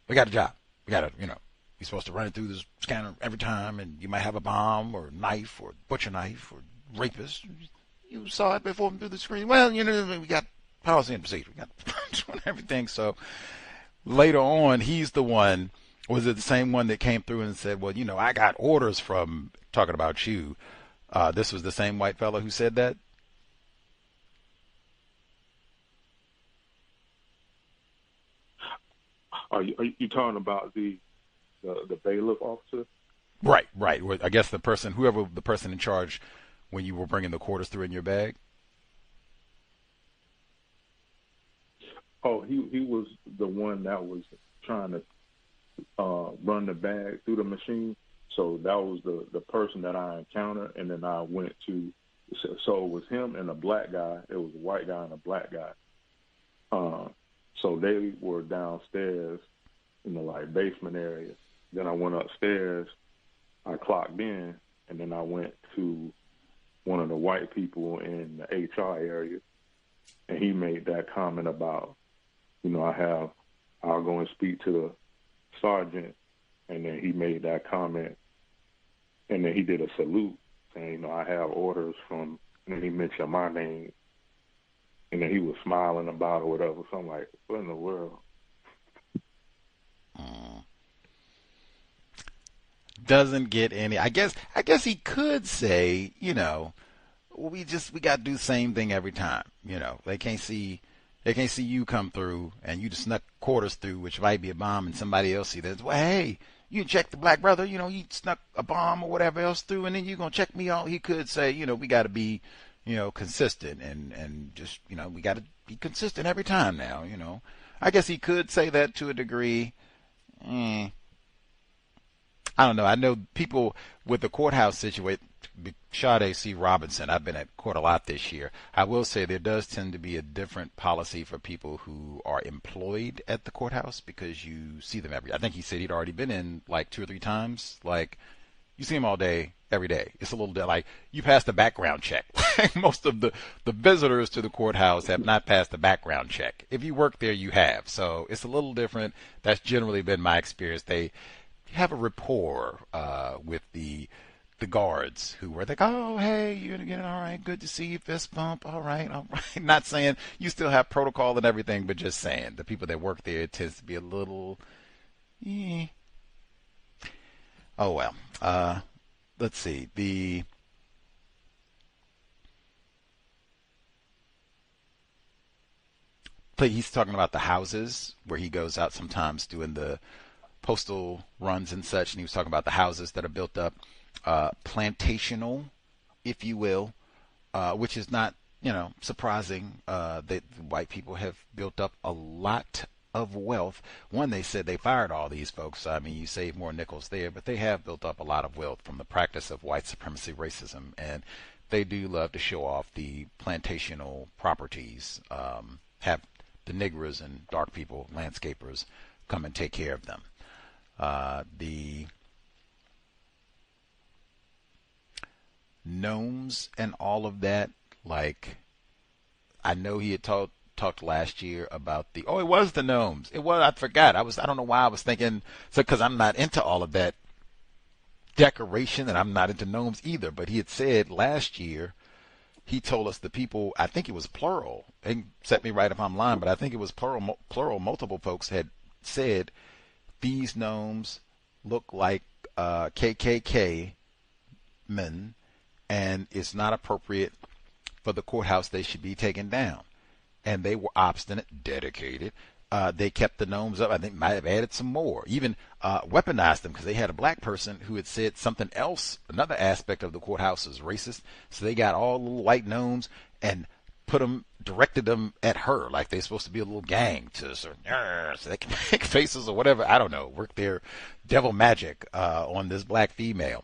Speaker 19: we got a job. We got to, you know, you're supposed to run it through this scanner every time, and you might have a bomb or knife or butcher knife or rapist. You saw it before through the screen. Well, you know, we got policy and procedure. We got everything. So later on, he's the one, was it the same one that came through and said, well, you know, I got orders from, talking about you. This was the same white fellow who said that?
Speaker 21: Are you talking about the bailiff officer?
Speaker 19: Right. I guess the person in charge when you were bringing the quarters through in your bag.
Speaker 21: Oh, he was the one that was trying to run the bag through the machine. So that was the person that I encountered, and then I went to. So it was him and a black guy. It was a white guy and a black guy. So they were downstairs in the like basement area. Then I went upstairs, I clocked in, and then I went to one of the white people in the HR area, and he made that comment about, you know, I'll go and speak to the sergeant, and then he made that comment, and then he did a salute saying, you know, I have orders from, and then he mentioned my name. And then he was smiling about it or whatever. So I'm like, what in the world?
Speaker 19: Doesn't get any. I guess he could say, you know, we got to do the same thing every time. You know, they can't see you come through and you just snuck quarters through, which might be a bomb, and somebody else see that. Well, hey, you check the black brother. You know, he snuck a bomb or whatever else through, and then you gonna check me out. He could say, you know, we got to be, you know, consistent and just, you know, we got to be consistent every time now, you know. I guess he could say that to a degree. I don't know. I know people with the courthouse situation, Sade C. Robinson, I've been at court a lot this year. I will say there does tend to be a different policy for people who are employed at the courthouse because you see them I think he said he'd already been in like 2 or 3 times. Like, you see him all day, every day. It's a little bit like you passed the background check. Most of the visitors to the courthouse have not passed the background check. If you work there, you have. So it's a little different. That's generally been my experience. They have a rapport with the guards who were like, oh, hey, you're getting all right, good to see you, fist bump, all right. Not saying you still have protocol and everything, but just saying the people that work there, it tends to be a little, Oh, well. Let's see. he's talking about the houses where he goes out sometimes doing the postal runs and such, and he was talking about the houses that are built up, plantational, if you will, which is not, surprising that white people have built up a lot of wealth. One, they said they fired all these folks. I mean, you save more nickels there, but they have built up a lot of wealth from the practice of white supremacy racism, and they do love to show off the plantational properties, have the niggers and dark people, landscapers, come and take care of them. The gnomes and all of that, like, I know he had talked last year about it was the gnomes. It was, I forgot. I don't know why I was thinking, because I'm not into all of that decoration, and I'm not into gnomes either, but he had said last year, he told us the people, I think it was plural, and set me right if I'm lying, but I think it was plural, multiple folks had said, these gnomes look like KKK men, and it's not appropriate for the courthouse. They should be taken down. And they were obstinate, dedicated. They kept the gnomes up. I think might have added some more, even weaponized them, because they had a black person who had said something else. Another aspect of the courthouse is racist. So they got all the little white gnomes and directed them at her, like they're supposed to be a little gang to so they can make faces or whatever. I don't know, work their devil magic on this black female.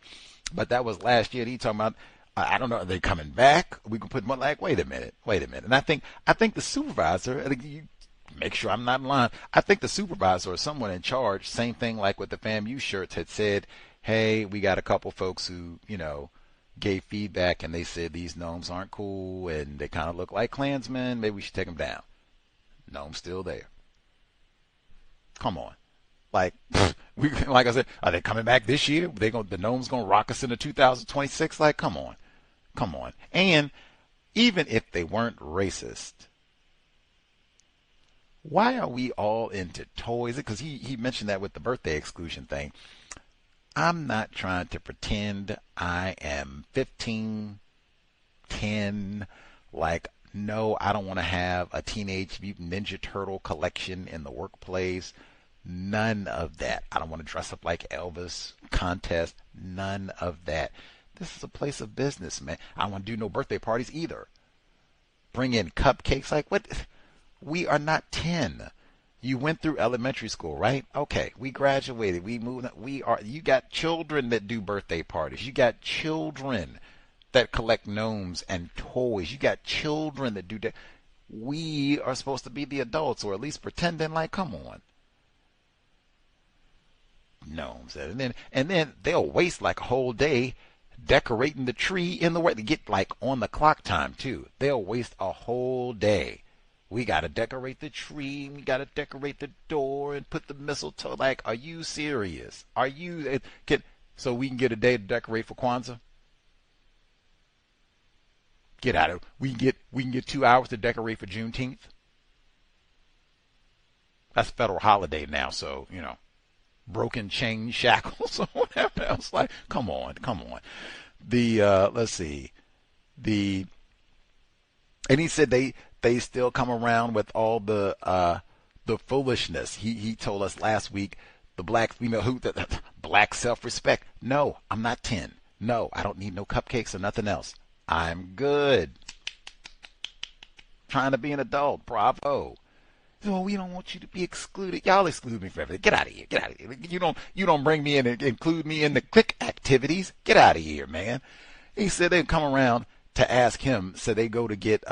Speaker 19: But that was last year. He talking about, I don't know, are they coming back? We can put more, like, wait a minute. And I think the supervisor, you make sure I'm not lying, I think the supervisor or someone in charge, same thing like with the FAMU shirts, had said, hey, we got a couple folks who, gave feedback, and they said these gnomes aren't cool, and they kind of look like Klansmen. Maybe we should take them down. Gnome's still there. Come on. Like, like I said, are they coming back this year? The gnome's going to rock us into 2026? Like, come on. And even if they weren't racist, why are we all into toys? Because he mentioned that with the birthday exclusion thing. I'm not trying to pretend I am 15, 10, like, no, I don't want to have a Teenage Mutant Ninja Turtle collection in the workplace. None of that. I don't want to dress up like Elvis contest. None of that. This is a place of business, man. I don't want to do no birthday parties either. Bring in cupcakes. Like, what? We are not 10. You went through elementary school, right? Okay, we graduated. We moved. You got children that do birthday parties. You got children that collect gnomes and toys. You got children that do that. We are supposed to be the adults, or at least pretending like, come on. Gnomes. And then they'll waste like a whole day decorating the tree in the way to get like on the clock time too. They'll waste a whole day. We got to decorate the tree. We got to decorate the door and put the mistletoe. Like, are you serious? So we can get a day to decorate for Kwanzaa? Get out of it. We can get 2 hours to decorate for Juneteenth. That's a federal holiday now, so, broken chain shackles or whatever else. Like, come on. Let's see. And he said they still come around with all the foolishness. He told us last week, the black female the black self-respect. No, I'm not 10. No, I don't need no cupcakes or nothing else. I'm good. Trying to be an adult. Bravo. Oh, we don't want you to be excluded. Y'all exclude me for everything. Get out of here. You don't bring me in and include me in the clique activities. Get out of here, man. He said they'd come around to ask him, so they go to get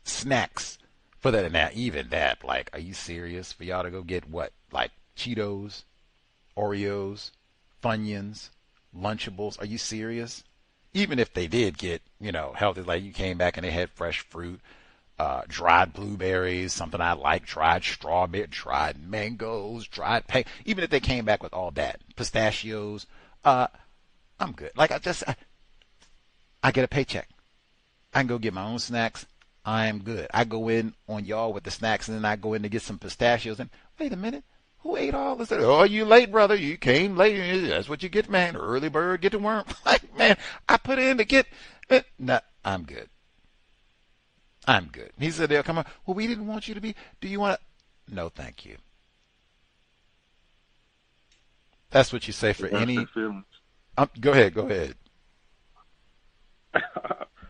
Speaker 19: snacks for that. Now, even that, like, are you serious for y'all to go get what? Like Cheetos, Oreos, Funyuns, Lunchables? Are you serious? Even if they did get, healthy, like you came back and they had fresh fruit, dried blueberries, something I like, dried strawberry, dried mangoes, dried pay. Even if they came back with all that, pistachios, I'm good. Like, I get a paycheck. I can go get my own snacks. I am good. I go in on y'all with the snacks, and then I go in to get some pistachios. And wait a minute, who ate all this? Oh, you late, brother. You came late. That's what you get, man. Early bird, get the worm. Like, man, I put in to get it. No, I'm good. I'm good. He said they'll come up. Well, we didn't want you to be. Do you want to? No, thank you. That's what you say for any. Go ahead. Go ahead.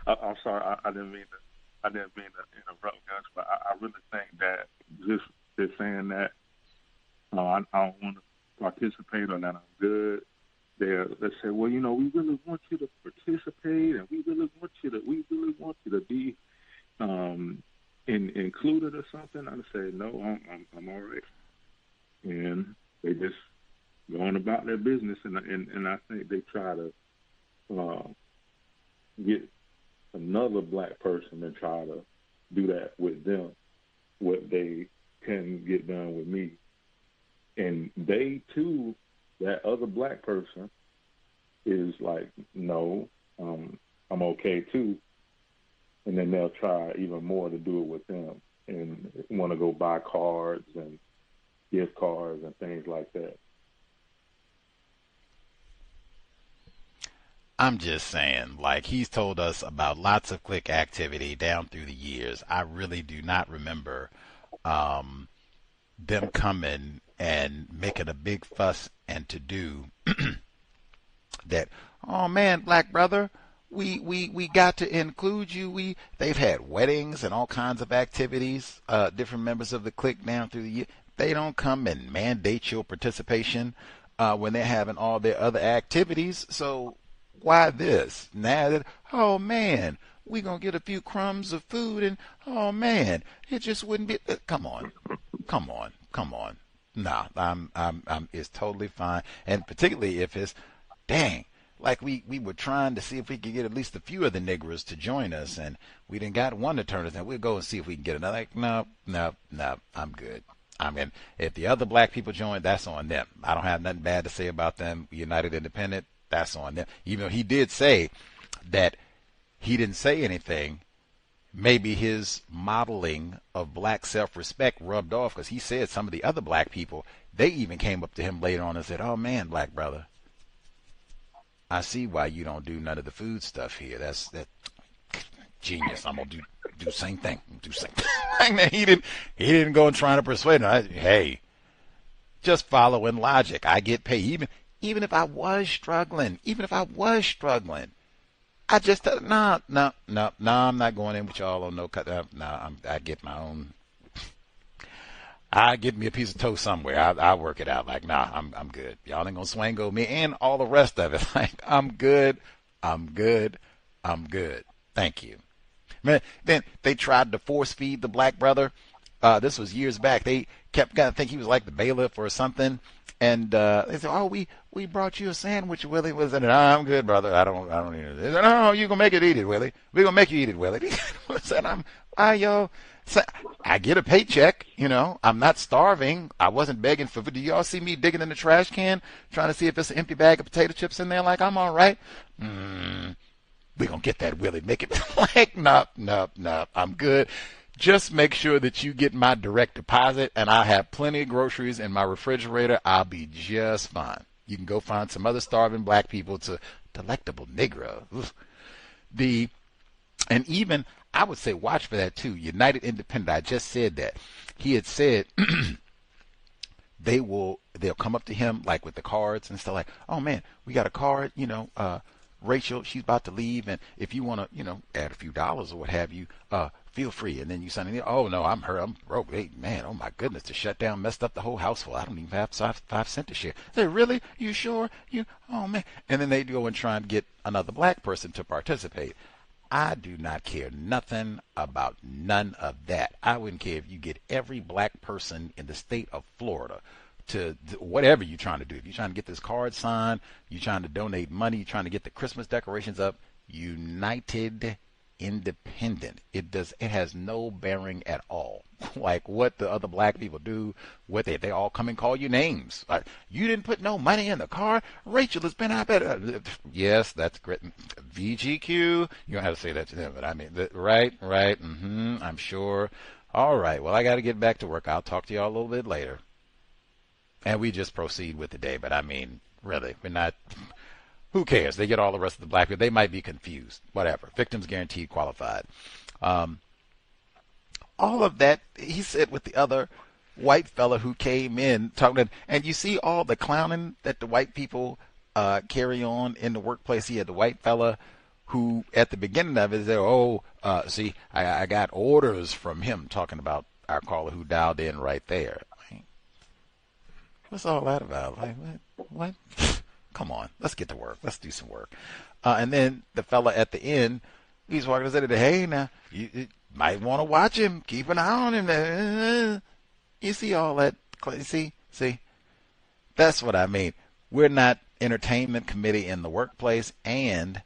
Speaker 21: I'm sorry. I didn't mean to interrupt, Gus, but I really think that just saying that I don't want to participate or that I'm good. They say, well, we really want you to participate, and we really want you to be included or something. I say, no, I'm all right, and they just going about their business, and I think they try to get another black person and try to do that with them, what they can get done with me. And they, too, that other black person is like, no, I'm okay, too. And then they'll try even more to do it with them and want to go buy cards and gift cards and things like that.
Speaker 19: I'm just saying, like, he's told us about lots of clique activity down through the years. I really do not remember them coming and making a big fuss and to do that. Oh man, black brother, we got to include you. They've had weddings and all kinds of activities. Different members of the clique down through the year. They don't come and mandate your participation when they're having all their other activities. So why this? Now that, oh man, we gonna get a few crumbs of food and oh man, it just wouldn't be. Come on. Nah, it's totally fine, and particularly if it's, dang, like we were trying to see if we could get at least a few of the niggers to join us, and we didn't got one to turn us in. We'll go and see if we can get another. Like, no, I'm good. I mean, if the other black people join, that's on them. I don't have nothing bad to say about them. United Independent, that's on them. Even though he did say that he didn't say anything, maybe his modeling of black self-respect rubbed off, because he said some of the other black people, they even came up to him later on and said, oh man, black brother, I see why you don't do none of the food stuff here. That's genius. I'm gonna do the same thing. He didn't go and try to persuade him. Hey, just following logic. I get paid. Even if I was struggling, I just no, I'm not going in with y'all on no cut. I get my own. I get me a piece of toast somewhere. I work it out. Like, nah, I'm good. Y'all ain't gonna swango me and all the rest of it. Like, I'm good. Thank you. Man, then they tried to force feed the black brother. This was years back. They kept I think he was like the bailiff or something. And they said, "Oh, we brought you a sandwich, Willie." Was it? "No, I'm good, brother. I don't need it." They said, "No, you gonna make it eat it, Willie. We gonna make you eat it, Willie." I said, I get a paycheck. I'm not starving. I wasn't begging for food. Do y'all see me digging in the trash can trying to see if it's an empty bag of potato chips in there? Like, I'm all right. We gonna get that, Willie. Make it like, no. I'm good. Just make sure that you get my direct deposit, and I have plenty of groceries in my refrigerator. I'll be just fine. You can go find some other starving black people to delectable Negro. And even, I would say, watch for that too. United Independent, I just said that. He had said they'll come up to him like with the cards and stuff like, oh man, we got a card, Rachel, she's about to leave, and if you want to, add a few dollars or what have you, feel free. And then you sign in. Oh no, I'm broke. Hey man, oh my goodness, the shutdown messed up the whole household. I don't even have 5 cents to share. They really? You sure? Oh man. And then they go and try and get another black person to participate. I do not care nothing about none of that. I wouldn't care if you get every black person in the state of Florida to whatever you're trying to do. If you're trying to get this card signed, you're trying to donate money, you're trying to get the Christmas decorations up, United Independent. It has no bearing at all. Like what the other black people do, what they all come and call you names. You didn't put no money in the car. Rachel has been out there. Yes, that's great. VGQ. You don't have to say that to them, but I mean, right. I'm sure. All right. Well, I got to get back to work. I'll talk to y'all a little bit later. And we just proceed with the day. But I mean, really, we're not. Who cares? They get all the rest of the black people. They might be confused. Whatever. Victims guaranteed qualified. all of that, he said with the other white fella who came in talking, and you see all the clowning that the white people carry on in the workplace. He had the white fella who, at the beginning of it, said, see, I got orders from him, talking about our caller who dialed in right there. What's all that about? Like, what? Come on, let's get to work. Let's do some work. And then the fella at the end, he's walking and said, hey, now, you might want to watch him. Keep an eye on him. You see all that? See? That's what I mean. We're not entertainment committee in the workplace, and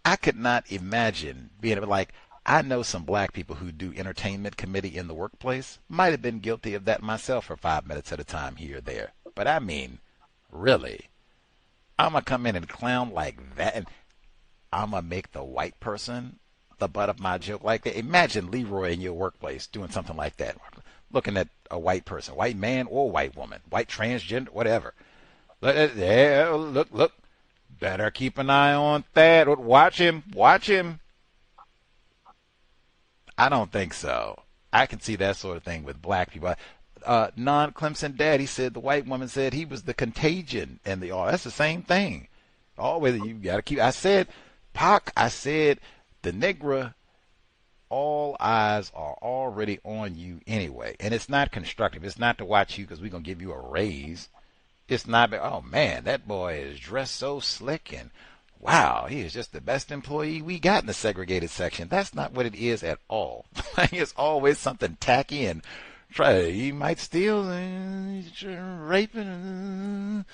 Speaker 19: I could not imagine being like, I know some black people who do entertainment committee in the workplace. Might have been guilty of that myself for 5 minutes at a time here or there. But I mean, really, I'm going to come in and clown like that, and I'm going to make the white person the butt of my joke like that. Imagine Leroy in your workplace doing something like that, looking at a white person, white man or white woman, white transgender, whatever. Look, better keep an eye on that. Watch him. I don't think so. I can see that sort of thing with black people. Non-Clemson dad, he said the white woman said he was the contagion, and that's the same thing. Always, you got to keep. I said, Pac, the Negra, all eyes are already on you anyway, and it's not constructive. It's not to watch you because we're gonna give you a raise. It's not, oh man, that boy is dressed so slick, and wow, he is just the best employee we got in the segregated section. That's not what it is at all. It's always something tacky and he might steal, raping.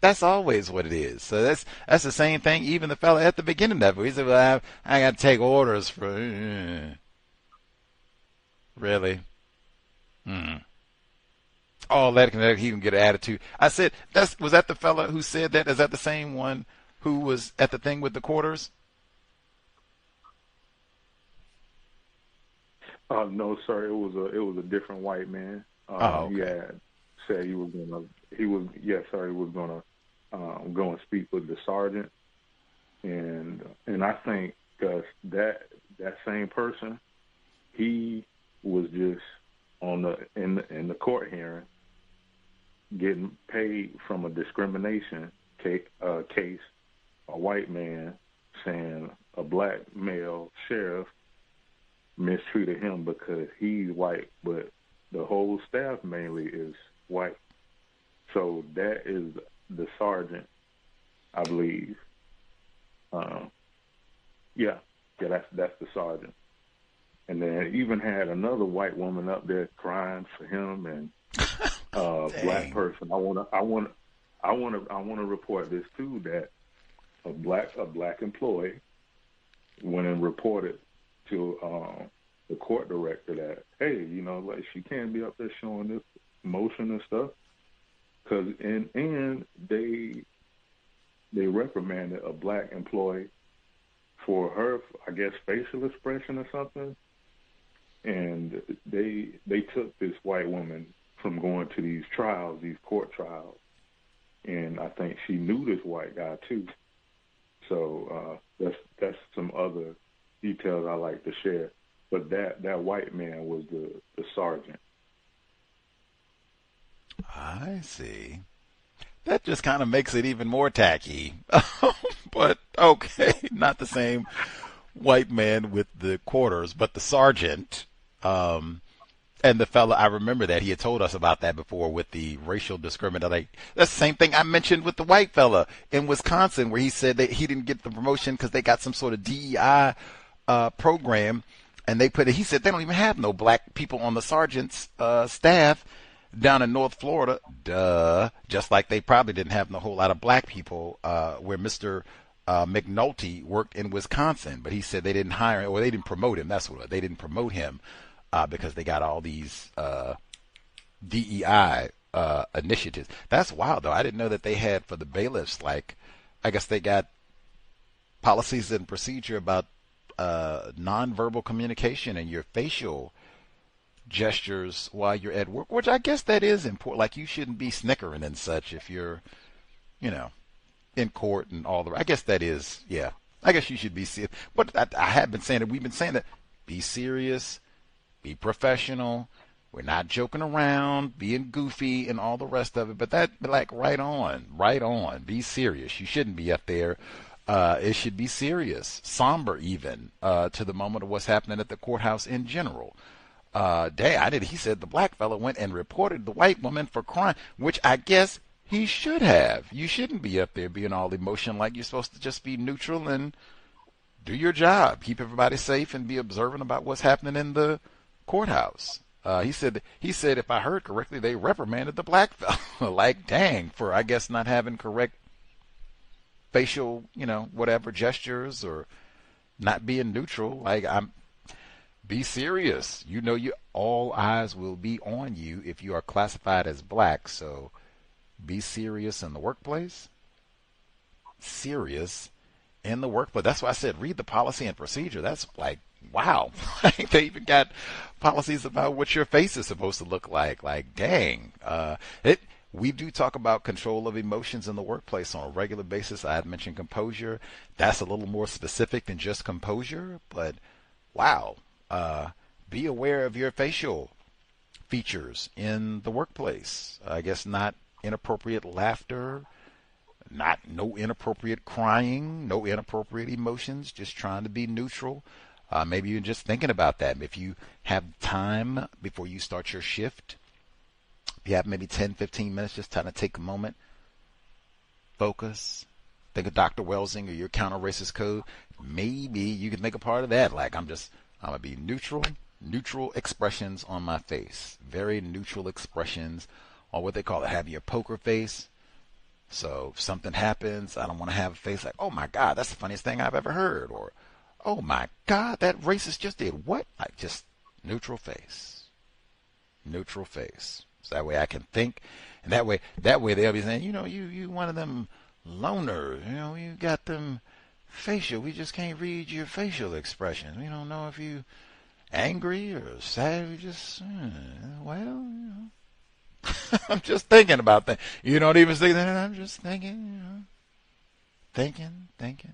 Speaker 19: That's always what it is. So that's the same thing. Even the fella at the beginning of it, he said, "Well, I got to take orders for." Really? All that he can get an attitude. I said, was that the fella who said that? Is that the same one who was at the thing with the quarters?
Speaker 21: No, sir. It was a different white man.
Speaker 19: Okay.
Speaker 21: He had said he was gonna go and speak with the sergeant, and I think that same person, he was just in the court hearing getting paid from a discrimination case, a white man saying a black male sheriff mistreated him because he's white, but the whole staff mainly is white. So that is the sergeant, I believe. That's the sergeant. And then even had another white woman up there crying for him, and black person. I want to report this too, that a black employee went and reported to the court director that, hey, like she can't be up there showing this emotion and stuff, and they reprimanded a black employee for her, I guess, facial expression or something. And they took this white woman from going to these trials, these court trials. And I think she knew this white guy too. So that's some other details I like to share. But that white man was the sergeant.
Speaker 19: I see. That just kind of makes it even more tacky. But okay, not the same white man with the quarters, but the sergeant. And the fella, I remember that he had told us about that before with the racial discrimination. That's the same thing I mentioned with the white fella in Wisconsin, where he said that he didn't get the promotion because they got some sort of DEI program, and he said they don't even have no black people on the sergeant's staff down in North Florida. Duh. Just like they probably didn't have a whole lot of black people where Mr. McNulty worked in Wisconsin, but he said they didn't hire him, or they didn't promote him. That's what they didn't promote him because they got all these DEI initiatives. That's wild, though. I didn't know that they had for the bailiffs. Like, I guess they got policies and procedure about nonverbal communication and your facial gestures while you're at work, which I guess that is important. Like, you shouldn't be snickering and such if you're, in court and all the. I guess that is, yeah. I guess you should be. But I have been saying that we've been saying that Be serious. Be professional. We're not joking around, being goofy and all the rest of it. But that, like, right on. Be serious. You shouldn't be up there. It should be serious, somber even, to the moment of what's happening at the courthouse in general. He said the black fella went and reported the white woman for crime, which I guess he should have. You shouldn't be up there being all emotional, like you're supposed to just be neutral and do your job. Keep everybody safe and be observant about what's happening in the courthouse. He said, if I heard correctly, they reprimanded the black fella. Like, dang, for, I guess, not having correct facial, whatever gestures or not being neutral. Like, be serious. All eyes will be on you if you are classified as black. So be serious in the workplace. Serious in the workplace. That's why I said read the policy and procedure. That's like, wow. They even got policies about what your face is supposed to look like. Like, dang. We do talk about control of emotions in the workplace on a regular basis. I had mentioned composure. That's a little more specific than just composure, but wow. Be aware of your facial features in the workplace. I guess not inappropriate laughter, no inappropriate crying, no inappropriate emotions, just trying to be neutral. Maybe you're just thinking about that. If you have time before you start your shift, if you have maybe 10, 15 minutes, just trying to take a moment, focus, think of Dr. Welsing or your counter-racist code. Maybe you could make a part of that. Like, I'm going to be neutral expressions on my face. Very neutral expressions, or what they call it, have your poker face. So if something happens, I don't want to have a face like, oh my God, that's the funniest thing I've ever heard. Or, oh my God, that racist just did what? Like, just neutral face. Neutral face. So that way I can think. And that way they'll be saying, you one of them loners. You got them facial. We just can't read your facial expressions. We don't know if you angry or sad. We just, I'm just thinking about that. You don't even say that. I'm just thinking, thinking.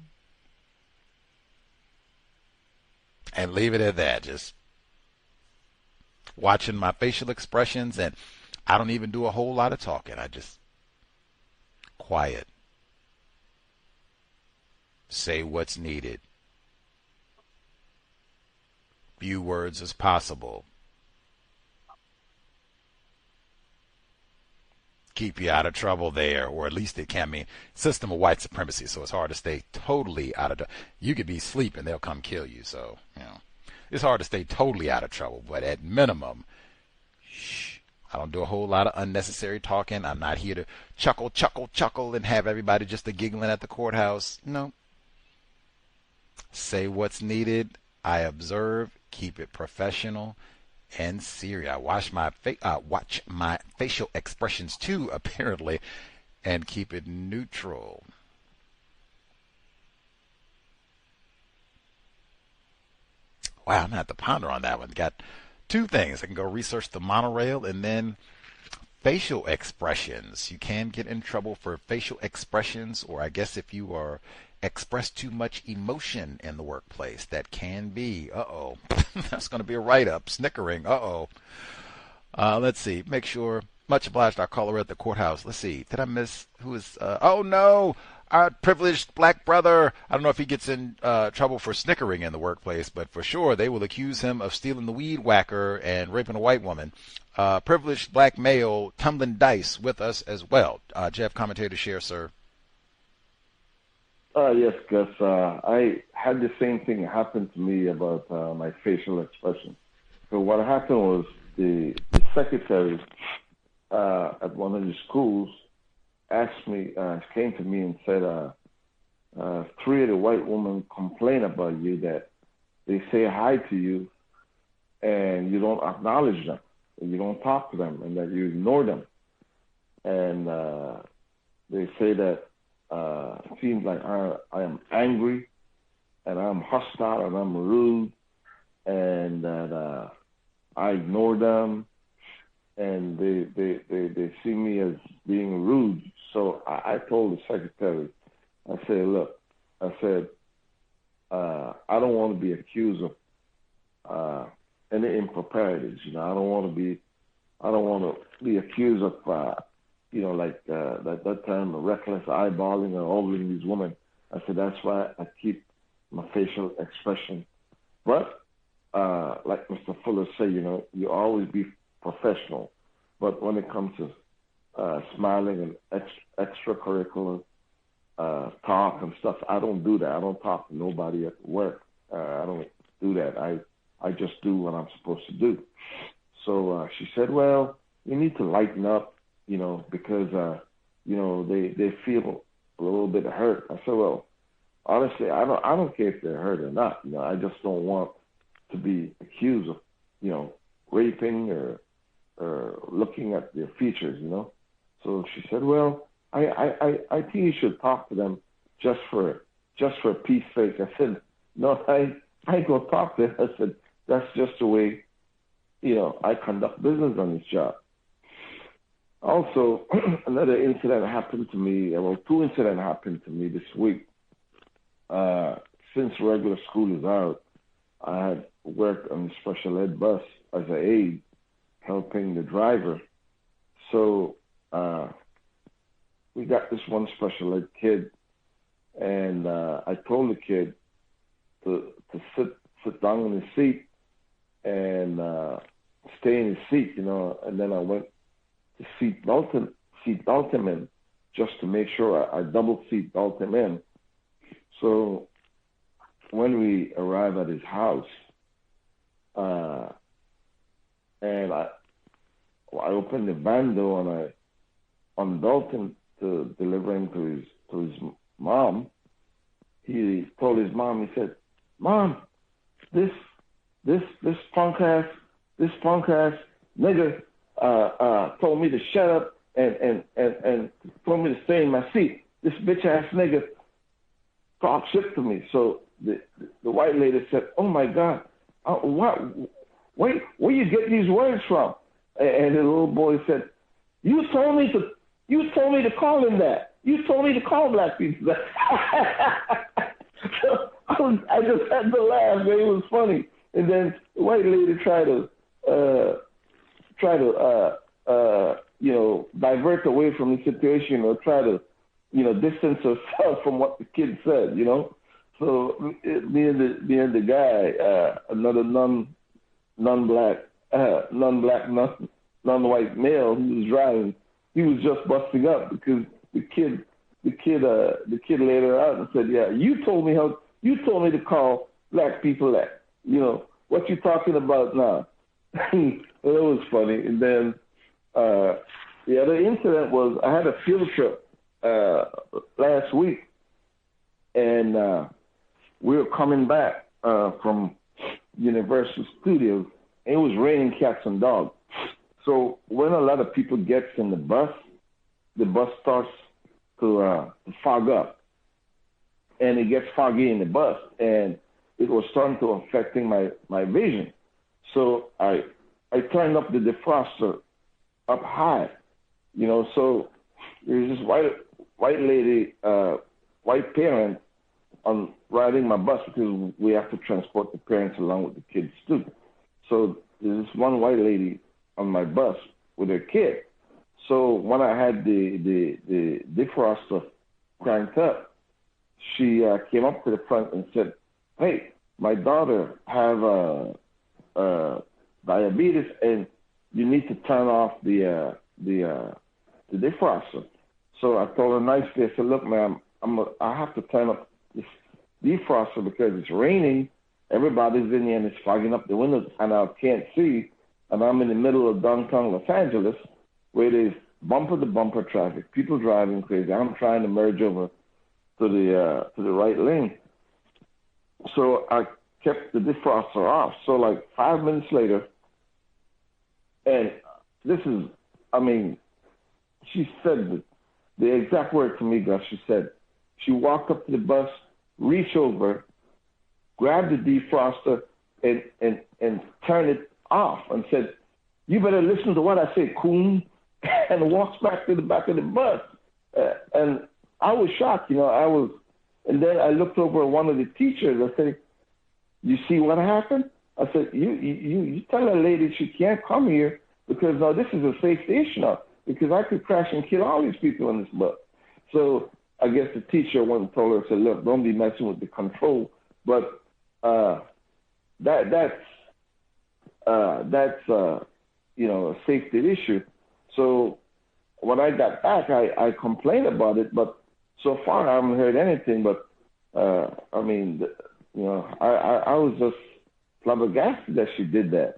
Speaker 19: And leave it at that. Just watching my facial expressions, and I don't even do a whole lot of talking. I just quiet. Say what's needed. Few words as possible. Keep you out of trouble there, or at least it can mean system of white supremacy, so it's hard to stay totally out of trouble. You could be asleep and they'll come kill you, so, it's hard to stay totally out of trouble, but at minimum, shh. I don't do a whole lot of unnecessary talking. I'm not here to chuckle, and have everybody just giggling at the courthouse. No. Say what's needed. I observe. Keep it professional and serious. I watch my facial expressions too, apparently, and keep it neutral. Wow, I'm going to have to ponder on that one. Got two things. I can go research the monorail and then facial expressions. You can get in trouble for facial expressions, or I guess if you are express too much emotion in the workplace, that can be, that's going to be a write-up, snickering, let's see, make sure, much obliged, our caller at the courthouse. Let's see, did I miss, who is, oh no, our privileged black brother. I don't know if he gets in trouble for snickering in the workplace, but for sure they will accuse him of stealing the weed whacker and raping a white woman. Privileged black male tumbling dice with us as well. Do you have commentary to share, sir?
Speaker 1: Yes, Gus. I had the same thing happen to me about my facial expression. So what happened was the secretary at one of the schools asked me, came to me and said, 3 of the white women complain about you, that they say hi to you and you don't acknowledge them, and you don't talk to them, and that you ignore them. And they say that it seems like I am angry and I'm hostile and I'm rude, and that I ignore them, and they see me as being rude. So I told the secretary, I said, look, I don't want to be accused any improprieties. You know, I don't want to be accused of, like that term, reckless eyeballing or ogling these women. I said that's why I keep my facial expression. But like Mr. Fuller said, you know, you always be professional. But when it comes to smiling and extracurricular talk and stuff, I don't do that. I don't talk to nobody at work. I don't do that. I just do what I'm supposed to do. So she said, well, you need to lighten up, you know, because, you know, they feel a little bit hurt. I said, well, honestly, I don't care if they're hurt or not. You know, I just don't want to be accused of, you know, raping or looking at their features, you know. So she said, well, I think you should talk to them just for peace sake. I said, no, I ain't gonna talk to them. I said, that's just the way, you know, I conduct business on this job. Also, another incident happened to me. Well, two incidents happened to me this week. Since regular school is out, I had worked on the special ed bus as an aide, helping the driver. So we got this one special ed kid, and I told the kid to sit down in his seat and stay in his seat, you know. And then I went to seat belt him in just to make sure I double seat belt him in. So when we arrived at his house, and I opened the van door and I unbelt him to deliver him to his mom. He told his mom, he said, "Mom, this punk ass nigga told me to shut up and told me to stay in my seat. This bitch ass nigga talked shit to me." So the white lady said, "Oh my God, where you get these words from?" And the little boy said, "You told me to call him that. You told me to call black people that." So I just had to laugh. It was funny. And then the white lady tried to you know, divert away from the situation or try to, you know, distance herself from what the kid said, you know. So me and the guy, another non-black, non-white male who was driving, he was just busting up because the kid later out and said, "Yeah, you told me to call black people that. You know, what you talking about now?" It was funny. And then the other incident was I had a field trip last week, and we were coming back from Universal Studios, and it was raining cats and dogs. So when a lot of people gets in the bus starts to fog up, and it gets foggy in the bus, and it was starting to affecting my vision. So I turned up the defroster up high, you know. So there's this white lady, white parent on riding my bus because we have to transport the parents along with the kids too. So there's this one white lady on my bus with her kid. So when I had the defroster cranked up, she came up to the front and said, "Hey, my daughter have diabetes, and you need to turn off the defroster." So I told her nicely, I said, "Look, ma'am, I have to turn up this defroster because it's raining. Everybody's in here and it's fogging up the windows, and I can't see. And I'm in the middle of downtown Los Angeles, where there's bumper-to-bumper traffic, people driving crazy. I'm trying to merge over to the right lane." So I kept the defroster off. So like 5 minutes later, and this is, I mean, she said the exact word to me, Gus. She said, she walked up to the bus, reached over, grabbed the defroster, and turned it off and said, "You better listen to what I say, coon," and walks back to the back of the bus. And I was shocked, you know. And then I looked over at one of the teachers. I said, "You see what happened?" I said, you tell a lady she can't come here because now this is a safety issue now, because I could crash and kill all these people in this bus. So I guess the teacher went and told her, said, look, don't be messing with the control. But that's a safety issue. So when I got back, I complained about it, but so far I haven't heard anything. But I was just flabbergasted that she did that.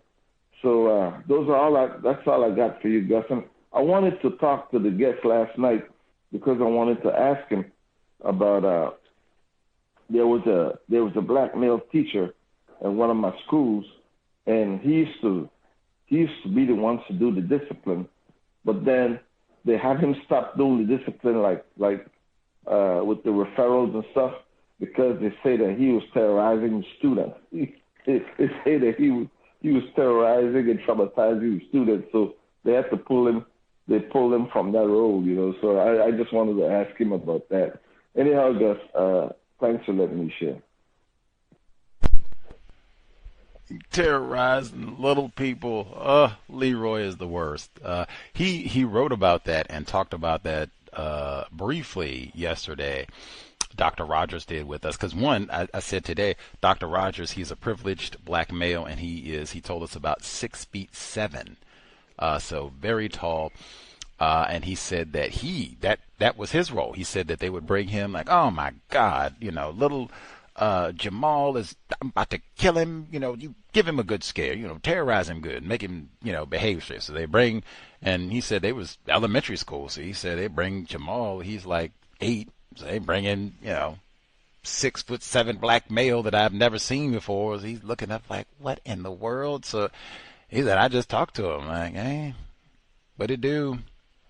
Speaker 1: So that's all I got for you, Gus. And I wanted to talk to the guest last night because I wanted to ask him about there was a black male teacher at one of my schools, and he used to be the ones to do the discipline, but then they have him stop doing the discipline like with the referrals and stuff, because they say that he was terrorizing the students. They say that he was terrorizing and traumatizing the students, so they had to pull him. They pulled him from that role, So I just wanted to ask him about that. Anyhow, Gus, thanks for letting me share.
Speaker 19: Terrorizing little people. Leroy is the worst. He wrote about that and talked about that briefly yesterday. Dr. Rodgers did with us, because I said today, Dr. Rodgers, he's a privileged black male, and he told us about 6'7", so very tall. And he said that that was his role. He said that they would bring him like, oh my God, little Jamal I'm about to kill him. You give him a good scare, terrorize him good, make him, behave straight. So they bring, and he said they was elementary school. So he said they bring Jamal, he's like 8. So they bring in, 6'7" black male that I've never seen before. So he's looking up like, what in the world? So he said, I just talked to him. Like, hey, what it do?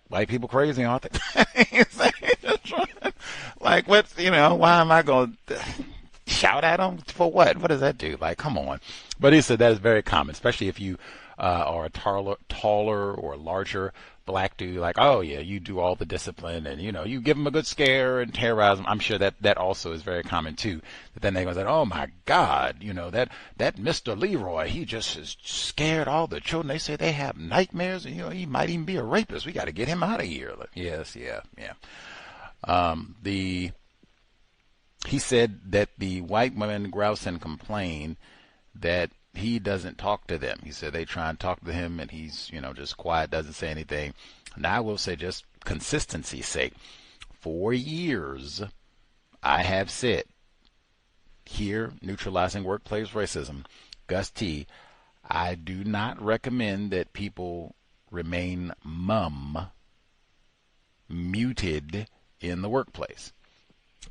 Speaker 19: White people crazy, aren't they? Like, what, why am I going to shout at them for what? What does that do? Like, come on. But he said that is very common, especially if you are a taller or larger black dude. Like, oh yeah, you do all the discipline, and you give them a good scare and terrorize them. I'm sure that also is very common too. But then they go like, oh my God, that Mr. Leroy, he just has scared all the children. They say they have nightmares, and he might even be a rapist. We got to get him out of here. Like, yes, yeah. He said that the white women grouse and complain that he doesn't talk to them. He said they try and talk to him, and he's, just quiet, doesn't say anything. Now, I will say, just consistency's sake, for years, I have said, here, Neutralizing Workplace Racism, Gus T, I do not recommend that people remain muted in the workplace.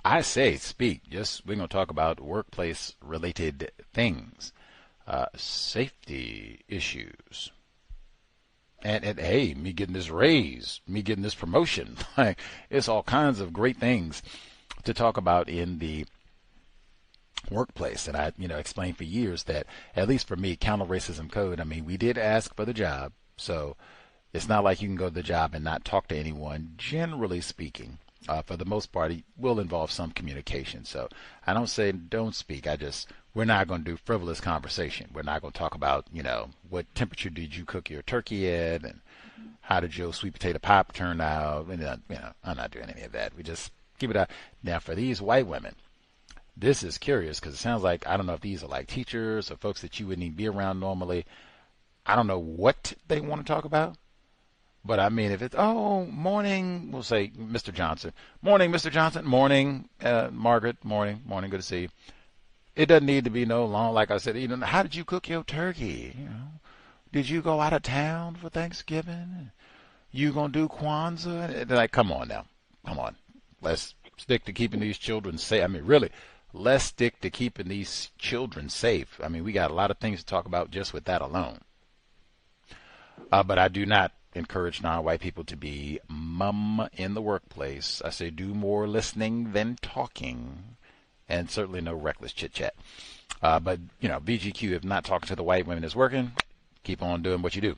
Speaker 19: I say speak. We're going to talk about workplace-related things. Safety issues, and hey, me getting this raise, me getting this promotion, like, it's all kinds of great things to talk about in the workplace. And I, explained for years that, at least for me, counter racism code, we did ask for the job, so it's not like you can go to the job and not talk to anyone. Generally speaking, for the most part, it will involve some communication. So I don't say don't speak. We're not going to do frivolous conversation. We're not going to talk about, what temperature did you cook your turkey at, and how did your sweet potato pie turn out? And, I'm not doing any of that. We just keep it out. Now, for these white women, this is curious, because it sounds like, I don't know if these are like teachers or folks that you wouldn't even be around normally. I don't know what they want to talk about. But if it's, morning, we'll say, Mr. Johnson. Morning, Mr. Johnson. Morning, Margaret. Morning, good to see you. It doesn't need to be no long, like I said, how did you cook your turkey? Did you go out of town for Thanksgiving? You gonna do Kwanzaa? Like, come on now. Come on. Let's stick to keeping these children safe. Really, let's stick to keeping these children safe. We got a lot of things to talk about just with that alone. But I do not encourage non-white people to be mum in the workplace. I say do more listening than talking, and certainly no reckless chit-chat. But, VGQ, if not talking to the white women is working, keep on doing what you do.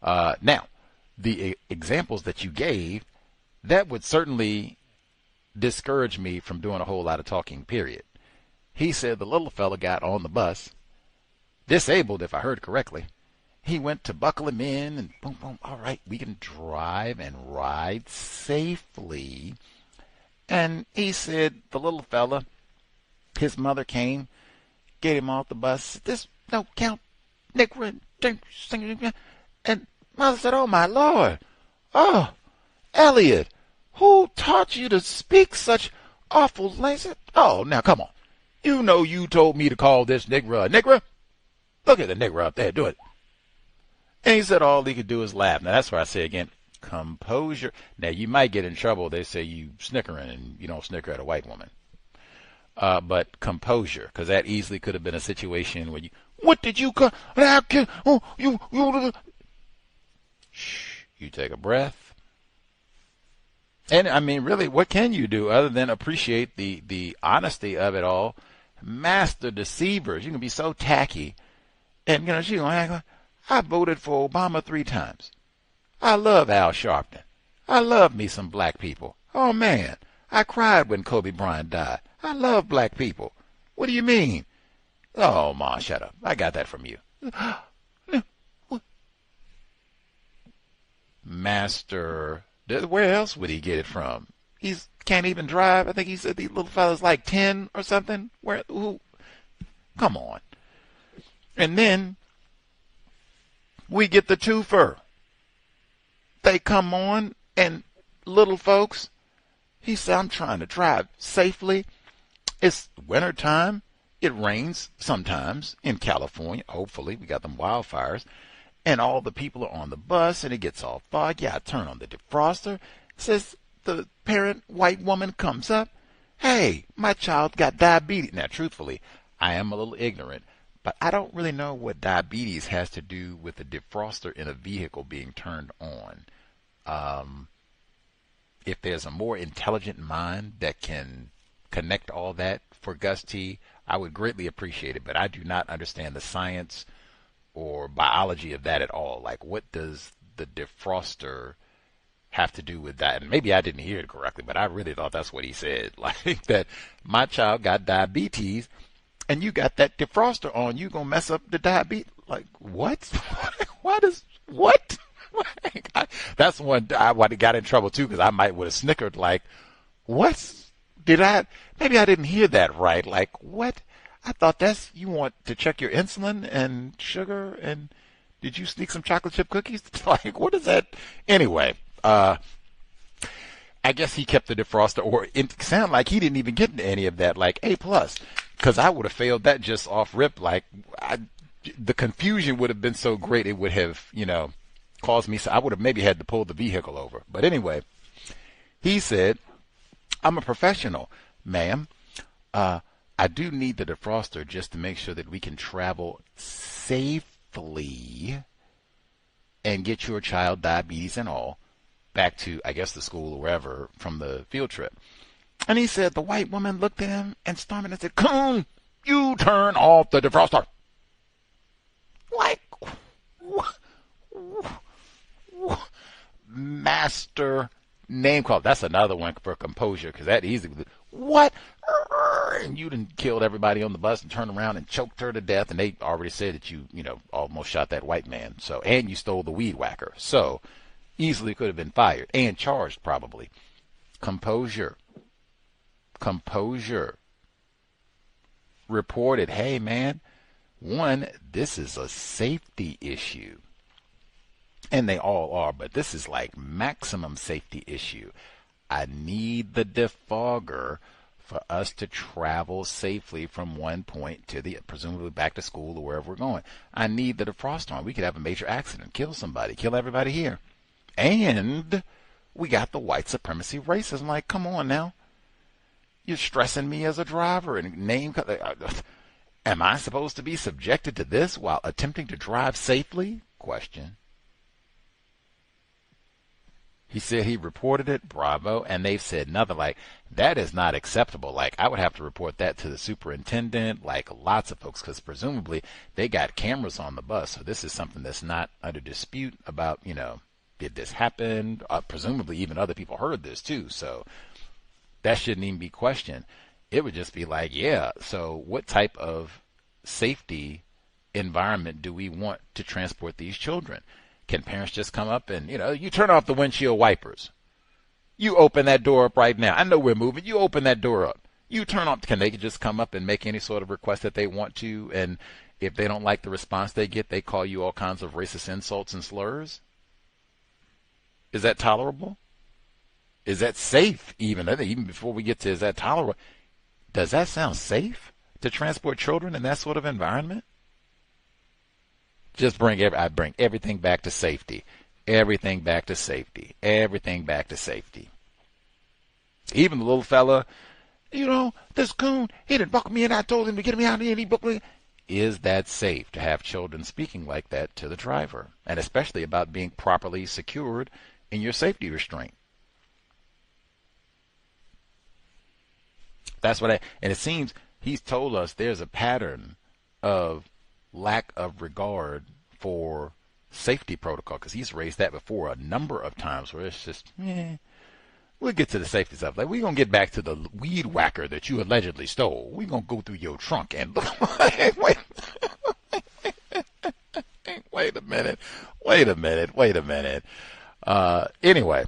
Speaker 19: Now, the examples that you gave, that would certainly discourage me from doing a whole lot of talking, period. He said the little fella got on the bus, disabled, if I heard correctly. He went to buckle him in and boom, boom. All right, we can drive and ride safely. And he said, the little fella, his mother came, get him off the bus. This no count, Negro, and mother said, "Oh my Lord, oh Elliot, who taught you to speak such awful language? Oh, now come on, you know you told me to call this Negro a Negro. Look at the Negro up there, do it." And he said all he could do is laugh. Now that's where I say again, composure. Now you might get in trouble. They say you snickering, and you don't snicker at a white woman. But composure, because that easily could have been a situation where you, what did you call? Oh, you. Shh. You take a breath. And I mean, really, what can you do other than appreciate the honesty of it all? Master deceivers. You can be so tacky, and you know she gonna act like, I voted for Obama 3 times. I love Al Sharpton. I love me some black people. Oh man, I cried when Kobe Bryant died. I love black people. What do you mean? Oh, Ma, shut up. I got that from you. Master, where else would he get it from? He can't even drive. I think he said the little fella's like 10 or something. Who? Come on. And then we get the twofer. They come on, and little folks, he said, I'm trying to drive safely. It's winter time. It rains sometimes in California. Hopefully, we got them wildfires. And all the people are on the bus, and it gets all foggy. I turn on the defroster. Says the parent white woman comes up. Hey, my child got diabetes. Now, truthfully, I am a little ignorant, but I don't really know what diabetes has to do with the defroster in a vehicle being turned on. If there's a more intelligent mind that can connect all that for Gus T, I would greatly appreciate it, but I do not understand the science or biology of that at all. Like, what does the defroster have to do with that? And maybe I didn't hear it correctly, but I really thought that's what he said. Like, that my child got diabetes, and you got that defroster on, you gonna mess up the diabetes. Like, what? What? That's one I got in trouble too, because I might would have snickered like, what? Maybe I didn't hear that right. Like, what? I thought that's, you want to check your insulin and sugar, and did you sneak some chocolate chip cookies? Like, what is that? Anyway, I guess he kept the defroster, or it sounded like he didn't even get into any of that, like A+, because I would have failed that just off rip. Like, the confusion would have been so great, it would have, caused me, I would have maybe had to pull the vehicle over. But anyway, he said, I'm a professional, ma'am. I do need the defroster just to make sure that we can travel safely and get your child, diabetes and all, back to, I guess, the school or wherever from the field trip. And he said, the white woman looked at him and stormed and said, Coon, you turn off the defroster. Like, master name call. That's another one for composure, because that easy. What? And you done killed everybody on the bus and turned around and choked her to death, and they already said that you almost shot that white man. So, and you stole the weed whacker. So, easily could have been fired and charged probably. Composure. Reported, hey man, one, this is a safety issue. And they all are, but this is like maximum safety issue. I need the defogger for us to travel safely from one point to the, presumably back to school or wherever we're going. I need the defroster on. We could have a major accident, kill somebody, kill everybody here. And we got the white supremacy racism. Like, come on now. You're stressing me as a driver and name. Am I supposed to be subjected to this while attempting to drive safely? Question. He said he reported it, bravo, and they've said nothing. Like, that is not acceptable. Like, I would have to report that to the superintendent, like lots of folks, because presumably they got cameras on the bus. So this is something that's not under dispute about, did this happen? Presumably even other people heard this too. So that shouldn't even be questioned. It would just be like, yeah, so what type of safety environment do we want to transport these children? Can parents just come up and, you turn off the windshield wipers. You open that door up right now. I know we're moving. You open that door up. You turn off. Can they just come up and make any sort of request that they want to? And if they don't like the response they get, they call you all kinds of racist insults and slurs? Is that tolerable? Is that safe even? I think even before we get to is that tolerable, does that sound safe to transport children in that sort of environment? I bring everything back to safety. Everything back to safety. Everything back to safety. Even the little fella, this coon, he didn't buckle me and I told him to get me out of here and he buckled me. Is that safe to have children speaking like that to the driver? And especially about being properly secured in your safety restraint. And it seems he's told us there's a pattern of lack of regard for safety protocol, because he's raised that before a number of times where it's just, we'll get to the safety stuff. Like, we're going to get back to the weed whacker that you allegedly stole. We're going to go through your trunk and wait a minute. Anyway,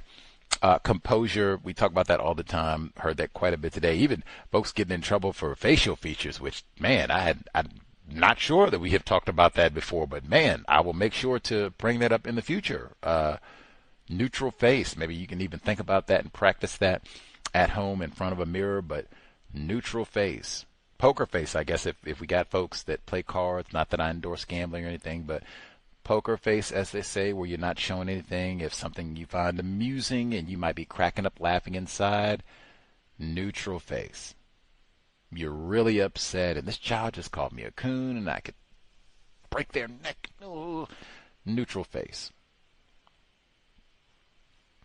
Speaker 19: composure, we talk about that all the time. Heard that quite a bit today. Even folks getting in trouble for facial features, which, man, I'm not sure that we have talked about that before, but man, I will make sure to bring that up in the future. Neutral face, maybe you can even think about that and practice that at home in front of a mirror, but neutral face. Poker face, I guess, if we got folks that play cards, not that I endorse gambling or anything, but poker face, as they say, where you're not showing anything. If something you find amusing and you might be cracking up laughing inside, neutral face. You're really upset, and this child just called me a coon, and I could break their neck. Oh. Neutral face.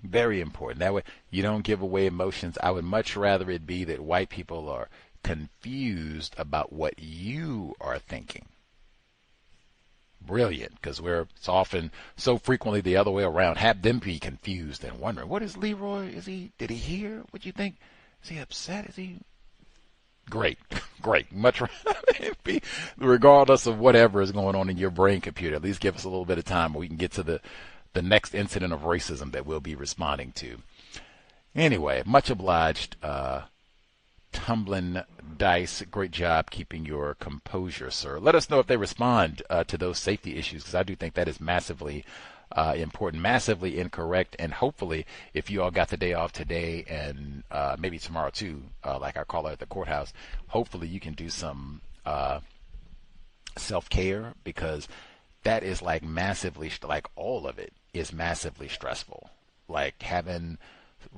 Speaker 19: Very important. That way you don't give away emotions. I would much rather it be that white people are confused about what you are thinking. Brilliant, because it's often so frequently the other way around. Have them be confused and wondering, what is Leroy? Did he hear? What you think? Is he upset? Is he... Great. Much rather be, regardless of whatever is going on in your brain computer. At least give us a little bit of time where we can get to the next incident of racism that we'll be responding to. Anyway, much obliged, Tumbling Dice. Great job keeping your composure, sir. Let us know if they respond to those safety issues, because I do think that is massively important, massively incorrect, and hopefully if you all got the day off today and maybe tomorrow too, like our caller at the courthouse, hopefully you can do some self-care, because that is like all of it is massively stressful. Like having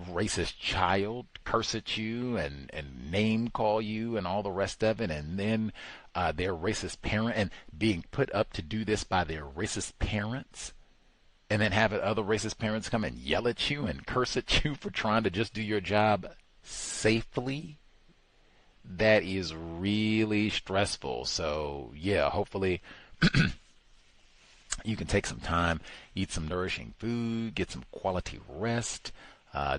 Speaker 19: racist child curse at you and name call you and all the rest of it, and then their racist parent, and being put up to do this by their racist parents, and then having other racist parents come and yell at you and curse at you for trying to just do your job safely. That is really stressful. So yeah, hopefully you can take some time, eat some nourishing food, get some quality rest,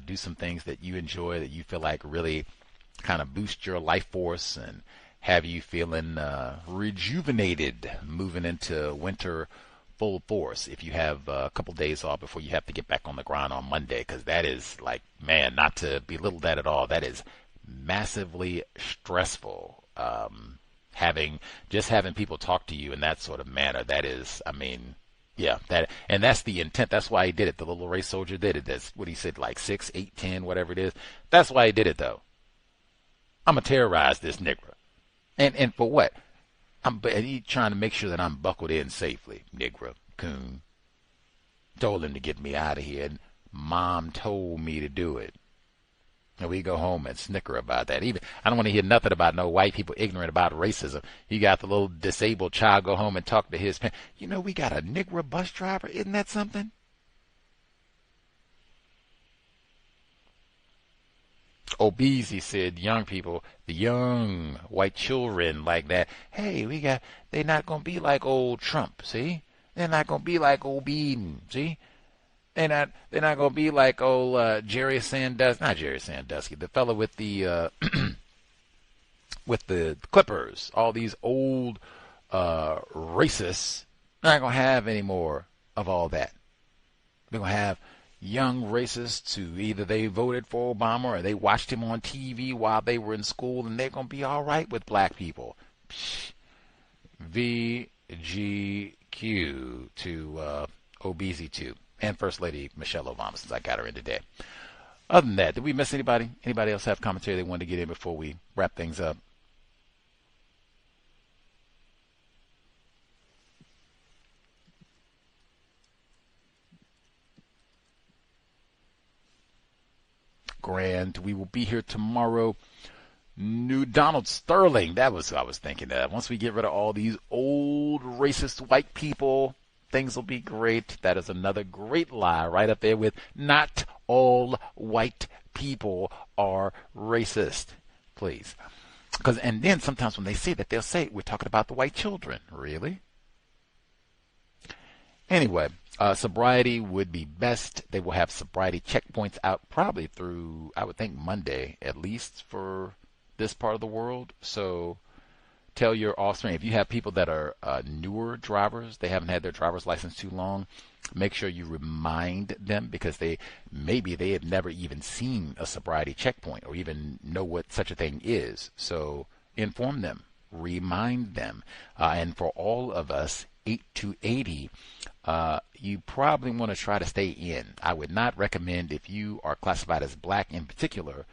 Speaker 19: do some things that you enjoy, that you feel like really kind of boost your life force and have you feeling rejuvenated moving into winter full force. If you have a couple days off before you have to get back on the grind on Monday, because that is like, man, not to belittle that at all, that is massively stressful. Having people talk to you in that sort of manner, that is, I mean, yeah, and that's the intent. That's why he did it. The little race soldier did it. That's what he said, like 6, 8, 10, whatever it is. That's why he did it, though. I'm gonna terrorize this nigger, and for what? He's trying to make sure that I'm buckled in safely. Nigger, coon. Told him to get me out of here, and Mom told me to do it. And we go home and snicker about that. Even I don't want to hear nothing about no white people ignorant about racism. You got the little disabled child go home and talk to his parents. You know, we got a Negro bus driver. Isn't that something? Obese, said, young people, the young white children like that. Hey, they're not going to be like old Trump, see? They're not going to be like old Biden, see? They're not going to be like old Jerry Sandusky, not Jerry Sandusky, the fellow with the with the Clippers. All these old racists, not going to have any more of all that. They're going to have young racists who either they voted for Obama or they watched him on TV while they were in school, and they're going to be all right with black people. VGQ to OBZ2 and First Lady Michelle Obama, since I got her in today. Other than that, did we miss anybody? Anybody else have commentary they wanted to get in before we wrap things up? Grand. We will be here tomorrow. New Donald Sterling. That was what I was thinking of. Once we get rid of all these old racist white people, things will be great. That is another great lie right up there with not all white people are racist. Please. And then sometimes when they say that, they'll say, we're talking about the white children. Really? Anyway, sobriety would be best. They will have sobriety checkpoints out probably through, I would think, Monday, at least for this part of the world. So tell your offspring, if you have people that are newer drivers, they haven't had their driver's license too long, make sure you remind them, because maybe they have never even seen a sobriety checkpoint or even know what such a thing is. So inform them, remind them. And for all of us 8 to 80, you probably want to try to stay in. I would not recommend, if you are classified as black in particular,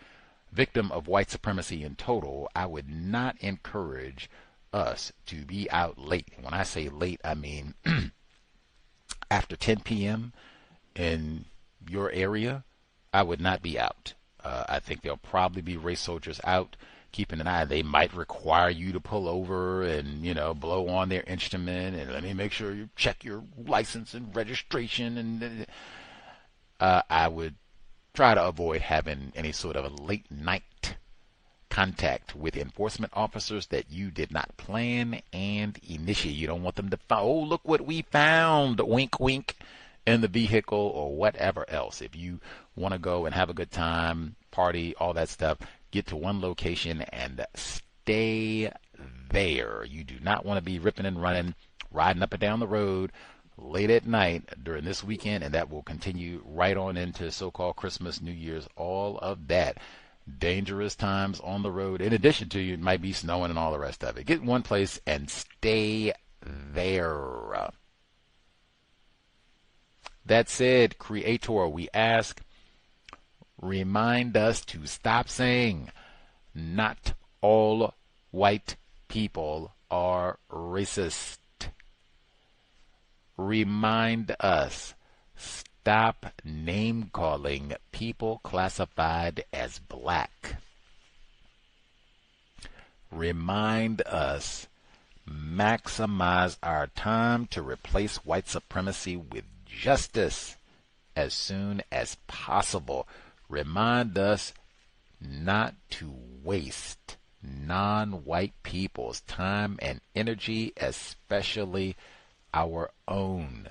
Speaker 19: victim of white supremacy in total, I would not encourage us to be out late. When I say late, I mean after 10 p.m. in your area, I would not be out. I think there'll probably be race soldiers out keeping an eye. They might require you to pull over and, blow on their instrument and let me make sure you check your license and registration. And I would try to avoid having any sort of a late night contact with enforcement officers that you did not plan and initiate. You don't want them to find, oh, look what we found, wink, wink, in the vehicle or whatever else. If you want to go and have a good time, party, all that stuff, get to one location and stay there. You do not want to be ripping and running, riding up and down the road late at night during this weekend, and that will continue right on into so-called Christmas, New Year's, all of that. Dangerous times on the road. In addition to, it might be snowing and all the rest of it. Get in one place and stay there. That said, Creator, we ask, remind us to stop saying not all white people are racist. Remind us, stop name-calling people classified as black. Remind us, maximize our time to replace white supremacy with justice as soon as possible. Remind us not to waste non-white people's time and energy, especially our own.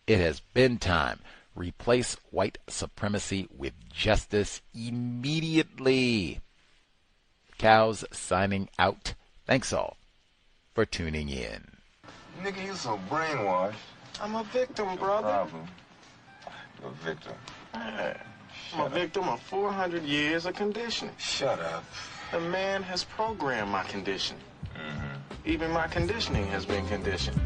Speaker 19: It has been time. Replace white supremacy with justice immediately. Cows signing out. Thanks all for tuning in.
Speaker 5: Nigga, you so brainwashed. I'm a victim, brother.
Speaker 2: Problem. You're a victim.
Speaker 5: I'm a victim of 400 years of conditioning.
Speaker 2: Shut up.
Speaker 5: The man has programmed my condition. Even my conditioning has been conditioned.